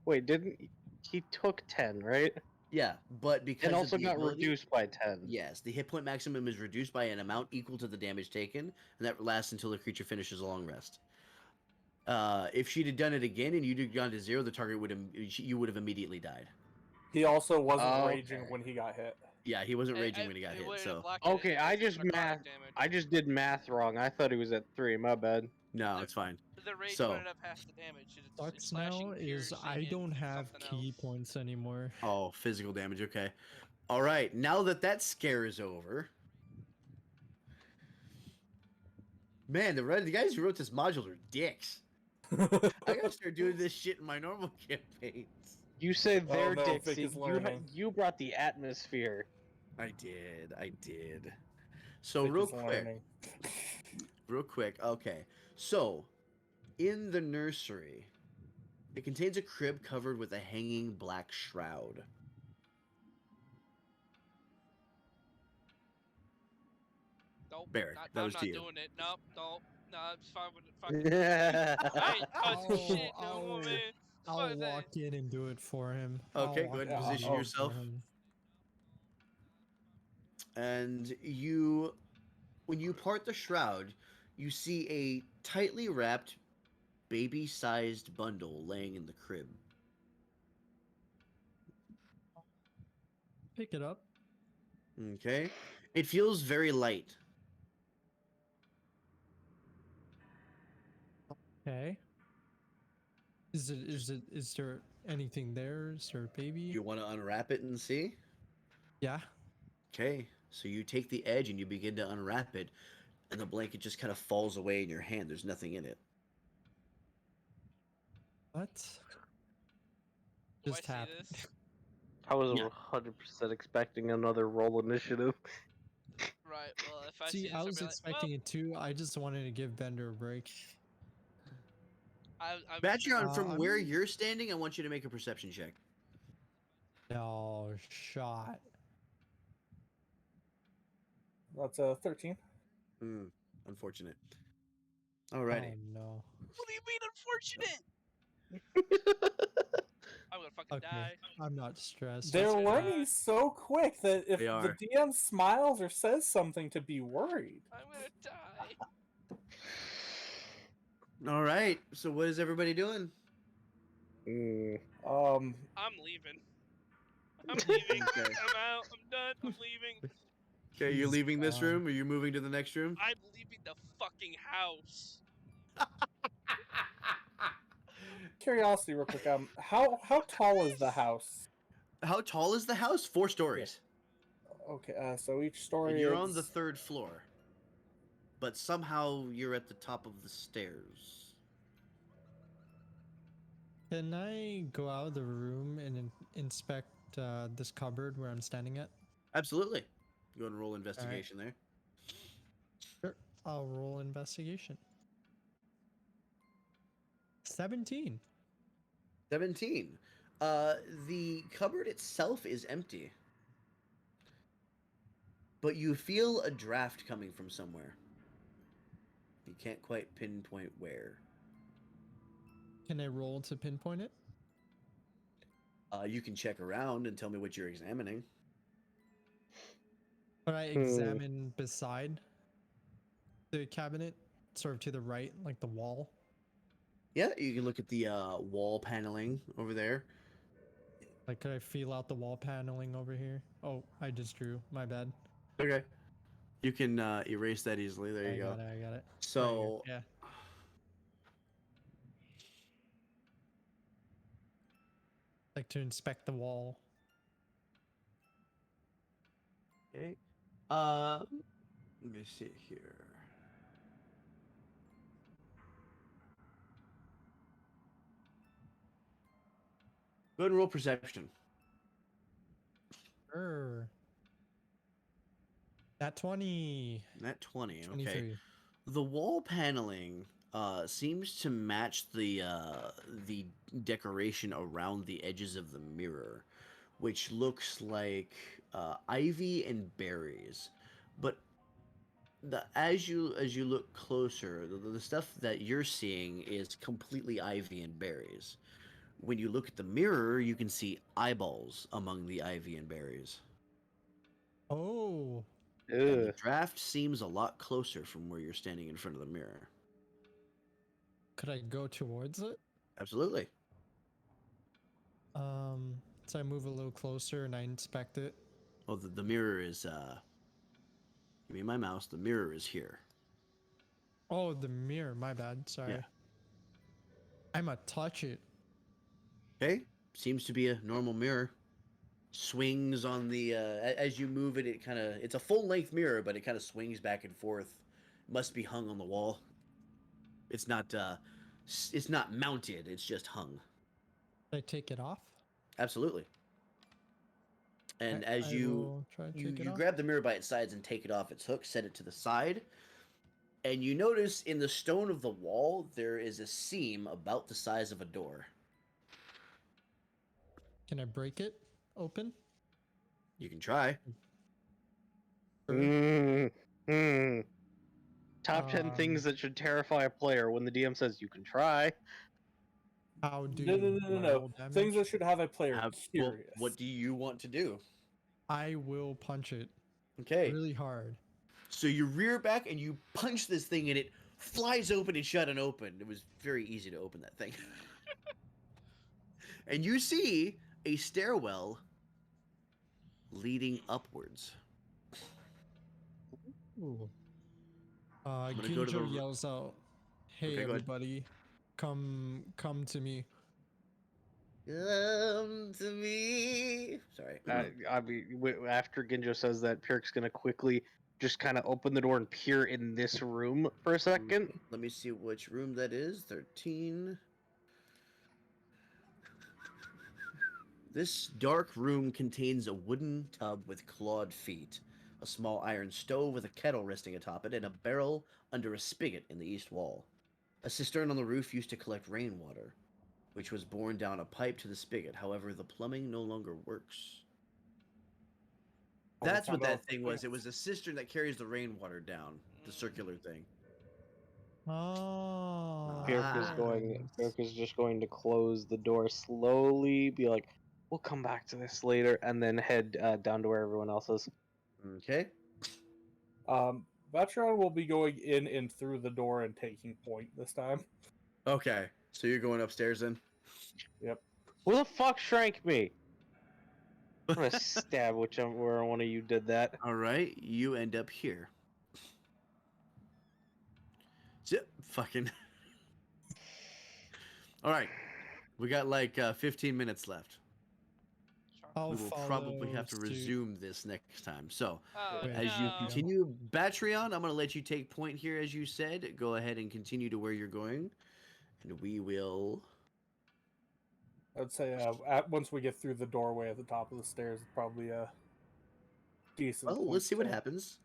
Wait, didn't he took 10, right? yeah, but because And of also the got ability- reduced by 10. Yes, the hit point maximum is reduced by an amount equal to the damage taken, and that lasts until the creature finishes a long rest. If she'd have done it again and you'd have gone to 0, the target you would have immediately died. He also wasn't Okay. raging when he got hit. Yeah, he wasn't I- raging I- when he got it hit. wouldn't So have blocked it Okay, I anyways, just it's necrotic math. damage. I just did math wrong. I thought he was at 3. My bad. no, it's fine. The rage So- wouldn't have half the damage. It's Sucks slashing, now is piercing, I and don't have something key else. points anymore. Oh, physical damage. Okay. All right. Now that scare is over, man, the guys who wrote this module are dicks. I gotta start doing this shit in my normal campaigns. You say they're no, dicks. Vic is You, learning. you brought the atmosphere. I did. So Vic real is quick, learning. Okay. So, in the nursery, it contains a crib covered with a hanging black shroud. Nope. Barrack, that I'm was to not you. doing it. Nope. No, it's fine with it. Fucking. I ain't touching shit no more, man. I'll Fuck that. walk in and do it for him. Okay, I'll go ahead walk and in position do it yourself. for him. And when you part the shroud, you see a tightly wrapped, baby-sized bundle laying in the crib. Pick it up. Okay, it feels very light. Okay. Is there anything there? Is there a baby? You want to unwrap it and see? Yeah. Okay, so you take the edge and you begin to unwrap it, and the blanket just kind of falls away in your hand. There's nothing in it. What? Do I Just see happened. this? I was Yeah. 100% expecting another roll initiative. Right. Well, if I see See, this, I I'll was be like, expecting it too. I just wanted to give Bender a break. I'm Batreon, from I'm- where you're standing, I want you to make a perception check. No shot. That's a 13. Unfortunate. Alrighty. Oh no. What do you mean unfortunate? I'm gonna fucking Okay, die. I'm not stressed. They're gonna learning die. so quick that if They the are. DM smiles or says something to be worried. I'm gonna die. All right. So what is everybody doing? Mm. I'm leaving. I'm leaving. Okay. I'm out. I'm done. I'm leaving. Okay, you're He's leaving this gone. room. Are you moving to the next room? I'm leaving the fucking house. Curiosity, real quick. How tall is the house? How tall is the house? 4 stories. Okay, so each And story you're is on the 3rd floor. But somehow you're at the top of the stairs. Can I go out of the room and inspect this cupboard where I'm standing at? Absolutely. Go ahead and roll investigation there. Sure. I'll roll investigation. 17. 17. The cupboard itself is empty. But you feel a draft coming from somewhere. You can't quite pinpoint where. Can I roll to pinpoint it? You can check around and tell me what you're examining. But I examine beside the cabinet, sort of to the right, like the wall. Yeah, you can look at the wall paneling over there. Like, could I feel out the wall paneling over here? Oh, I just drew. My bad. Okay. You can erase that easily. There you go. I got it. Right here. So, Yeah. Like to inspect the wall. okay. Let me see here. Go ahead and roll perception. Sure. That 20. That 20. Okay. 23. The wall paneling seems to match the decoration around the edges of the mirror, which looks like ivy and berries. But as you look closer, the stuff that you're seeing is completely ivy and berries. When you look at the mirror, you can see eyeballs among the ivy and berries. Oh. And the Ugh. draft seems a lot closer from where you're standing in front of the mirror. Could I go towards it? Absolutely. So I move a little closer and I inspect it. Well, the mirror is, give me my mouse. The mirror is here. Oh, the mirror. My bad. Sorry. Yeah. I'ma touch it. Okay. Seems to be a normal mirror. Swings on the, as you move it, it's a full length mirror, but it kind of swings back and forth. Must be hung on the wall. It's not mounted. It's just hung. Can I take it off? Absolutely. And I as you will try to take it off. grab the mirror by its sides and take it off its hook, set it to the side, and you notice in the stone of the wall there is a seam about the size of a door. Can I break it open? You can try. Mm. Mm. Top 10 things Um, that should terrify a player when the DM says you can try. How do No. roll Things damage? that should have a player Well, curious. what do you want to do? I will punch it Okay. really hard. So you rear back and you punch this thing and it flies open and shut and open. It was very easy to open that thing. And you see a stairwell leading upwards. Ooh. gonna go to Ginjo the- yells out, "Hey Okay, go ahead. everybody, come to me." Come to me. Sorry. I mean, after Ginjo says that, Pirk's gonna quickly just kind of open the door and peer in this room for a second. Let me see which room that is. 13. This dark room contains a wooden tub with clawed feet, a small iron stove with a kettle resting atop it, and a barrel under a spigot in the east wall. A cistern on the roof used to collect rainwater, which was borne down a pipe to the spigot. However, the plumbing no longer works. That's what that thing was. It was a cistern that carries the rainwater down. the circular thing. Oh. Pirka's Ah. Pirka's just going to close the door slowly, be like, "We'll come back to this later," and then head down to where everyone else is. Okay. Vatron will be going in and through the door and taking point this time. Okay. So you're going upstairs then? Yep. Who the fuck shrank me? I'm gonna stab whichever one of you did that. All right. You end up here. Fucking. All right. We got like 15 minutes left. Sure. I'll We will probably follow have to suit. resume this next time. So, Oh, Wait, as you no. continue, Batreon, I'm going to let you take point here, as you said. Go ahead and continue to where you're going. And we will. I'd say once we get through the doorway at the top of the stairs, it's probably a decent. Well, point let's see what to- happens.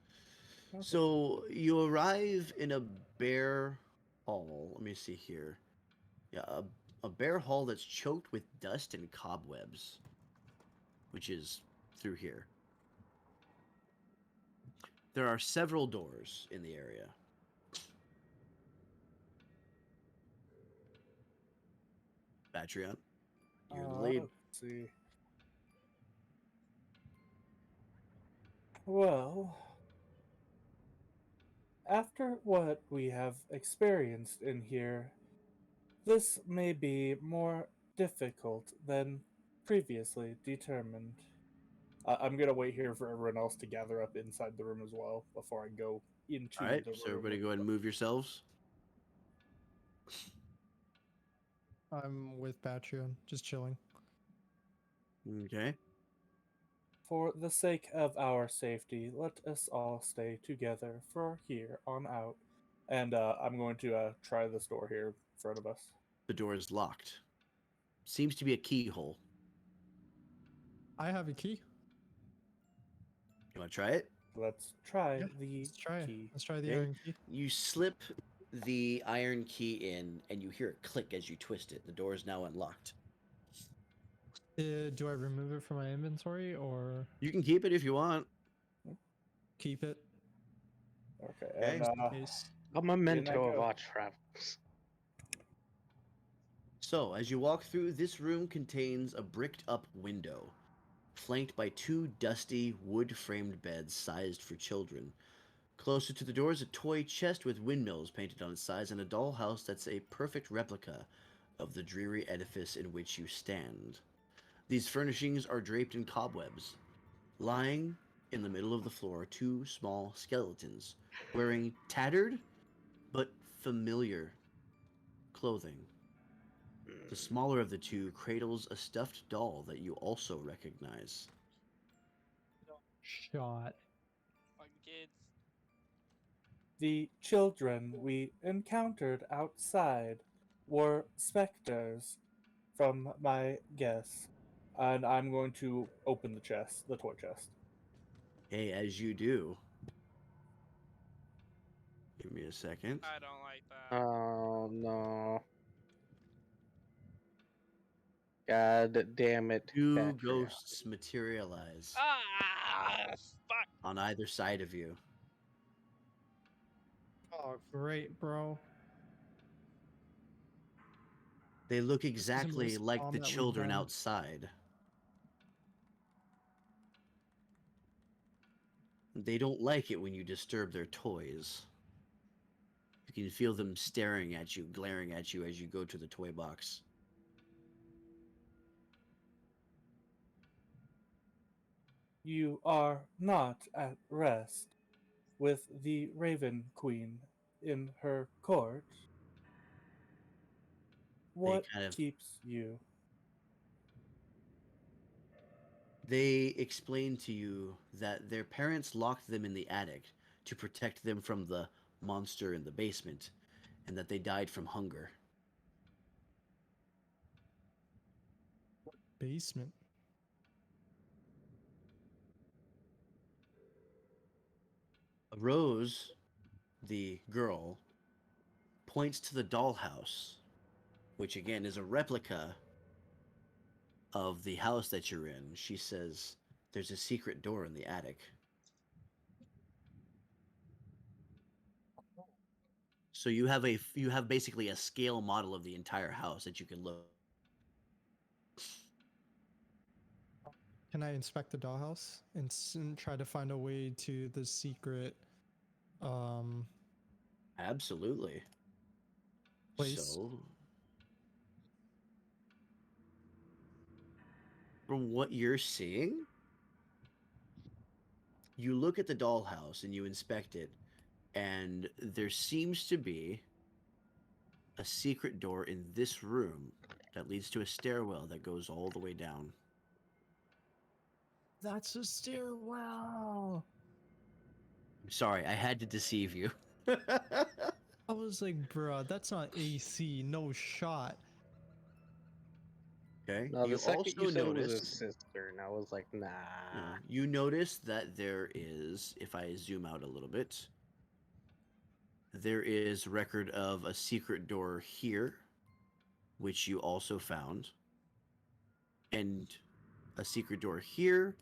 Okay. So, you arrive in a bare hall. Let me see here. Yeah, a bare hall that's choked with dust and cobwebs, which is through here. There are several doors in the area. Patreon, you're the lead. Let's see. Well, after what we have experienced in here, this may be more difficult than previously determined. I'm gonna wait here for everyone else to gather up inside the room as well before I go into All right, the so room. everybody go ahead and move yourselves. I'm with Patreon, just chilling. Okay. For the sake of our safety, let us all stay together for here on out. And I'm going to try this door here in front of us. The door is locked. Seems to be a keyhole. I have a key. You want to try it? Let's try Yeah, the Let's try it. key. Let's try the Okay. iron key. You slip the iron key in, and you hear it click as you twist it. The door is now unlocked. Do I remove it from my inventory or You can keep it if you want. keep it? Okay, Okay. and Just in case. A memento of go. our travels. So, as you walk through, this room contains a bricked up window, flanked by two dusty, wood framed beds sized for children. Closer to the door is a toy chest with windmills painted on its sides and a dollhouse that's a perfect replica of the dreary edifice in which you stand. These furnishings are draped in cobwebs. Lying in the middle of the floor are two small skeletons, wearing tattered but familiar clothing. The smaller of the two cradles a stuffed doll that you also recognize. Shot. Fucking kids. the children we encountered outside were specters, from my guess. And I'm going to open the chest, the toy chest. Hey, as you do. Give me a second. I don't like that. Oh no. God damn it. Two Patreon. ghosts materialize Ah, fuck. on either side of you. Oh, great, bro. They look is the exactly most like calm the that we've children done. outside. They don't like it when you disturb their toys. You can feel them staring at you, glaring at you as you go to the toy box. You are not at rest with the Raven Queen in her court. What kind of- keeps you? They explain to you that their parents locked them in the attic to protect them from the monster in the basement, and that they died from hunger. Basement. Rose, the girl, points to the dollhouse, which again is a replica of the house that you're in. She says, "There's a secret door in the attic." So you have basically a scale model of the entire house that you can look. Can I inspect the dollhouse and, and try to find a way to the secret um Absolutely. place? So, from what you're seeing, you look at the dollhouse and you inspect it, and there seems to be a secret door in this room that leads to a stairwell that goes all the way down. That's a stairwell. I'm sorry, I had to deceive you. I was like, bruh, that's not AC, no shot. Okay. No, You the second you also said it was his notice, sister, and I was like, nah. you notice that there is, if I zoom out a little bit, there is record of a secret door here, which you also found, and a secret door here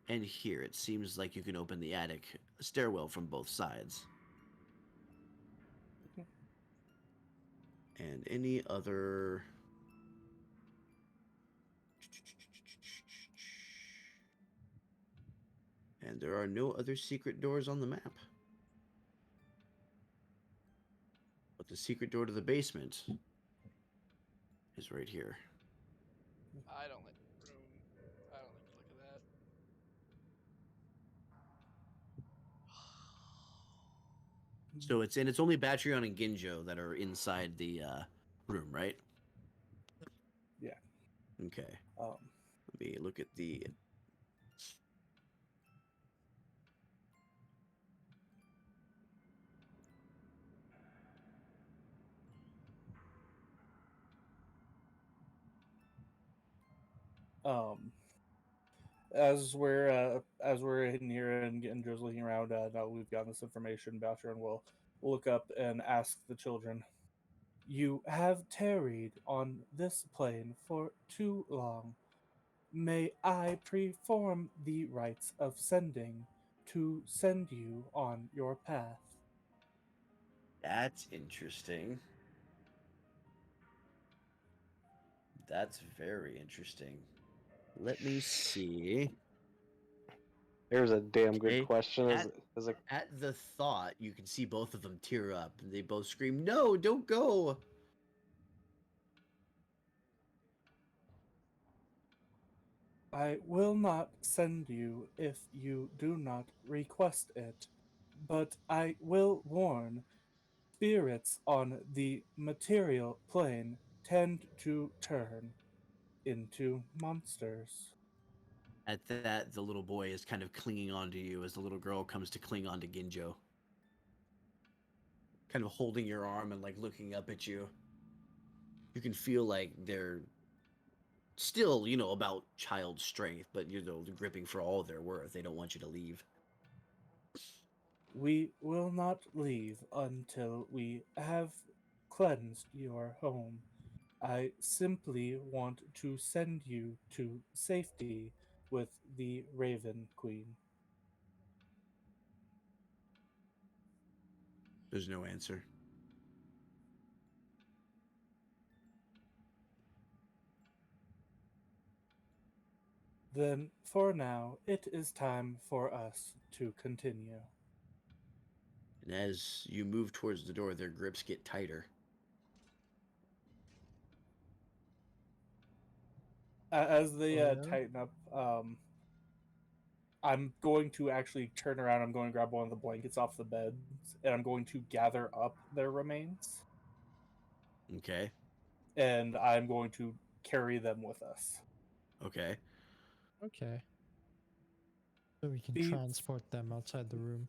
and here. It seems like you can open the attic stairwell from both sides. And any other. And there are no other secret doors on the map. But the secret door to the basement is right here. I don't like the room. I don't like the look of that. So it's only Batreon and Ginjo that are inside the room, right? Yeah. Okay. Um, Let me look at the. um, as we're in here and getting just looking around, now we've gotten this information. Boucher will look up and ask the children, "You have tarried on this plane for too long. May I perform the rites of sending to send you on your path?" That's interesting. That's very interesting. Let me see. There's a damn good Okay. question. As a At the thought, you can see both of them tear up. And they both scream, "No, don't go!" "I will not send you if you do not request it, but I will warn, spirits on the material plane tend to turn into monsters." At that, the little boy is kind of clinging onto you as the little girl comes to cling onto Ginjo. Kind of holding your arm and like looking up at you. You can feel like they're still, about child strength, but gripping for all their worth. They don't want you to leave. "We will not leave until we have cleansed your home. I simply want to send you to safety with the Raven Queen." There's no answer. "Then, for now, it is time for us to continue." And as you move towards the door, their grips get tighter. As they Oh, yeah? tighten up, I'm going to actually turn around. I'm going to grab one of the blankets off the bed, and I'm going to gather up their remains, Okay. and I'm going to carry them with us. Okay. Okay. So we can Be- transport them outside the room.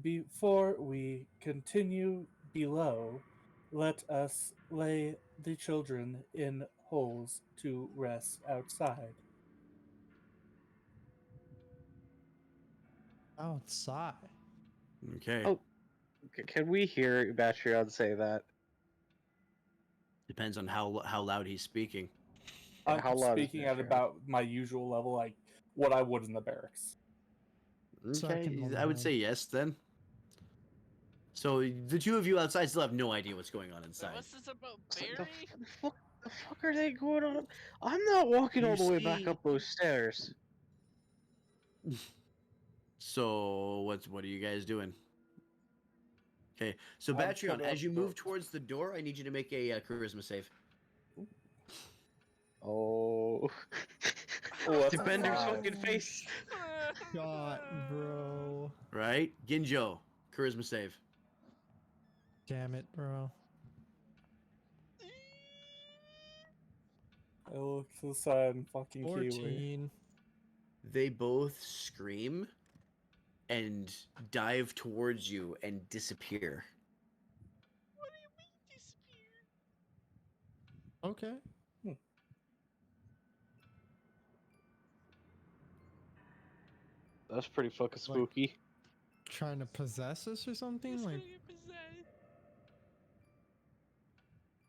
Before we continue below, let us lay the children in holes to rest outside. Outside. Okay. oh, can we hear Batreon say that? Depends on how loud he's speaking. Yeah, I'm how loud is speaking at Batreon? about my usual level, like what I would in the barracks. Second Okay. on I would mine. say yes then. So the two of you outside still have no idea what's going on So inside. what's this about It's like, Barry? the fuck are they going on? I'm not walking You all the way back see- up those stairs. So what are you guys doing? Okay, so I'm Batreon, pulling as up you the- move towards the door, I need you to make a charisma save. Oh. Oh, that's a Defender's five. fucking face. Shot, bro. Right, Ginjo, charisma save. Damn it, bro. I look to the side and fucking Kiwi. 14. They both scream and dive towards you and disappear. What do you mean disappear? Okay. That's pretty fucking Like- spooky. Trying to possess us or something? Who's Like, gonna get possessed?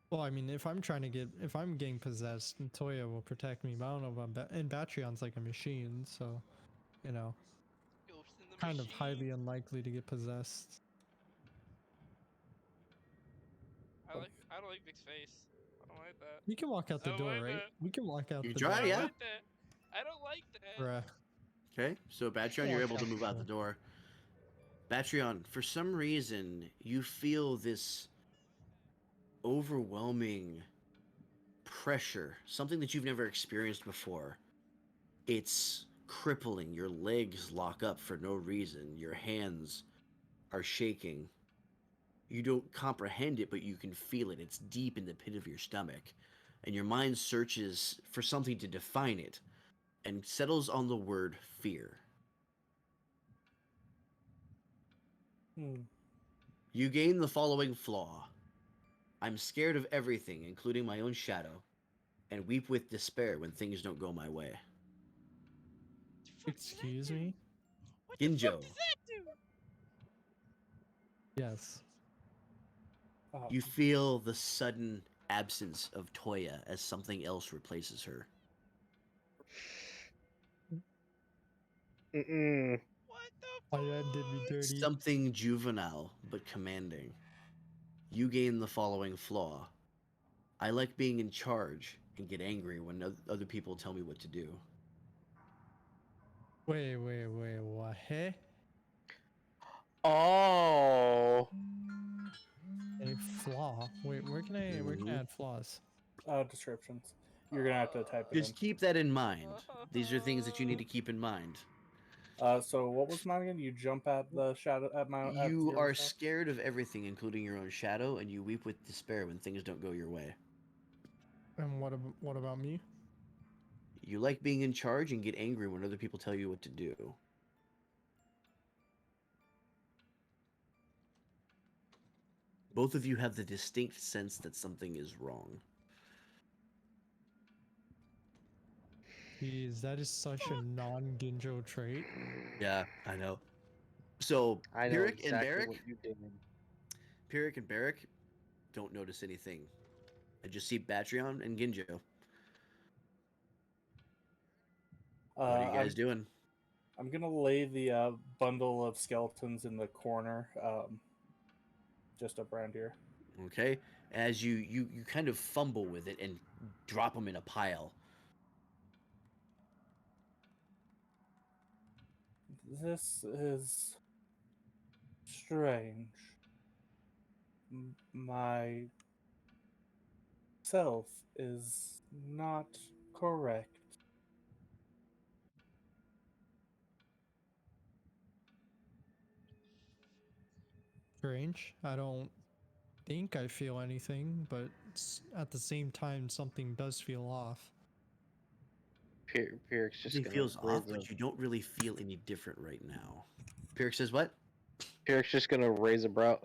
well, I mean, if I'm getting possessed, Toya will protect me. But I don't know about and Batreon's like a machine, so, you know, Ghost in the kind of machine. highly unlikely to get possessed. I don't like Vic's face. I don't like that. We can walk out I the don't door, like right? that. We can walk out You the try, door. I don't yeah. like that. I don't like that. Bruh. Okay, so Batreon, you're Walk able to out move the out door. the door. Batreon, for some reason, you feel this overwhelming pressure, something that you've never experienced before. It's crippling. Your legs lock up for no reason. Your hands are shaking. You don't comprehend it, but you can feel it. It's deep in the pit of your stomach. And your mind searches for something to define it and settles on the word fear. Hmm. You gain the following flaw. I'm scared of everything, including my own shadow, and weep with despair when things don't go my way. What the fuck does that Excuse do? me? What the Ginjo. fuck does that do? Yes. You feel the sudden absence of Toya as something else replaces her. Mm-mm. What the Toya did me fuck? dirty. Something juvenile but commanding. You gain the following flaw. I like being in charge and get angry when other people tell me what to do. Wait, what? Hey? Oh. A flaw. Wait, where can I add flaws? Descriptions. You're gonna have to type it Just keep that in mind. These are things that you need to keep in mind. in. So what was mine again? You jump at the shadow at my. at You your are shadow? scared of everything, including your own shadow, and you weep with despair when things don't go your way. And what about me? You like being in charge and get angry when other people tell you what to do. Both of you have the distinct sense that something is wrong. Jeez, that is such a non-Ginjo trait. Yeah, I know. So I know Pyrrhic and exactly Barrick, what you did. Pyrrhic and Barrick don't notice anything. I just see Batreon and Ginjo. What are you guys doing? I'm gonna lay the bundle of skeletons in the corner, just up around here. Okay, as you kind of fumble with it and drop them in a pile. This is strange. My self is not correct. Strange. I don't think I feel anything, but at the same time, something does feel off. Pyrrhic's just Something gonna feels raise off, but you don't really feel any different right now. Pyrrhic says what? Pyrrhic's just gonna raise a brow.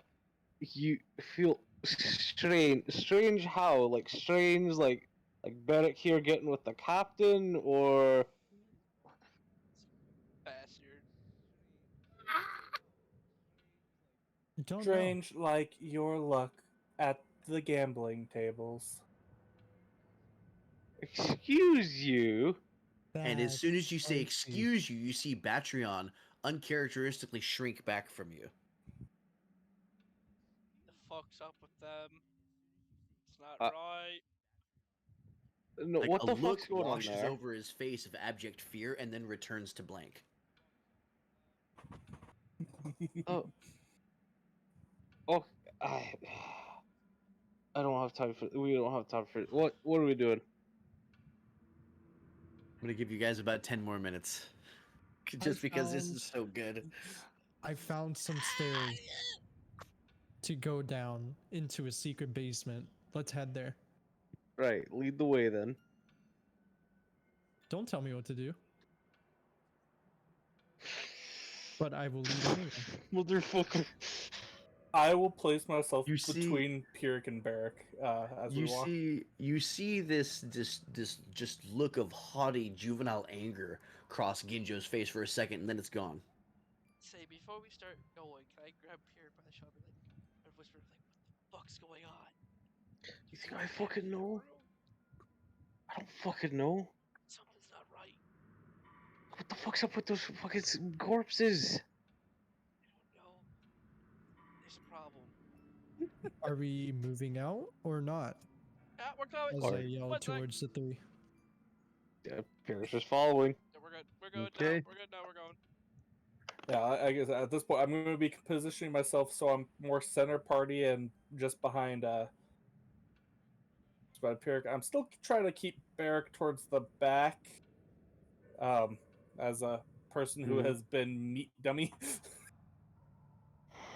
You feel strange. Strange how? Like strange, like Beric here getting with the captain, or Bastard. Don't know. Strange like your luck at the gambling tables. excuse you. And as soon as you say That's excuse you see Batreon uncharacteristically shrink back from you. fuck's up with them? It's not Uh, right. No, Like what a the look fuck's going on washes there? over his face of abject fear and then returns to blank. Oh, oh, I, I don't have time for. We don't have time for. What are we doing? I'm gonna give you guys about 10 more minutes. Just because this found- is so good. I found some stairs to go down into a secret basement. Let's head there. Right, lead the way then. Don't tell me what to do. But I will lead anyway. Motherfucker. I will place myself You see- between Pyric and Barrick as we walk. You see this just look of haughty juvenile anger cross Ginjo's face for a second, and then it's gone. Say, before we start going, can I grab Pierre by the shoulder and whisper, like, what the fuck's going on? You think I fucking know? I don't fucking know. Something's not right. What the fuck's up with those fucking corpses? I don't know. There's a problem. Are we moving out or not? Ah, we're coming. As I Alright. yell One sec. towards the three. Yeah, Pierce is following. Yeah, we're good. We're good Okay. now. We're good now. We're going. Yeah, I guess at this point I'm going to be positioning myself so I'm more center party and just behind Pyric. I'm still trying to keep Barrick towards the back, as a person who Mhm. has been meat dummy.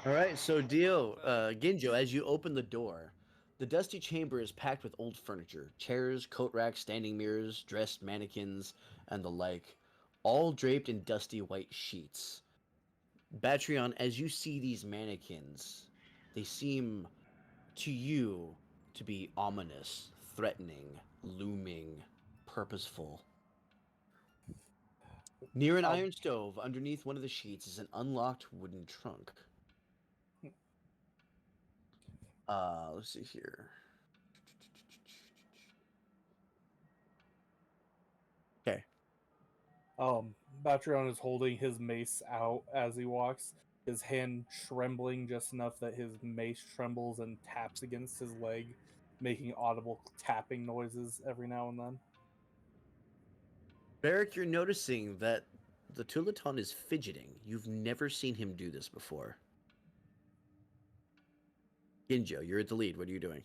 All right, so Ginjo, as you open the door, the dusty chamber is packed with old furniture, chairs, coat racks, standing mirrors, dressed mannequins, and the like, all draped in dusty white sheets. Batrion, as you see these mannequins, they seem to you to be ominous, threatening, looming, purposeful. Near an iron stove, underneath one of the sheets, is an unlocked wooden trunk. Let's see here. Okay. Batrion is holding his mace out as he walks, his hand trembling just enough that his mace trembles and taps against his leg, making audible tapping noises every now and then. Barrick, you're noticing that the Tulaton is fidgeting. You've never seen him do this before. Ginjo, you're at the lead. What are you doing?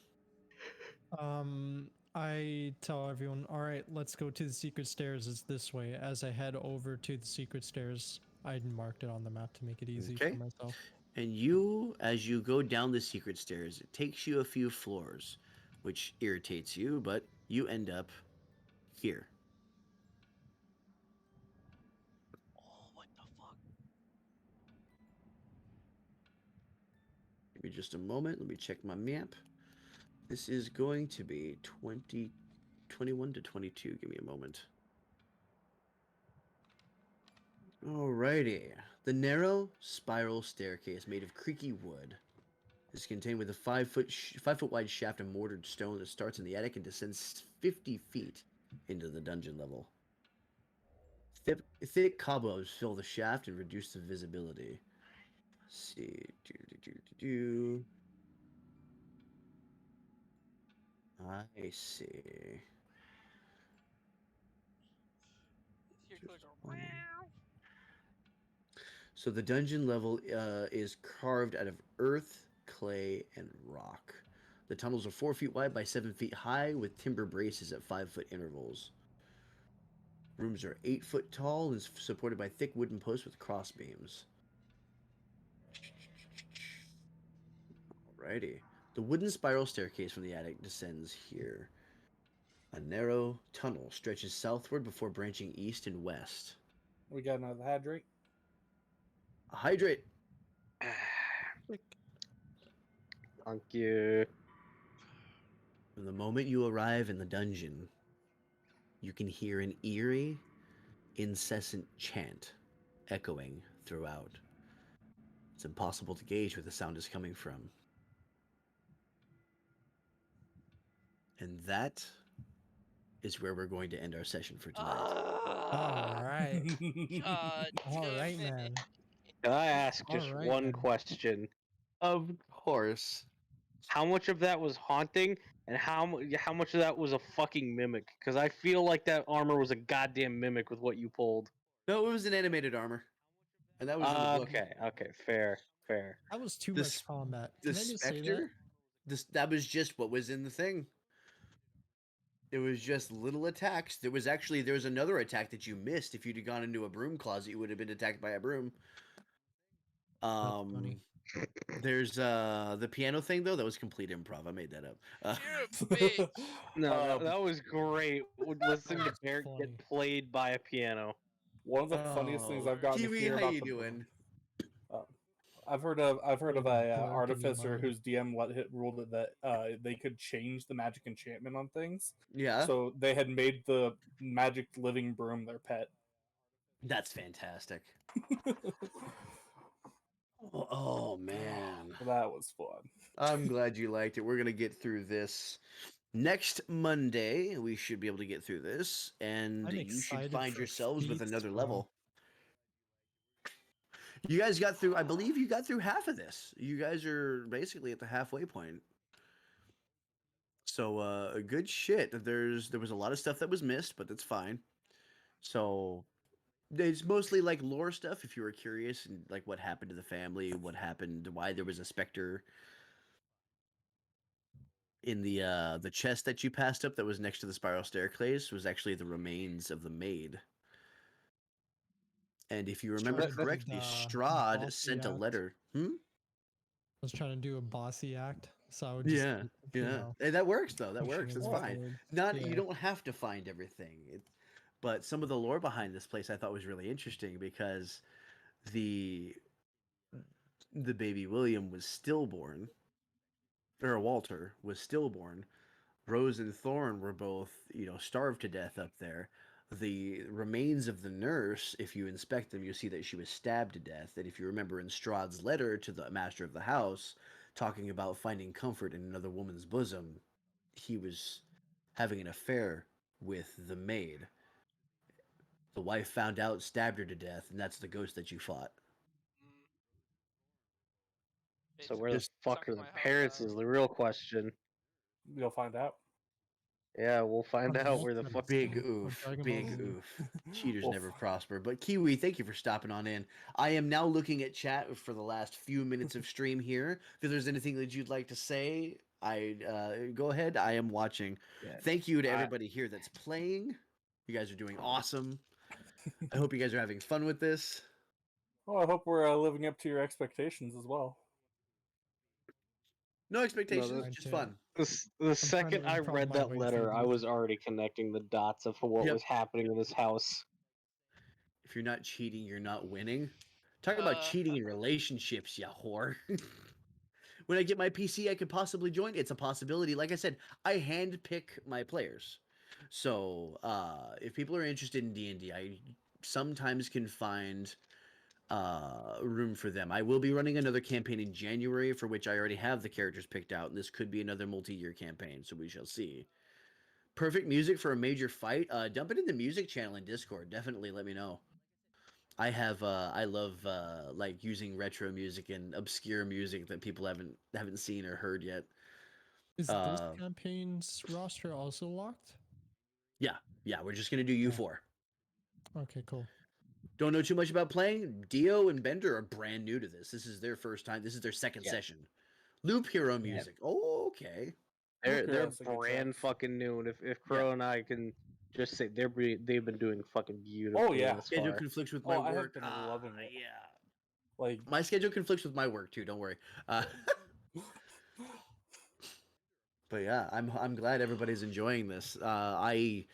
I tell everyone, all right, let's go to the secret stairs. It's this way. As I head over to the secret stairs, I marked it on the map to make it easy Okay. for myself. And you, as you go down the secret stairs, it takes you a few floors, which irritates you, but you end up here. Oh, what the fuck? Give me just a moment. Let me check my map. This is going to be 21 to 22. Give me a moment. Alrighty. The narrow spiral staircase made of creaky wood is contained with a 5 foot wide shaft of mortared stone that starts in the attic and descends 50 feet into the dungeon level. Thick cobwebs fill the shaft and reduce the visibility. Let's see. I see. Here, Just click one. wow. So the dungeon level is carved out of earth, clay, and rock. The tunnels are 4 feet wide by 7 feet high with timber braces at 5 foot intervals. Rooms are 8 foot tall and supported by thick wooden posts with cross beams. Alrighty. The wooden spiral staircase from the attic descends here. A narrow tunnel stretches southward before branching east and west. We got another hydrate. Hydrate. Thank you. From the moment you arrive in the dungeon, you can hear an eerie, incessant chant echoing throughout. It's impossible to gauge where the sound is coming from. And that is where we're going to end our session for tonight. All right. God All damn right, it. man. Can I ask just Alright, one then. question? Of course. how much of that was haunting and how much of that was a fucking mimic? Because I feel like that armor was a goddamn mimic with what you pulled. No, it was an animated armor, and that was in the book. Okay, fair. That was too The much s- combat. The Can I just say that? specter. That was just what was in the thing. It was just little attacks. There was another attack that you missed. If you'd have gone into a broom closet, you would have been attacked by a broom. That's funny. There's the piano thing though. That was complete improv. I made that up. You're a bitch. No, that was great. Listening to That's Barrett funny. get played by a piano. One of the funniest things I've Oh, gotten to Kiwi, hear how about you the doing? I've heard of a Broken your artificer mind. whose DM ruled it that they could change the magic enchantment on things. Yeah, So they had made the magic living broom their pet. that's fantastic. Oh man, That was fun. I'm glad you liked it. We're gonna get through this next Monday. We should be able to get through this, and I'm you should excited find for yourselves with feats, another bro. level. You guys got through. I believe you got through half of this. You guys are basically at the halfway point. So good shit. There was a lot of stuff that was missed, but that's fine. So it's mostly like lore stuff if you were curious and like what happened to the family, what happened, why there was a specter in the chest that you passed up that was next to the spiral staircase was actually the remains of the maid. And if you remember Trying to do correctly, the Strahd bossy sent a act. letter. I was trying to do a bossy act, so I would just, Yeah, you yeah. know, Hey, that works though. That pushing works. it That's Yeah. fine. forward. Not Yeah. you don't have to find everything. But some of the lore behind this place I thought was really interesting because the the baby William was stillborn, or Walter was stillborn. Rose and Thorn were both, starved to death up there. The remains of the nurse, if you inspect them, you'll see that she was stabbed to death. And if you remember in Strahd's letter to the master of the house, talking about finding comfort in another woman's bosom, he was having an affair with the maid. The wife found out, stabbed her to death, and that's the ghost that you fought. Mm. So Bitch, where the Just fuck suck are the my heart parents out. is the real question. You'll find out. Yeah, we'll find On out the where the next fuck. big episode of oof, Dragon Ball big Z. oof. Cheaters Well, never prosper. But Kiwi, thank you for stopping on in. I am now looking at chat for the last few minutes of stream here. If there's anything that you'd like to say, I go ahead. I am watching. Yeah. Thank you to everybody here that's playing. You guys are doing awesome. I hope you guys are having fun with this. Well, I hope we're living up to your expectations as well. No expectations, Right, just yeah. fun. The trying to second I improv read my that way letter, through I these. was already connecting the dots of what Yep. was happening in this house. If you're not cheating, you're not winning. Talk about cheating in relationships, ya whore. When I get my PC, I could possibly join. It's a possibility. Like I said, I handpick my players. So if people are interested in D&D, I sometimes can find room for them. I will be running another campaign in January for which I already have the characters picked out, and this could be another multi-year campaign, so we shall see. Perfect music for a major fight. Dump it in the music channel in Discord. Definitely let me know. I love like using retro music and obscure music that people haven't seen or heard yet. Is this Uh, campaign's roster also locked? yeah, we're just gonna do U4. Okay, cool. Don't know too much about playing. Dio and Bender are brand new to this. This is their first time. This is their second Yeah. session. Loop Hero Yeah. music. Oh, okay. They're Heroes are good brand tracks. fucking new, and if Crow and I can just say they've been doing fucking beautifully. Oh, yeah. This Schedule far. conflicts with my I have work. been loving it. Yeah. Like, My schedule conflicts with my work too. Don't worry. But yeah, I'm glad everybody's enjoying this. I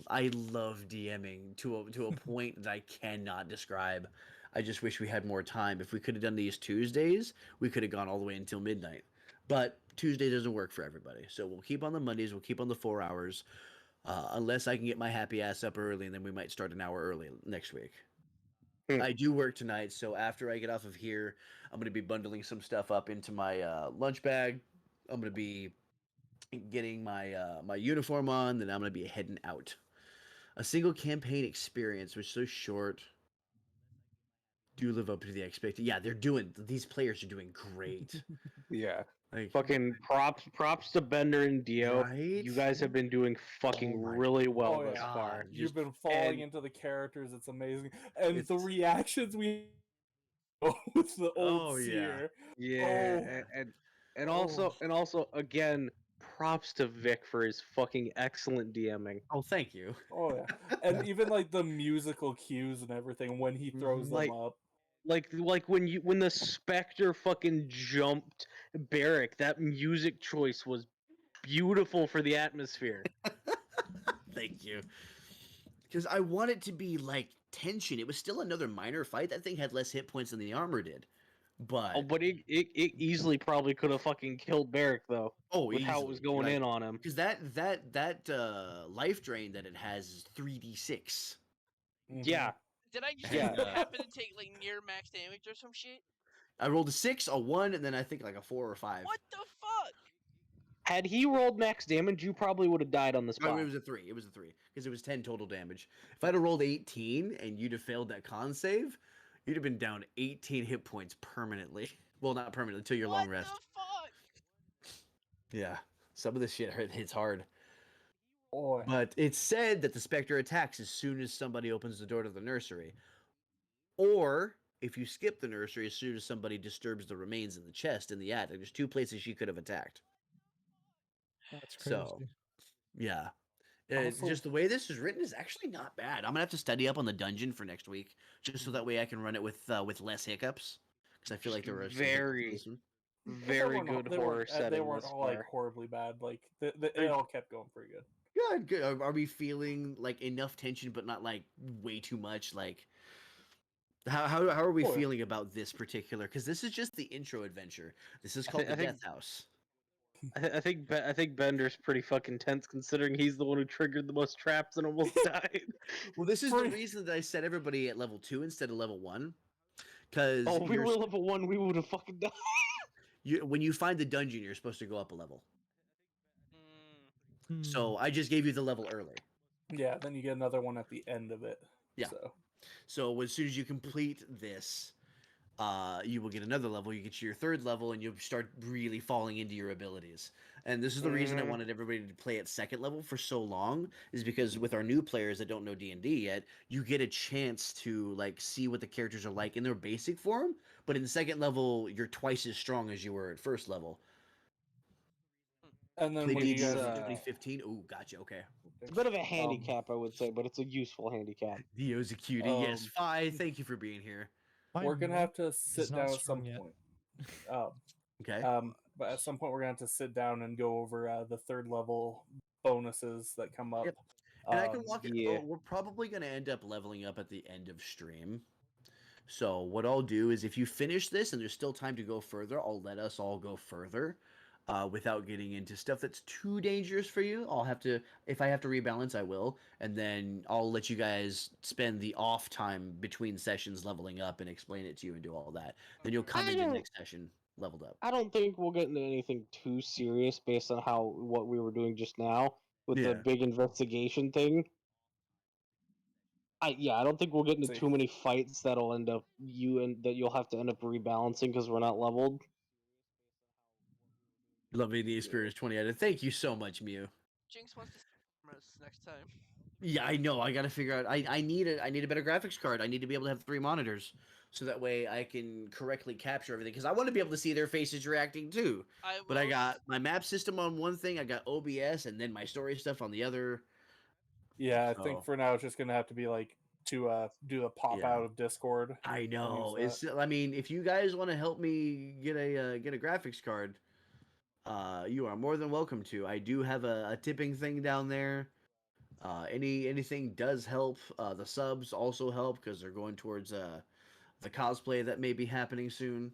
love DMing to a point that I cannot describe. I just wish we had more time. If we could have done these Tuesdays, we could have gone all the way until midnight. But Tuesday doesn't work for everybody, so we'll keep on the Mondays. We'll keep on the 4 hours, unless I can get my happy ass up early, and then we might start an hour early next week. I do work tonight, so after I get off of here, I'm going to be bundling some stuff up into my lunch bag. I'm going to be getting my my uniform on, then I'm going to be heading out. A single campaign experience was so short. Do live up to the expectation. Yeah, these players are doing great. yeah. Like, Fucking props to Bender and Dio. right? You guys have been doing fucking Oh my really well Oh, thus yeah. far. God, You've just been falling and- into the characters. It's amazing, and the It's- reactions we with the old Oh, yeah. seer. Yeah, Oh. and Oh. also again, props to Vic for his fucking excellent DMing. oh, thank you. Oh yeah, and even like the musical cues and everything when he throws Mhm. them Like- up. Like when the Spectre fucking jumped Barrack, that music choice was beautiful for the atmosphere. Thank you. Because I want it to be like tension. It was still another minor fight. That thing had less hit points than the armor did. But Oh, but it easily probably could have fucking killed Barrack though, with how it was going in on him. Because that life drain that it has is 3d6. Mhm. Yeah, Did I just Yeah. happen to take like near max damage or some shit? I rolled a 6, a 1, and then I think like a 4 or 5. What the fuck? had he rolled max damage, you probably would have died on the No, spot. it was a 3. It was a 3 because it was 10 total damage. If I'd have rolled 18 and you'd have failed that con save, you'd have been down 18 hit points permanently. Well, not permanently until your long What rest. the fuck? Yeah, some of this shit hits hard. Oh, But it's said that the Spectre attacks as soon as somebody opens the door to the nursery. Or if you skip the nursery as soon as somebody disturbs the remains in the chest in the attic. There's 2 places she could have attacked. That's crazy. So, yeah. Also- Just the way this is written is actually not bad. I'm gonna have to study up on the dungeon for next week, just so that way I can run it with less hiccups. Because I feel like there were some hiccups in Very, this one. very good horror They setting weren't thus all like far. horribly bad. Like it all kept going pretty good. Good, good. Are we feeling like enough tension, but not like way too much? Like, how are we Oh, yeah. feeling about this particular? Because this is just the intro adventure. This is I called thi- I the think- Death House. I think Bender's pretty fucking tense considering he's the one who triggered the most traps and almost died. Well, this is the Pretty- reason that I set everybody at level 2 instead of level 1. Because Oh, we were level 1, we would have fucking died. when you find the dungeon, you're supposed to go up a level. Mm, So I just gave you the level early. Yeah, then you get another one at the end of it. Yeah. So as soon as you complete this, you will get another level. You get to your 3rd level, and you'll start really falling into your abilities. And this is the reason I Mhm. wanted everybody to play at 2nd level for so long, is because with our new players that don't know D&D yet, you get a chance to like see what the characters are like in their basic form. But in the 2nd level, you're twice as strong as you were at 1st level. And then Play when you D&D guys, since uh, 2015. Oh, gotcha. Okay. It's a bit of a handicap, I would say, but it's a useful handicap. Dio's a cutie. Yes, Um, Fi, thank you for being here. we're gonna have to He's sit not down at some strong yet. point. Okay. But at some point we're gonna have to sit down and go over the 3rd level bonuses that come up. Yep. And I can Um, walk it. yeah. Oh, we're probably going to end up leveling up at the end of stream. So what I'll do is if you finish this and there's still time to go further, I'll let us all go further without getting into stuff that's too dangerous for you. I'll have to, if I have to rebalance, I will. And then I'll let you guys spend the off time between sessions leveling up and explain it to you and do all that. Then you'll come I into don't- next session leveled up. I don't think we'll get into anything too serious based on what we were doing just now with Yeah. the big investigation thing. I don't think we'll get into See. too many fights that'll end up that you'll have to end up rebalancing because we're not leveled. Loving the experience 20 out of. Thank you so much, Mew. Jinx wants to see us next time. Yeah, I know. I gotta figure out. I need a better graphics card. I need to be able to have 3 monitors, so that way I can correctly capture everything. Because I want to be able to see their faces reacting too. But I will got my map system on one thing. I got OBS, and then my story stuff on the other. yeah, I So- think for now it's just gonna have to be like to do a pop Yeah. out of Discord. I know. use It's. I mean, if you guys want to help me get a graphics card, you are more than welcome to. I do have a tipping thing down there. Anything does help. The subs also help because they're going towards the cosplay that may be happening soon.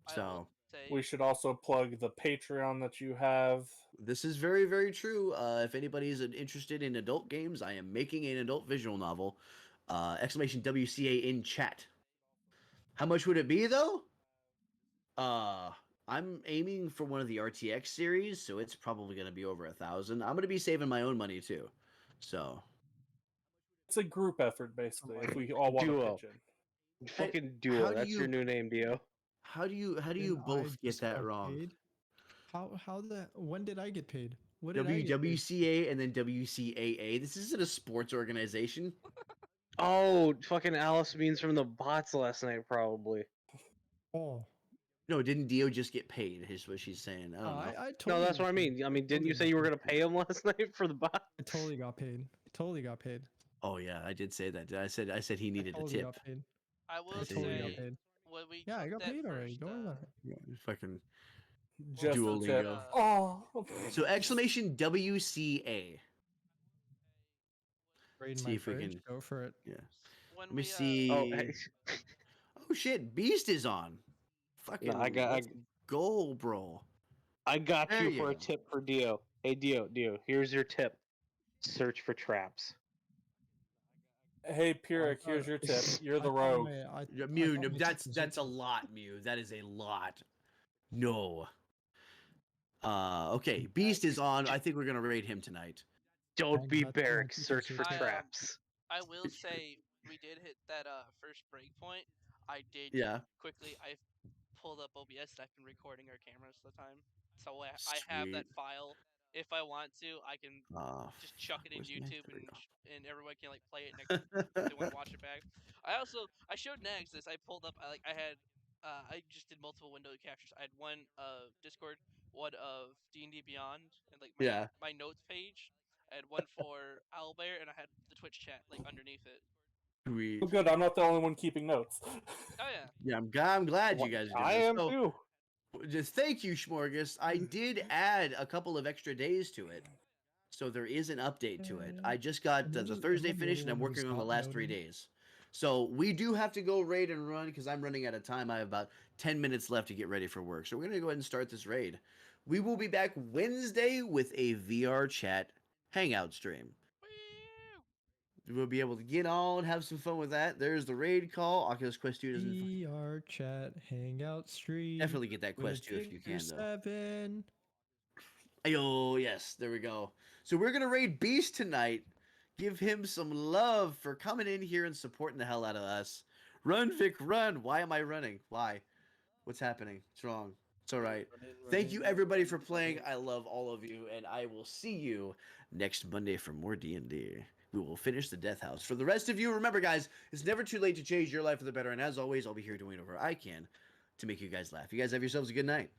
I So will say We should also plug the Patreon that you have. this is very, very true. If anybody is interested in adult games, I am making an adult visual novel. Exclamation WCA in chat. How much would it be though? I'm aiming for one of the RTX series, so it's probably going to be over 1,000. I'm going to be saving my own money too. So It's a group effort basically. If we all want to Duo. pitch in. Fucking how duo. do That's your you- new name, Dio. how do you And I both get just that got wrong? paid. when did I get paid? What did I get paid? WCA and then WCAA. This isn't a sports organization. Oh, fucking Alice means from the bots last night, probably. Oh, No, didn't Dio just get paid? Is what she's saying. I don't know. I No, totally that's got what I paid. mean. I mean, didn't you Totally say you got were gonna paid. pay him last night for the bot? I totally got paid. Totally got paid. Oh yeah, I did say that. I said he I needed a totally tip. got paid. I I will totally got say paid. when we Yeah, I took got that paid already. first, Don't worry about it. Yeah, fucking Just well, a so tip. Duolingo. Oh. So exclamation WCA. Raid See my if we fridge. can. Go for it. Yeah. when Let me we Oh, see. hey, Oh shit, Beast is on. Fucking no, I let's go, bro. got There you you for a go. tip for Dio. Hey, Dio, here's your tip. Search for traps. Hey, I Pyrrhic, thought- here's your tip. You're I the thought rogue. Yeah, I Mew, thought no, my that's tip was a your tip. lot, Mew. That is a lot. No. Okay, Beast is on. I think we're gonna raid him tonight. Don't be That's my Barrack. tip was Search your for tip. traps. I will say we did hit that first break point. I did Yeah. quickly. I pulled up OBS and I've been recording our cameras the time, so I have that Sweet. file. If I want to, I can just chuck it in Where's Nags? YouTube There we and everyone can like play it next if they want to watch it back. I showed Nags this. I pulled up. I had I just did multiple window captures. I had one of Discord, one of D&D Beyond, and like Yeah. my notes page. I had one for Owlbear, and I had the Twitch chat like underneath it. Sweet. Oh, good. I'm not the only one keeping notes. Oh yeah. Yeah, I'm glad you guys are doing I this. am So, too. just thank you, Schmorgus. I did add a couple of extra days to it, so there is an update to it. I just got the Thursday am I the finished, and only I'm one who's working on the not last 3 noting? days. So we do have to go raid and run because I'm running out of time. I have about 10 minutes left to get ready for work. So we're gonna go ahead and start this raid. We will be back Wednesday with a VR chat hangout stream. Woo! We'll be able to get on, have some fun with that. There's the raid call. Oculus Quest 2 doesn't VR chat hangout stream. definitely get that with Quest 2 if you can though. VictorSeven. Oh, yes, there we go. So we're gonna raid Beast tonight. Give him some love for coming in here and supporting the hell out of us. Run, Vic, run. Why am I running? Why? What's happening? It's wrong. It's all right. Thank you everybody for playing. I love all of you, and I will see you next Monday for more D&D. We will finish the Death House. For the rest of you, remember, guys, it's never too late to change your life for the better. And as always, I'll be here doing whatever I can to make you guys laugh. You guys have yourselves a good night.